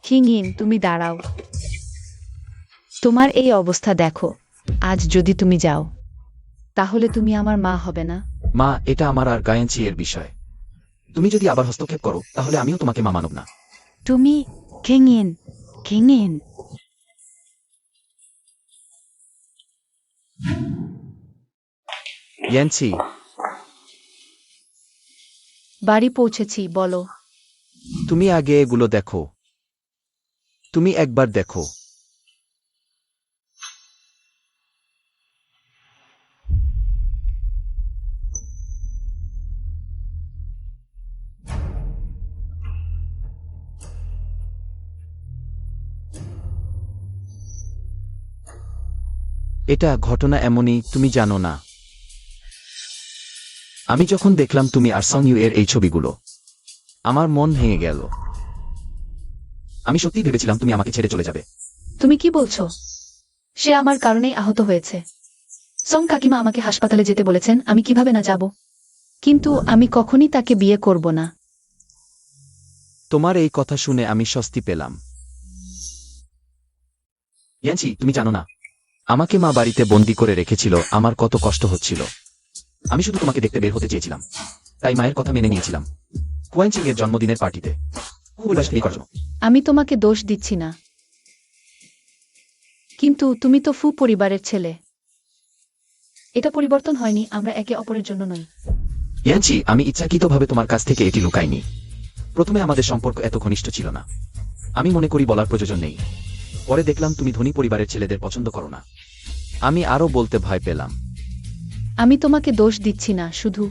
কিংইন, তুমি দাঁড়াও। তোমার এই অবস্থা দেখো। আজ যদি তুমি যাও, তাহলে তুমি আমার মা হবে না। মা, এটা আমার আর গায়নশি এর বিষয়। তুমি যদি আবার হস্তক্ষেপ করো তাহলে আমিও তোমাকে মা মানব না। তুমি কিংইন। ইয়ানশি, বাড়ি পৌঁছেছি, বলো। তুমি আগে এগুলো দেখো। তুমি একবার দেখো। এটা ঘটনা এমনই, তুমি জানো না। আমি যখন দেখলাম তুমি আর সং ইউ এর এই ছবিগুলো, আমার মন ভেঙে গেল। আমি সত্যিই ভেবেছিলাম তুমি আমাকে ছেড়ে চলে যাবে। তুমি কি বলছো? সে আমার কারণেই আহত হয়েছে। সং কাকিমা আমাকে হাসপাতালে যেতে বলেছেন, আমি কিভাবে না যাব? কিন্তু আমি কখনই তাকে বিয়ে করব না। তোমার এই কথা শুনে আমি স্বস্তি পেলাম। ইয়ানশি, তুমি জানো না, আমাকে মা বাড়িতে বন্দি করে রেখেছিল, আমার কত কষ্ট হচ্ছিল। আমি শুধু তোমাকে দেখতে বের হতে চেয়েছিলাম, তাই মায়ের কথা মেনে নিয়েছিলাম। কুয়ানচিং এর জন্মদিনের পার্টিতে আমি তোমাকে দোষ দিচ্ছি না, কিন্তু তুমি তো ফু পরিবারের ছেলে। এটা পরিবর্তন হয়নি, আমরা একে অপরের জন্য নই। ইয়ানচি, আমি ইচ্ছাকৃতভাবে তোমার কাছ থেকে এটি লুকাইনি। প্রথমে আমাদের সম্পর্ক এত ঘনিষ্ঠ ছিল না। আমি মনে করি বলার প্রয়োজন নেই। পরে দেখলাম তুমি ধনী পরিবারের ছেলেদের পছন্দ করো না। আমি আরও বলতে ভয় পেলাম। আমি তোমাকে দোষ দিচ্ছি না, শুধু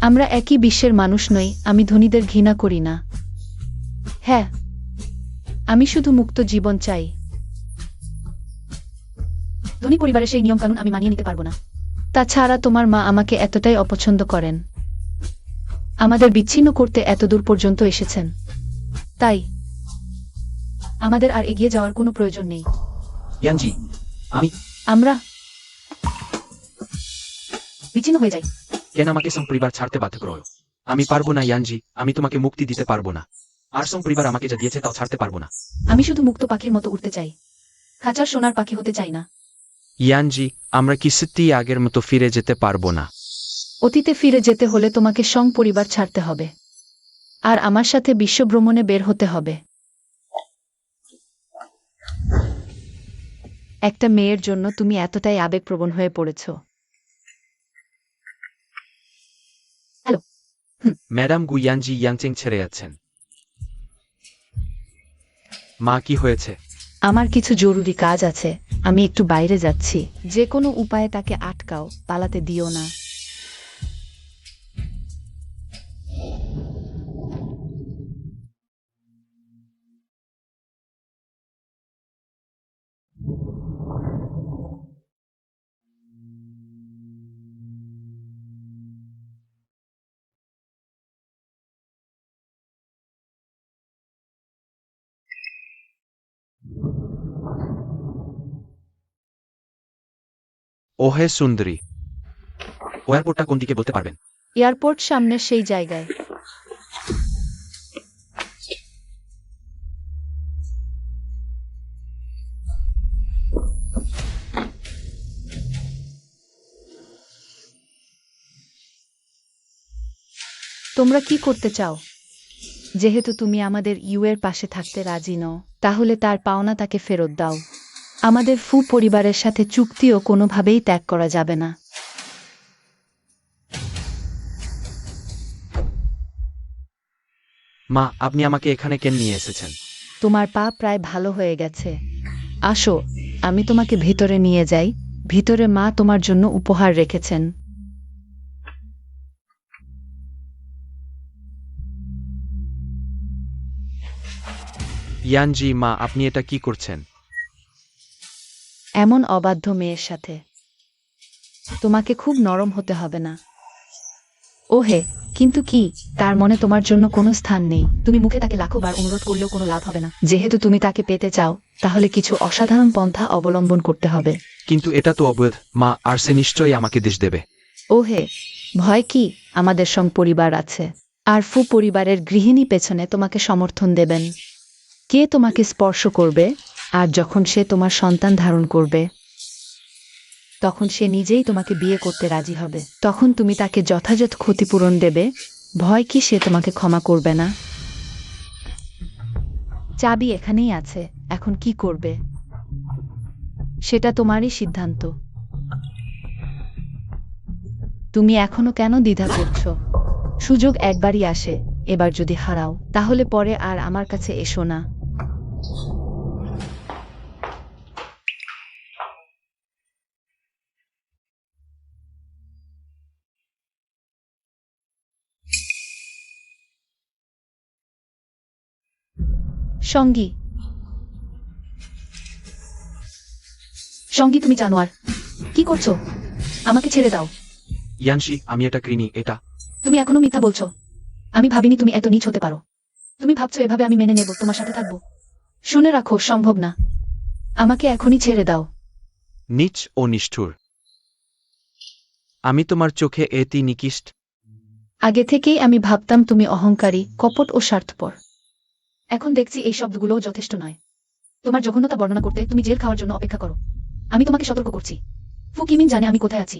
আমরা একই বিশ্বের মানুষ নই। আমি ধনীদের ঘৃণা করি না। হ্যাঁ, আমি শুধু মুক্ত জীবন চাই। ধনী পরিবারের সেই নিয়মকানুন আমি মানিয়ে নিতে পারবো না। তাছাড়া তোমার মা আমাকে এতটাই অপছন্দ করেন, আমাদের বিচ্ছিন্ন করতে এতদূর পর্যন্ত এসেছেন। তাই আমাদের আর এগিয়ে যাওয়ার কোনো প্রয়োজন নেই। ইয়ানচি, আমরা বিচ্ছিন্ন হয়ে যাই। কেন আমাকে সং পরিবার ছাড়তে বাধ্য করো? আমি পারবো না ইয়ানজি, আমি তোমাকে মুক্তি দিতে পারবো না। আর সং পরিবার আমাকে যা দিয়েছে তাও ছাড়তে পারবো না। আমি শুধু মুক্ত পাখির মতো উঠতে চাই, খাঁচার সোনার পাখি হতে চাই না। ইয়ানজি, আমরা কি সত্যিই আগের মতো ফিরে যেতে পারবো না? অতীতে ফিরে যেতে হলে তোমাকে সং পরিবার ছাড়তে হবে, আর আমার সাথে বিশ্বভ্রমণে বের হতে হবে। একটা মেয়ের জন্য তুমি এতটাই আবেগপ্রবণ হয়ে পড়েছ। ম্যাডাম গু ইয়ানজি ইয়াংচেং ছেড়ে যাচ্ছেন। মা, কি হয়েছে? আমার কিছু জরুরি কাজ আছে, আমি একটু বাইরে যাচ্ছি। যে কোনো উপায়ে তাকে আটকাও, পালাতে দিও না। ওহে সুন্দরী, এয়ারপোর্টটা কোন দিকে বলতে পারবেন? এয়ারপোর্ট সামনের সেই জায়গায়। তোমরা কি করতে চাও? যেহেতু তুমি আমাদের এর পাশে থাকতে রাজি নও, তাহলে তার পাওনা তাকে ফেরত দাও। আমাদের ফু পরিবারের সাথে চুক্তিও কোনোভাবেই ত্যাগ করা যাবে না। মা, আপনি আমাকে এখানে কেন নিয়ে এসেছেন? তোমার পা প্রায় ভালো হয়ে গেছে। আসো, আমি তোমাকে ভিতরে নিয়ে যাই। ভিতরে মা তোমার জন্য উপহার রেখেছেন। ইয়ানজি, মা, আপনি এটা কি করছেন? এমন অবাধ্য মেয়ের সাথে তোমাকে খুব নরম হতে হবে না। ওহে, কিন্তু কি তার মনে তোমার জন্য কোনো স্থান নেই? তুমি মুখে তাকে লাখবার অনুরোধ করলেও কোনো লাভ হবে না। যেহেতু তুমি তাকে পেতে চাও, তাহলে কিছু অসাধারণ পন্থা অবলম্বন করতে হবে। কিন্তু এটা তো অবৈধ মা, আর সে নিশ্চয়ই আমাকে দেশ দেবে। ওহে, ভয় কি? আমাদের সং পরিবার আছে, আর ফু পরিবারের গৃহিণী পেছনে তোমাকে সমর্থন দেবেন। কে তোমাকে স্পর্শ করবে, আর যখন সে তোমার সন্তান ধারণ করবে, তখন সে নিজেই তোমাকে বিয়ে করতে রাজি হবে। তখন তুমি তাকে যথাযথ ক্ষতিপূরণ দেবে। ভয় কি সে তোমাকে ক্ষমা করবে না? চাবি এখানেই আছে, এখন কি করবে সেটা তোমারই সিদ্ধান্ত। তুমি এখনো কেন দ্বিধা করছো? সুযোগ একবারই আসে, এবার যদি হারাও, তাহলে পরে আর আমার কাছে এসো না। সঙ্গী, সঙ্গী, তুমি জানোয়ার, কি করছো? আমাকে ছেড়ে দাও। ইয়ানশি, আমি এটা করিনি। এটা তুমি এখনো মিথ্যা বলছো। আমি ভাবিনি তুমি এত নীচ হতে পারো। তুমি ভাবছো এভাবে আমি মেনে নেব, তোমার সাথে থাকবো? শুনে রাখো, সম্ভব না। আমাকে এখনই ছেড়ে দাও। নীচ ও নিষ্ঠুর। আমি তোমার চোখে এটি নিকৃষ্ট। আগে থেকেই আমি ভাবতাম তুমি অহংকারী, কপট ও স্বার্থপর। এখন দেখছি এই শব্দগুলোও যথেষ্ট নয়। তোমার জঘন্যতা বর্ণনা করতে তুমি জেল খাওয়ার জন্য অপেক্ষা করো। আমি তোমাকে সতর্ক করছি, ফু কিমিন জানে আমি কোথায় আছি।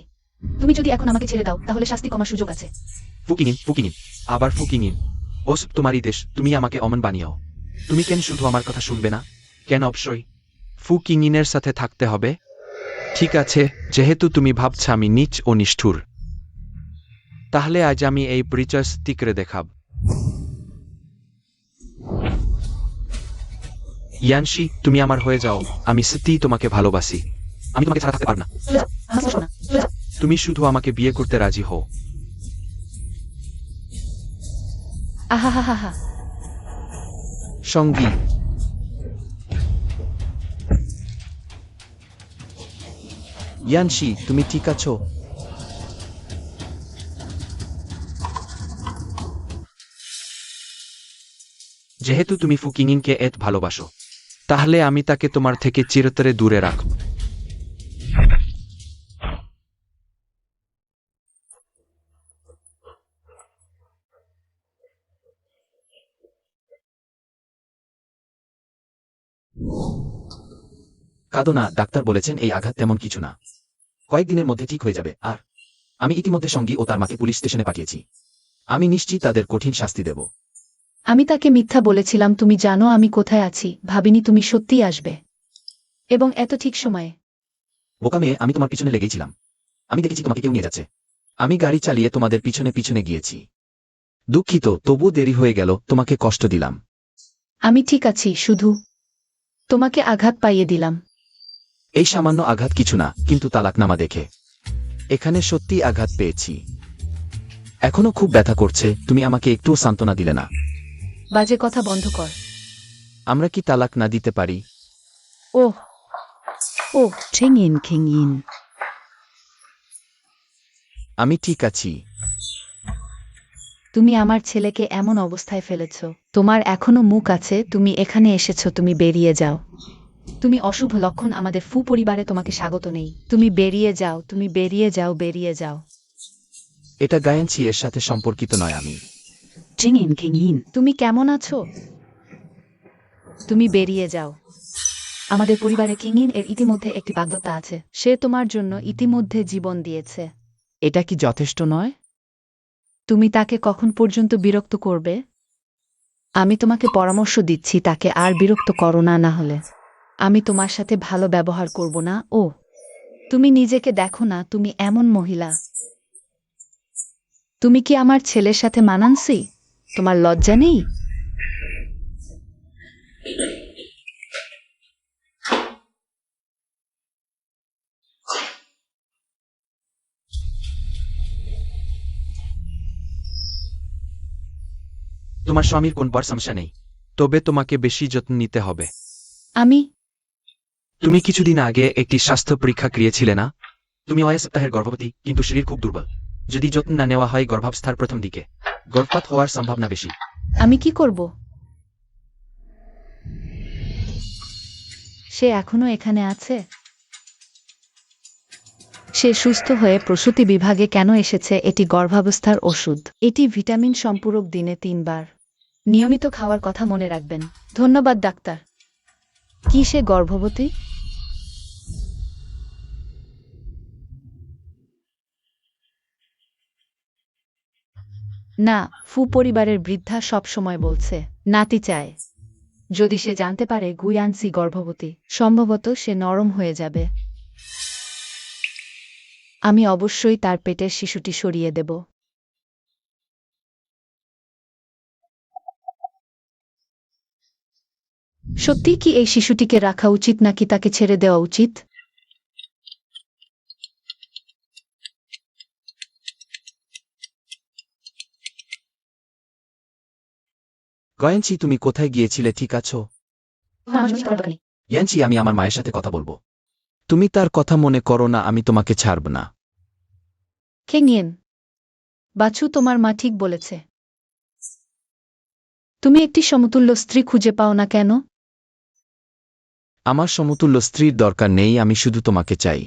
তুমি যদি এখন আমাকে ছেড়ে দাও, তাহলে শাস্তি কমার সুযোগ আছে। ফুকিনিন, আবার ফুকিনিন। ওস তোমারই দেশ, তুমি আমাকে অমন বানিয়েও। তুমি কেন শুধু আমার কথা শুনবে না? কেন অবশ্যই ফুকিনিনের সাথে থাকতে হবে? ঠিক আছে, যেহেতু তুমি ভাবছ আমি নীচ ও নিষ্ঠুর, তাহলে আজ আমি এই পরিচয় সত্যি করে দেখাব। ইয়ানশি, তুমি আমার হয়ে যাও। আমি সত্যিই তোমাকে ভালোবাসি। আমি তোমাকে ছাড়া থাকতে পারব না। চলে যাও, আমার স্পর্শ না, চলে যাও। তুমি শুধু আমাকে বিয়ে করতে রাজি হও। আহা হা হা হা। সঙ্গী, ইয়ানশি, তুমি ঠিক আছো? যেহেতু তুমি ফুকিংইনকে এত ভালোবাসো, তাহলে আমি তাকে তোমার থেকে চিরতরে দূরে রাখব। কাঁদো না, ডাক্তার বলেছেন এই আঘাত তেমন কিছু না, কয়েকদিনের মধ্যে ঠিক হয়ে যাবে। আর আমি ইতিমধ্যে সঙ্গী ও তার মাকে পুলিশ স্টেশনে পাঠিয়েছি। আমি নিশ্চিত তাদের কঠিন শাস্তি দেব। আমি তাকে মিথ্যা বলেছিলাম। তুমি জানো আমি কোথায় আছি। ভাবিনি তুমি সত্যিই আসবে, এবং এত ঠিক সময়ে। বোকা মেয়ে, আমি তোমার পিছনে লেগেছিলাম। আমি দেখেছি তোমাকে কেউ নিয়ে যাচ্ছে। আমি গাড়ি চালিয়ে তোমাদের পিছনে পিছনে গিয়েছি। দুঃখিত, তবু দেরি হয়ে গেল, তোমাকে কষ্ট দিলাম। আমি ঠিক আছি, শুধু তোমাকে আঘাত পাইয়ে দিলাম। এই সামান্য আঘাত কিছু না, কিন্তু তালাকনামা দেখে এখানে সত্যি আঘাত পেয়েছি। এখনো খুব ব্যথা করছে। তুমি আমাকে একটুও সান্ত্বনা দিলে না। বাজে কথা বন্ধ কর। আমরা কি তালাক না দিতে পারি? ওহ ওহ, ছিংইন খিংইন। আমি ঠিক আছি। তুমি আমার ছেলেকে এমন অবস্থায় ফেলেছ। তোমার এখনো মুখ আছে। তুমি এখানে এসেছো, তুমি বেরিয়ে যাও। তুমি অশুভ লক্ষণ। আমাদের ফু পরিবারে তোমাকে স্বাগত নেই। তুমি বেরিয়ে যাও, তুমি বেরিয়ে যাও, বেরিয়ে যাও। এটা গায়ানছি এর সাথে সম্পর্কিত নয়। আমি ছিংইন খিংইন। তুমি কেমন আছো? তুমি বেরিয়ে যাও। আমাদের পরিবারে কিংইন এর ইতিমধ্যে একটি বাগদত্তা আছে। সে তোমার জন্য ইতিমধ্যে জীবন দিয়েছে। এটা কি যথেষ্ট নয়? তুমি তাকে কখন পর্যন্ত বিরক্ত করবে? আমি তোমাকে পরামর্শ দিচ্ছি, তাকে আর বিরক্ত করো না, না হলে আমি তোমার সাথে ভালো ব্যবহার করব না। ও, তুমি নিজেকে দেখো না, তুমি এমন মহিলা। তুমি কি আমার ছেলের সাথে মানানসি? তোমার লজ্জা নেই? তোমার স্বামীর কোন বার সমস্যা নেই। তবে তোমাকে বেশি যত্ন নিতে হবে। আমি তুমি কিছুদিন আগে একটি স্বাস্থ্য পরীক্ষা করিয়েছিলে না? তুমি 9 সপ্তাহের গর্ভবতী, কিন্তু শরীর খুব দুর্বল। যদি যত্ন না নেওয়া হয় গর্ভাবস্থার প্রথম দিকে গর্ভপাত হওয়ার সম্ভাবনা বেশি। আমি কি করব? সে এখনো এখানে আছে? সে সুস্থ হয়ে প্রসূতি বিভাগে কেন এসেছে? এটি গর্ভাবস্থার ওষুধ। এটি ভিটামিন সম্পূরক, দিনে 3 বার নিয়মিত খাওয়ার কথা মনে রাখবেন। ধন্যবাদ ডাক্তার। কি সে গর্ভবতী? না, ফু পরিবারের বৃদ্ধা সব সময় বলছে নাতি চায়। যদি সে জানতে পারে গুয়ানসি গর্ভবতী, সম্ভবত সে নরম হয়ে যাবে। আমি অবশ্যই তার পেটের শিশুটি সরিয়ে দেব। সত্যি কি এই শিশুটিকে রাখা উচিত নাকি তাকে ছেড়ে দেওয়া উচিত? গয়ানছি, তুমি কোথায় গিয়েছিলে? ঠিক আছো? ইয়ানচি, আমি আমার মায়ের সাথে কথা বলবো। তুমি তার কথা মনে করো না, আমি তোমাকে ছাড়ব না। খেঙিয়েন বাছু, তোমার মা ঠিক বলেছে। তুমি একটি সমতুল্য স্ত্রী খুঁজে পাও না কেন? আমার সমতুল্য স্ত্রীর দরকার নেই, আমি শুধু তোমাকে চাই।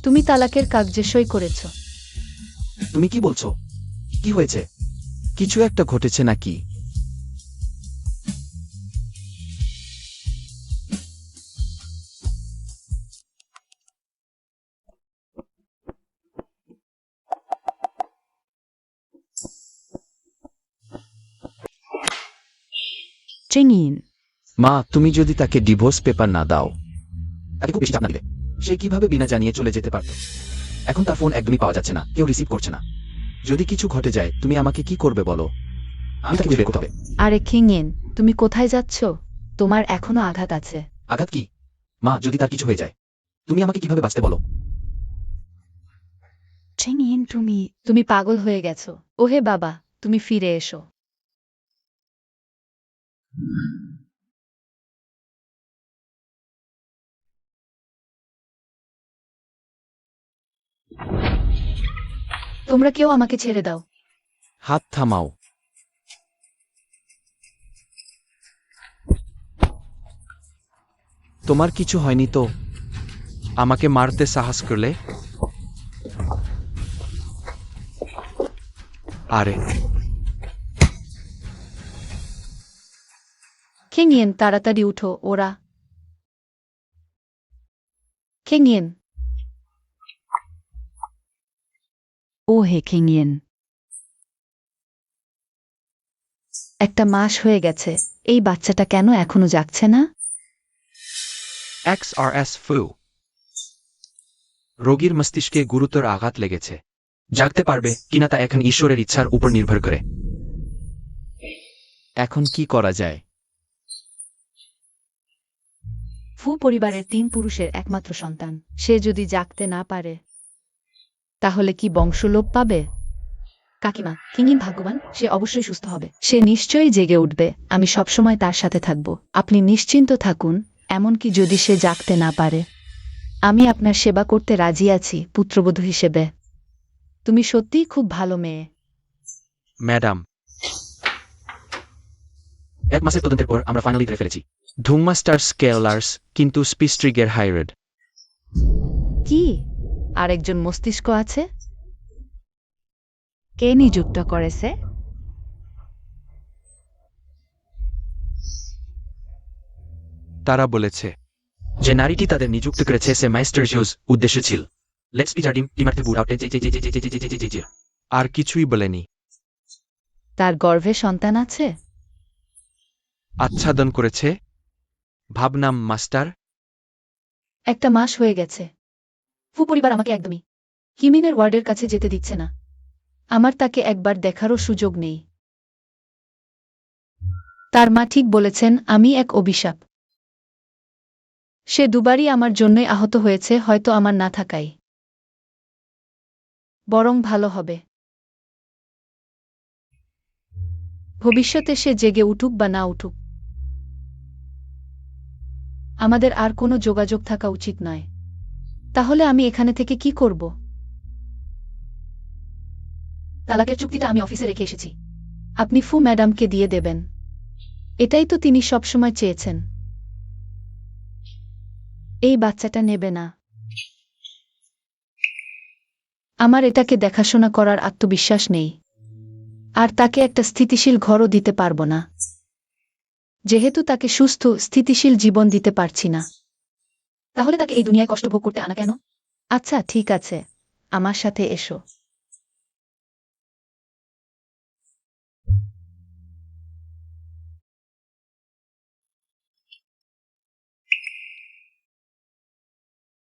তুমি তালাকের কাগজে সই করেছ। তুমি কি বলছো? কি হয়েছে? কিছু একটা ঘটেছে নাকি? ছিংইন। মা, তুমি যদি তাকে ডিভোর্স পেপার না দাও, তাকে খুব বেশি চাপ না দিলে সে কিভাবে বিনা জানিয়ে চলে যেতে পারত? এখন তার ফোন একদমই পাওয়া যাচ্ছে না, কেউ রিসিভ করছে না। যদি কিছু ঘটে যায় তুমি আমাকে কি করবে বলো? আমি তাকে খুঁজে বের করতে হবে। আরে কিংয়েন, তুমি কোথায় যাচ্ছ? তোমার এখনো আঘাত আছে। আঘাত কি? মা, যদি তার কিছু হয়ে যায় তুমি আমাকে কিভাবে বাঁচতে বলো? কিংয়েন, তুমি পাগল হয়ে গেছো। ওহে বাবা, তুমি ফিরে এসো। তোমরা কেউ আমাকে ছেড়ে দাও। হাত থামাও। তোমার কিছু হয়নি তো? আমাকে মারতে সাহস করলে? আরে কিংয়েন, তাড়াতাড়ি উঠো, ওরা। কিংয়েন, ওহে কিংয়েন, একটা মাস হয়ে গেছে, এই বাচ্চাটা কেন এখনো জাগছে না? XRS flu. রোগীর মস্তিষ্কে গুরুতর আঘাত লেগেছে। জাগতে পারবে কিনা তা এখন ঈশ্বরের ইচ্ছার উপর নির্ভর করে। এখন কি করা যায়? ফু পরিবারের 3 পুরুষের একমাত্র সন্তান, সে যদি জাগতে না পারে তাহলে কি বংশলোপ পাবে? কাকিমা, কিংয়েন ভাগ্যবান, সে অবশ্যই সুস্থ হবে। সে নিশ্চয়ই জেগে উঠবে, আমি সবসময় তার সাথে থাকব। আপনি নিশ্চিন্ত থাকুন, এমনকি যদি সে জাগতে না পারে। আমি আপনার সেবা করতে রাজি আছি, পুত্রবধূ হিসেবে। তুমি সত্যিই খুব ভালো মেয়ে। ম্যাডাম, 1 মাসের তদন্তের পর আমরা ফাইনালি ধরে ফেলেছি। ধুমমাস্টার স্কেলার্স কিন্তু স্পিস্ট্রিগের হাইরেড। কি আরেকজন মস্তিষ্ক আছে? কে নিযুক্ত করেছে? তারা বলেছে যে নারীটি তাদের নিযুক্ত করেছে সে মাইস্টার জিউস উদ্দেশ্য ছিল। লেটস পিটার ডিম টিমারতে বুড় আউটে জি। আর কিছুই বলেনি। তার গর্ভে সন্তান আছে? আচ্ছাদন করেছে। ভাবনাম মাস্টার। 1 মাস হয়ে গেছে। ফু পরিবার আমাকে একদমই কিমিনের ওয়ার্ডের কাছে যেতে দিচ্ছে না। আমার তাকে একবার দেখারও সুযোগ নেই। তার মা ঠিক বলেছেন, আমি এক অভিশাপ। সে দুবারই আমার জন্যই আহত হয়েছে, হয়তো আমার না থাকাই বরং ভালো হবে। ভবিষ্যতে সে জেগে উঠুক বা না উঠুক, আমাদের আর কোনো যোগাযোগ থাকা উচিত নয়। তাহলে আমি এখানে থেকে কি করব? তালাকের চুক্তিটা আমি অফিসে রেখে এসেছি। আপনি ফু ম্যাডামকে দিয়ে দেবেন। এটাই তো তিনি সবসময় চেয়েছেন। এই বাচ্চাটা নেবে না। আমার এটাকে দেখাশোনা করার আত্মবিশ্বাস নেই, আর তাকে একটা স্থিতিশীল ঘরও দিতে পারব না, যেহেতু তাকে সুস্থ স্থিতিশীল জীবন দিতে পারছি না। তাহলে তাকে এই দুনিয়ায় কষ্ট ভোগ করতে আনা কেন? আচ্ছা ঠিক আছে, আমার সাথে এসো।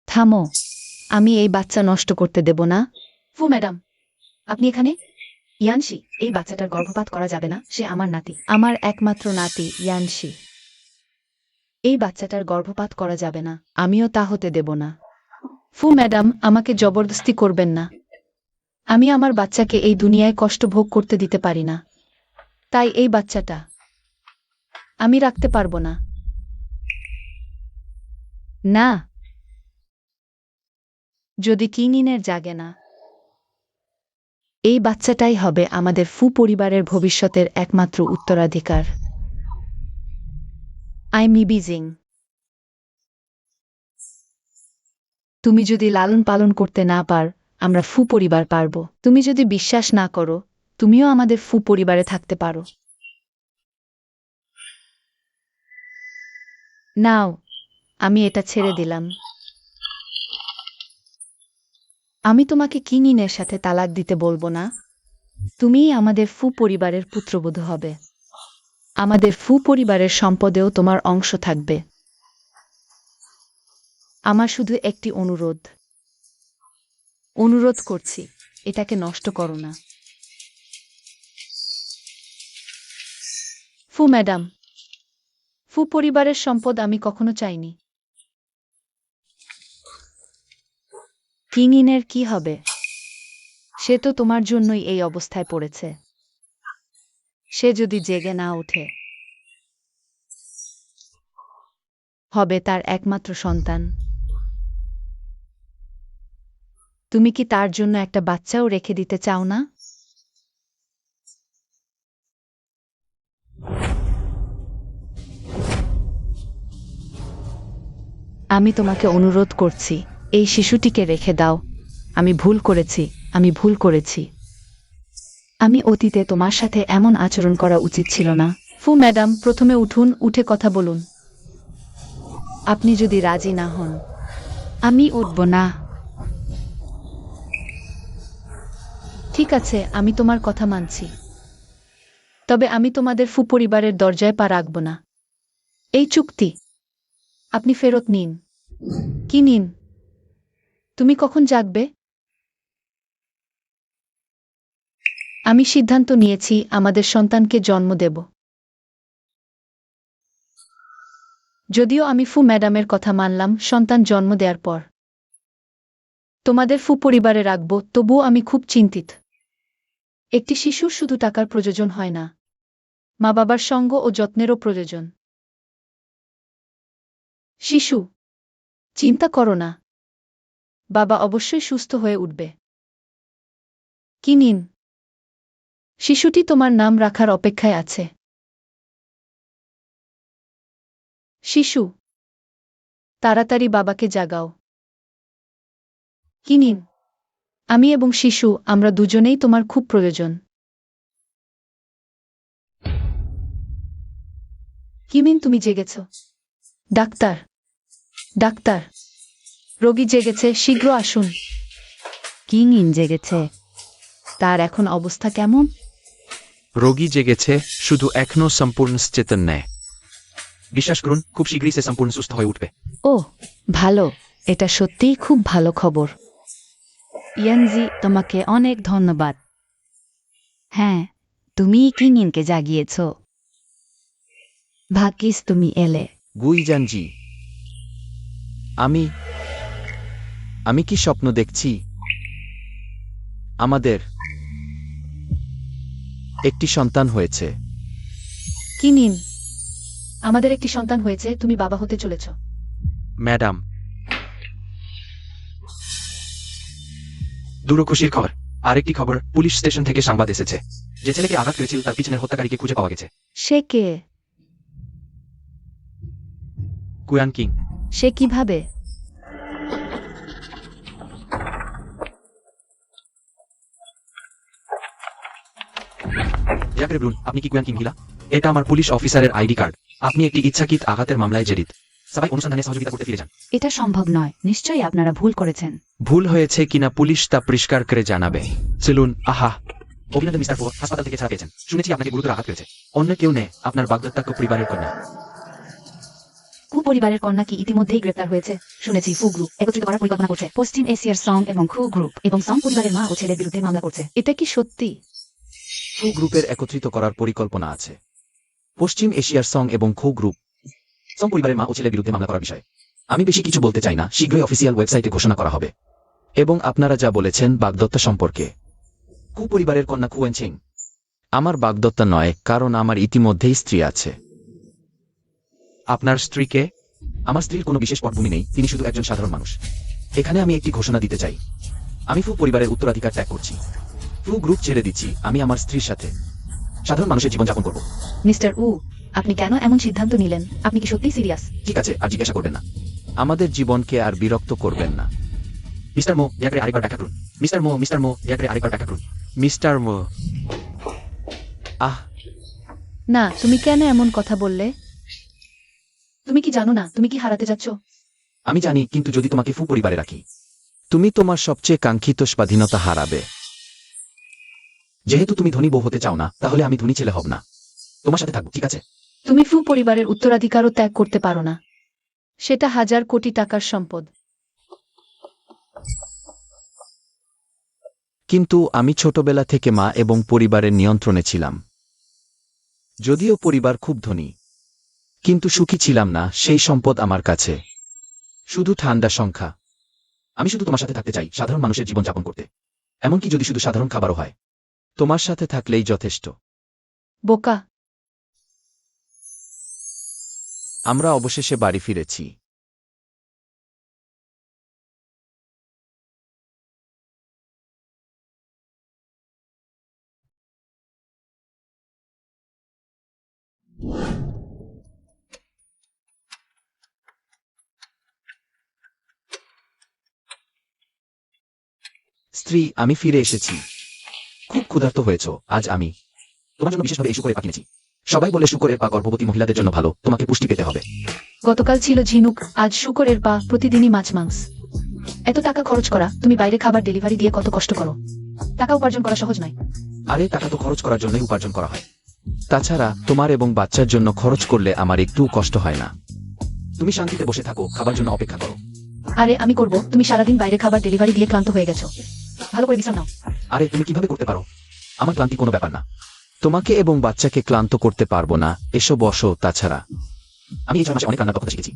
থামো, আমি এই বাচ্চা নষ্ট করতে দেব না। ফু ম্যাডাম, আপনি এখানে? ইয়ানশি, এই বাচ্চাটার গর্ভপাত করা যাবে না, সে আমার নাতি। আমার একমাত্র নাতি ইয়ানশি। এই বাচ্চাটার গর্ভপাত করা যাবে না, আমিও তা হতে দেব না। ফু ম্যাডাম, আমাকে জবরদস্তি করবেন না। আমি আমার বাচ্চাকে এই দুনিয়ায় কষ্ট ভোগ করতে দিতে পারি না। তাই এই বাচ্চাটা আমি রাখতে পারবো না। না, যদি কিংইনের জাগে না, এই বাচ্চাটাই হবে আমাদের ফু পরিবারের ভবিষ্যতের একমাত্র উত্তরাধিকার। I me Beijing. তুমি যদি লালন পালন করতে না পার, আমরা ফু পরিবার পারব। তুমি যদি বিশ্বাস না করো, তুমিও আমাদের ফু পরিবারে থাকতে পারো। নাও, আমি এটা ছেড়ে দিলাম। আমি তোমাকে কিংইনের সাথে তালাক দিতে বলবো না। তুমিই আমাদের ফু পরিবারের পুত্রবধূ হবে। আমাদের ফু পরিবারের সম্পদেও তোমার অংশ থাকবে। আমার শুধু একটি অনুরোধ করছি, এটাকে নষ্ট করো না। ফু ম্যাডাম, ফু পরিবারের সম্পদ আমি কখনো চাইনি। কিংইনের কি হবে? সে তো তোমার জন্যই এই অবস্থায় পড়েছে। সে যদি জেগে না ওঠে, হবে তার একমাত্র সন্তান। তুমি কি তার জন্য একটা বাচ্চাও রেখে দিতে চাও না? আমি তোমাকে অনুরোধ করছি, এই শিশুটিকে রেখে দাও। আমি ভুল করেছি। আমি অতীতে তোমার সাথে এমন আচরণ করা উচিত ছিল না। ফু ম্যাডাম, প্রথমে উঠুন, উঠে কথা বলুন। আপনি যদি রাজি না হন, আমি উঠব না। ঠিক আছে, আমি তোমার কথা মানছি। তবে আমি তোমাদের ফু পরিবারের দরজায় পা রাখব না। এই চুক্তি আপনি ফেরত নিন। কি নিন? তুমি কখন জাগবে? আমি সিদ্ধান্ত নিয়েছি আমাদের সন্তানকে জন্ম দেব। যদিও আমি ফু ম্যাডামের কথা মানলাম সন্তান জন্ম দেওয়ার পর তোমাদের ফু পরিবারে রাখব, তবুও আমি খুব চিন্তিত। একটি শিশুর শুধু টাকার প্রয়োজন হয় না, মা বাবার সঙ্গ ও যত্নেরও প্রয়োজন। শিশু, চিন্তা করো না, বাবা অবশ্যই সুস্থ হয়ে উঠবে। কি নিন? শিশুটি তোমার নাম রাখার অপেক্ষায় আছে। শিশু, তাড়াতাড়ি বাবাকে জাগাও। কি নিন? আমি এবং শিশু, আমরা দুজনেই তোমার খুব প্রয়োজন। কিমিন, তুমি জেগেছ? ডাক্তার, ডাক্তার, রোগী জেগেছে, শীঘ্র আসুন। কিংইন জেগেছে। তার এখন অবস্থা কেমন? রোগী জেগেছে, শুধু এখনো সম্পূর্ণ চেতন নেয়। বিশ্বাস করুন, খুব শীঘ্রই সে সম্পূর্ণ সুস্থ হয়ে উঠবে। ও, ভালো। এটা সত্যিই খুব ভালো খবর। ইয়ানজি, তোমাকে অনেক ধন্যবাদ। হ্যাঁ, তুমি কিংইনকে জাগিয়েছ। ভাগ্যিস তুমি এলে। গুইজানজি, আমি কি স্বপ্ন দেখছি? আমাদের একটি সন্তান হয়েছে। কি নিন? আমাদের একটি সন্তান হয়েছে, তুমি বাবা হতে চলেছ। ম্যাডাম, দুটো খুশির খবর। আরেকটি খবর, পুলিশ স্টেশন থেকে সংবাদ এসেছে। যে ছেলেকে আঘাত করেছিল তার পিছনের হত্যাকারীকে খুঁজে পাওয়া গেছে। সে কে? কুয়ান কিং। সে কিভাবে? জাকরে ব্রুন, আপনি কি কুয়ান কিং হিলা? এটা আমার পুলিশ অফিসারের আইডি কার্ড। আপনি একটি ইচ্ছাকৃত আঘাতের মামলায় জড়িত। সবাই অনুসন্ধানে সহযোগিতা করতে ফিরে যান। এটা সম্ভব নয়। নিশ্চয়ই আপনারা ভুল করেছেন। ভুল হয়েছে কিনা পুলিশ তা পরিষ্কার করে জানাবে। চলুন। আহা, অভিনন্দন মিস্টার ফো, হাসপাতাল থেকে ছাড়া পেয়েছেন। শুনেছি আপনাকে গুরুতর আঘাত করেছে। অন্য কেউ নেই, আপনার বাগদত্তা পরিবারের কন্যা। কু পরিবারের কন্যা কি ইতিমধ্যেই গ্রেপ্তার হয়েছে? শুনেছি ফু গ্রুপ একত্রিত করার পরিকল্পনা করছে। পশ্চিম এশিয়ার সং এবং খু গ্রুপ এবং সং পরিবারের মা ও ছেলের বিরুদ্ধে মামলা করছে। এটা কি সত্যি? খু গ্রুপের একত্রিত করার পরিকল্পনা আছে। পশ্চিম এশিয়ার সং এবং খু গ্রুপ সং পরিবারের মা ও ছেলের বিরুদ্ধে মামলা করার বিষয়ে আমি বেশি কিছু বলতে চাই না, শীঘ্রই অফিসিয়াল ওয়েবসাইটে ঘোষণা করা হবে। এবং আপনারা যা বলেছেন বাগদত্তা সম্পর্কে। কু পরিবারের কন্যা কুয়েন চিং। আমার বাগদত্তা নয়, কারণ আমার ইতিমধ্যেই স্ত্রী আছে। আপনার স্ত্রীকে? আমার স্ত্রীর কোনো বিশেষ পটভূমি নেই, তিনি শুধু একজন সাধারণ মানুষ। এখানে আমি একটি ঘোষণা দিতে চাই। আমি ফু পরিবারের উত্তরাধিকার ত্যাগ করছি। ফু গ্রুপ ছেড়ে দিচ্ছি। আমি আমার স্ত্রীর সাথে সাধারণ মানুষের জীবনযাপন করব। মিস্টার উ, আপনি কেন এমন সিদ্ধান্ত নিলেন? আপনি কি সত্যিই সিরিয়াস? ঠিক আছে, আর জিজ্ঞাসা করবেন না। আমাদের জীবনকে আর বিরক্ত করবেন না। মিস্টার মো, দয়া করে আরেকবার ব্যাখ্যা করুন। মিস্টার মো, দয়া করে আরেকবার ব্যাখ্যা করুন। মিস্টার মো। আহ, না, তুমি কেন এমন কথা বললে? তুমি কি জানো না তুমি কি হারাতে যাচ্ছ? আমি জানি, কিন্তু যদি তোমাকে ফু পরিবারে রাখি, তুমি তোমার সবচেয়ে কাঙ্ক্ষিত স্বাধীনতা হারাবে। যেহেতু তুমি ধনী বউ হতে চাও না, তাহলে আমি ধনী ছেলে হব না। তোমার সাথে থাকবো, ঠিক আছে? তুমি ফু পরিবারের উত্তরাধিকারও ত্যাগ করতে পারো না। সেটা 1000 কোটি টাকার সম্পদ। কিন্তু আমি ছোটবেলা থেকে মা এবং পরিবারের নিয়ন্ত্রণে ছিলাম। যদিও পরিবার খুব ধনী, কিন্তু সুখী ছিলাম না। সেই সম্পদ আমার কাছে শুধু ঠান্ডা সংখ্যা। আমি শুধু তোমার সাথে থাকতে চাই, সাধারণ মানুষের জীবন যাপন করতে, এমনকি যদি শুধু সাধারণ খাবারও হয়। তোমার সাথে থাকলেই যথেষ্ট। বোকা। আমরা অবশেষে বাড়ি ফিরেছি। স্ত্রী, আমি ফিরে এসেছি। খুব ক্ষুধার্ত হয়েছ। আজ আমি তোমার জন্য বিশেষভাবে এই শুকরের পা কিনেছি। সবাই বলে শুকরের পা গর্ভবতী মহিলাদের জন্য ভালো, তোমাকে পুষ্টি পেতে হবে। গতকাল ছিল ঝিনুক, আজ শুকরের পা, প্রতিদিনই মাছ মাংস। এত টাকা খরচ করা, তুমি বাইরে খাবার ডেলিভারি দিয়ে কত কষ্ট করো। টাকা উপার্জন করা সহজ নয়। আরে টাকা তো খরচ করার জন্যই উপার্জন করা হয়। তাছাড়া তোমার এবং বাচ্চার জন্য খরচ করলে আমার একটুও কষ্ট হয় না। তুমি শান্তিতে বসে থাকো, খাবার জন্য অপেক্ষা করো। আরে আমি করব, তুমি সারাদিন বাইরে খাবার ডেলিভারি দিয়ে ক্লান্ত হয়ে গেছো। ভালো করে বিশ্রাম নাও। আরে তুমি কিভাবে করতে পারো? আমার ক্লান্তি কোনো ব্যাপার না। তোমাকে এবং বাচ্চাকে ক্লান্ত করতে পারবো না। এসো বসো। তাছাড়া আমি এই 6 মাসে অনেক রান্নার দক্ষতা শিখেছি।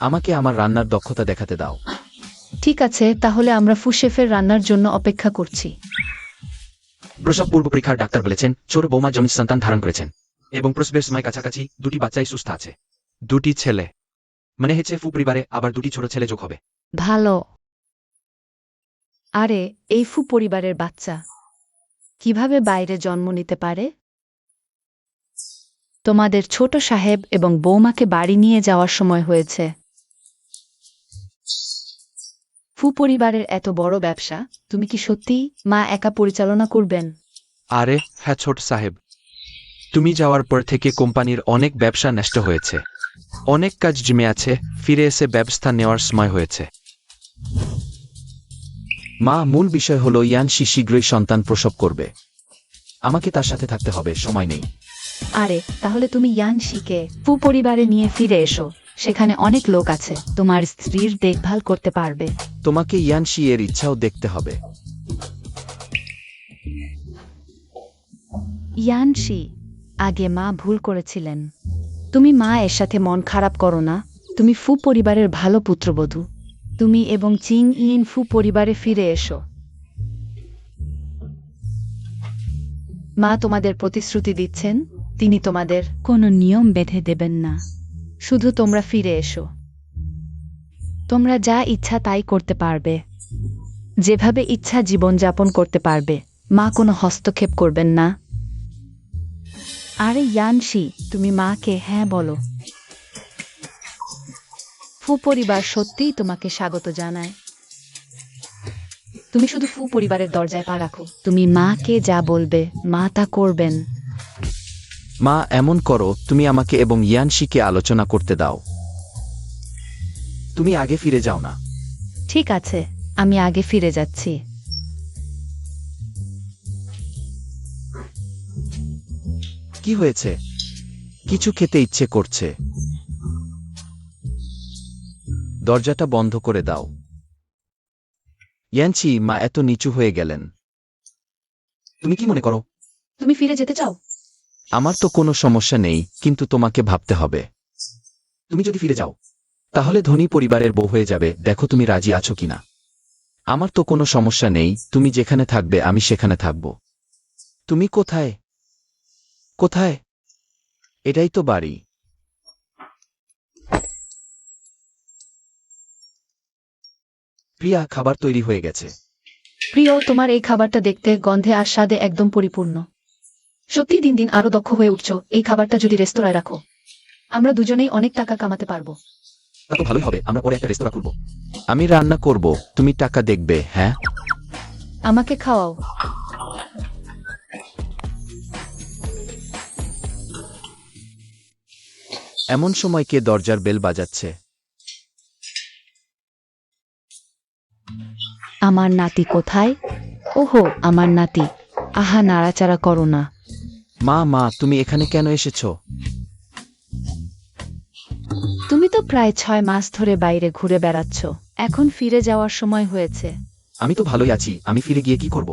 আমাকে আমার রান্নার দক্ষতা দেখাতে দাও। ঠিক আছে, তাহলে আমরা ফু শেফের রান্নার জন্য অপেক্ষা করছি। প্রসব পূর্ব পরীক্ষার ডাক্তার বলেছেন ছোট বৌমা জমির সন্তান ধারণ করেছেন এবং প্রসবের সময় কাছাকাছি 2টি বাচ্চাই সুস্থ আছে। 2টি ছেলে, মানে হচ্ছে ফু পরিবারে আবার 2টি ছোট ছেলে যোগ হবে। ভালো। আরে এই ফু পরিবারের বাচ্চা কিভাবে বাইরে জন্ম নিতে পারে? তোমাদের ছোট সাহেব এবং বৌমাকে বাড়ি নিয়ে যাওয়ার সময় হয়েছে। ফু পরিবারের এত বড় ব্যবসা তুমি কি সত্যিই মা একা পরিচালনা করবেন? আরে হ্যাঁ ছোট সাহেব, তুমি যাওয়ার পর থেকে কোম্পানির অনেক ব্যবসা নষ্ট হয়েছে, অনেক কাজ জমে আছে। ফিরে এসে ব্যবস্থা নেওয়ার সময় হয়েছে। মা, মূল বিষয় হলো ইয়ানশি শীঘ্রই সন্তান প্রসব করবে। আমাকে তার সাথে থাকতে হবে, সময় নেই। আরে তাহলে তুমি ইয়ানশিকে ফু পরিবারে নিয়ে ফিরে এসো। সেখানে অনেক লোক আছে, তোমার স্ত্রীর দেখভাল করতে পারবে। তোমাকে ইয়ানশি এর ইচ্ছাও দেখতে হবে। ইয়ানশি, আগে মা ভুল করেছিলেন। তুমি মা এর সাথে মন খারাপ করো না। তুমি ফু পরিবারের ভালো পুত্রবধূ। তুমি এবং চিং ইন ফু পরিবারে ফিরে এসো। মা তোমাদের প্রতিশ্রুতি দিচ্ছেন তিনি তোমাদের কোনো নিয়ম বেঁধে দেবেন না। শুধু তোমরা ফিরে এসো। তোমরা যা ইচ্ছা তাই করতে পারবে, যেভাবে ইচ্ছা জীবনযাপন করতে পারবে। মা কোনো হস্তক্ষেপ করবেন না। আরে ইয়ানশি, তুমি মাকে হ্যাঁ বলো। ফু পরিবার সত্যিই তোমাকে স্বাগত জানায়। তুমি শুধু ফু পরিবারের দরজায় পা রাখো। তুমি মাকে যা বলবে মা তা করবেন। মা, এমন করো, তুমি আমাকে এবং ইয়ানশিকে আলোচনা করতে দাও। তুমি আগে ফিরে যাও না। ঠিক আছে, আমি আগে ফিরে যাচ্ছি। কি হয়েছে? কিছু খেতে ইচ্ছে করছে। দরজাটা বন্ধ করে দাও। ইয়ানশি, মা এত নিচু হয়ে গেলেন। তুমি কি মনে করো? তুমি ফিরে যেতে চাও? আমার তো কোনো সমস্যা নেই, কিন্তু তোমাকে ভাবতে হবে। তুমি যদি ফিরে যাও তাহলে ধনী পরিবারের বউ হয়ে যাবে। দেখো তুমি রাজি আছো কিনা। আমার তো কোনো সমস্যা নেই, তুমি যেখানে থাকবে আমি সেখানে থাকব। তুমি কোথায়? কোথায়? এটাই তো বাড়ি। প্রিয়া, খাবার তৈরি হয়ে গেছে। প্রিয়, তোমার এই খাবারটা দেখতে, গন্ধে আর স্বাদে একদম পরিপূর্ণ। সত্যি দিন দিন আরো দক্ষ হয়ে উঠছো। এই খাবারটা যদি রেস্তোরাঁয় রাখো, আমরা দুজনেই অনেক টাকা কামাতে পারবো। তা তো ভালোই হবে, আমরা পরে একটা রেস্তোরাঁ খুলবো। আমি রান্না করব, তুমি টাকা দেখবে। হ্যাঁ, আমাকে খাওয়াও। এমন সময় কে দরজার বেল বাজাচ্ছে? আমার নাতি কোথায়? ওহো, আমার নাতি। আহা, নাড়াচাড়া করো না। মা তুমি এখানে কেন এসেছো? তুমি তো প্রায় 6 মাস ধরে বাইরে ঘুরে বেড়াচ্ছ, এখন ফিরে যাওয়ার সময় হয়েছে। আমি তো ভালোই আছি, আমি ফিরে গিয়ে কি করব?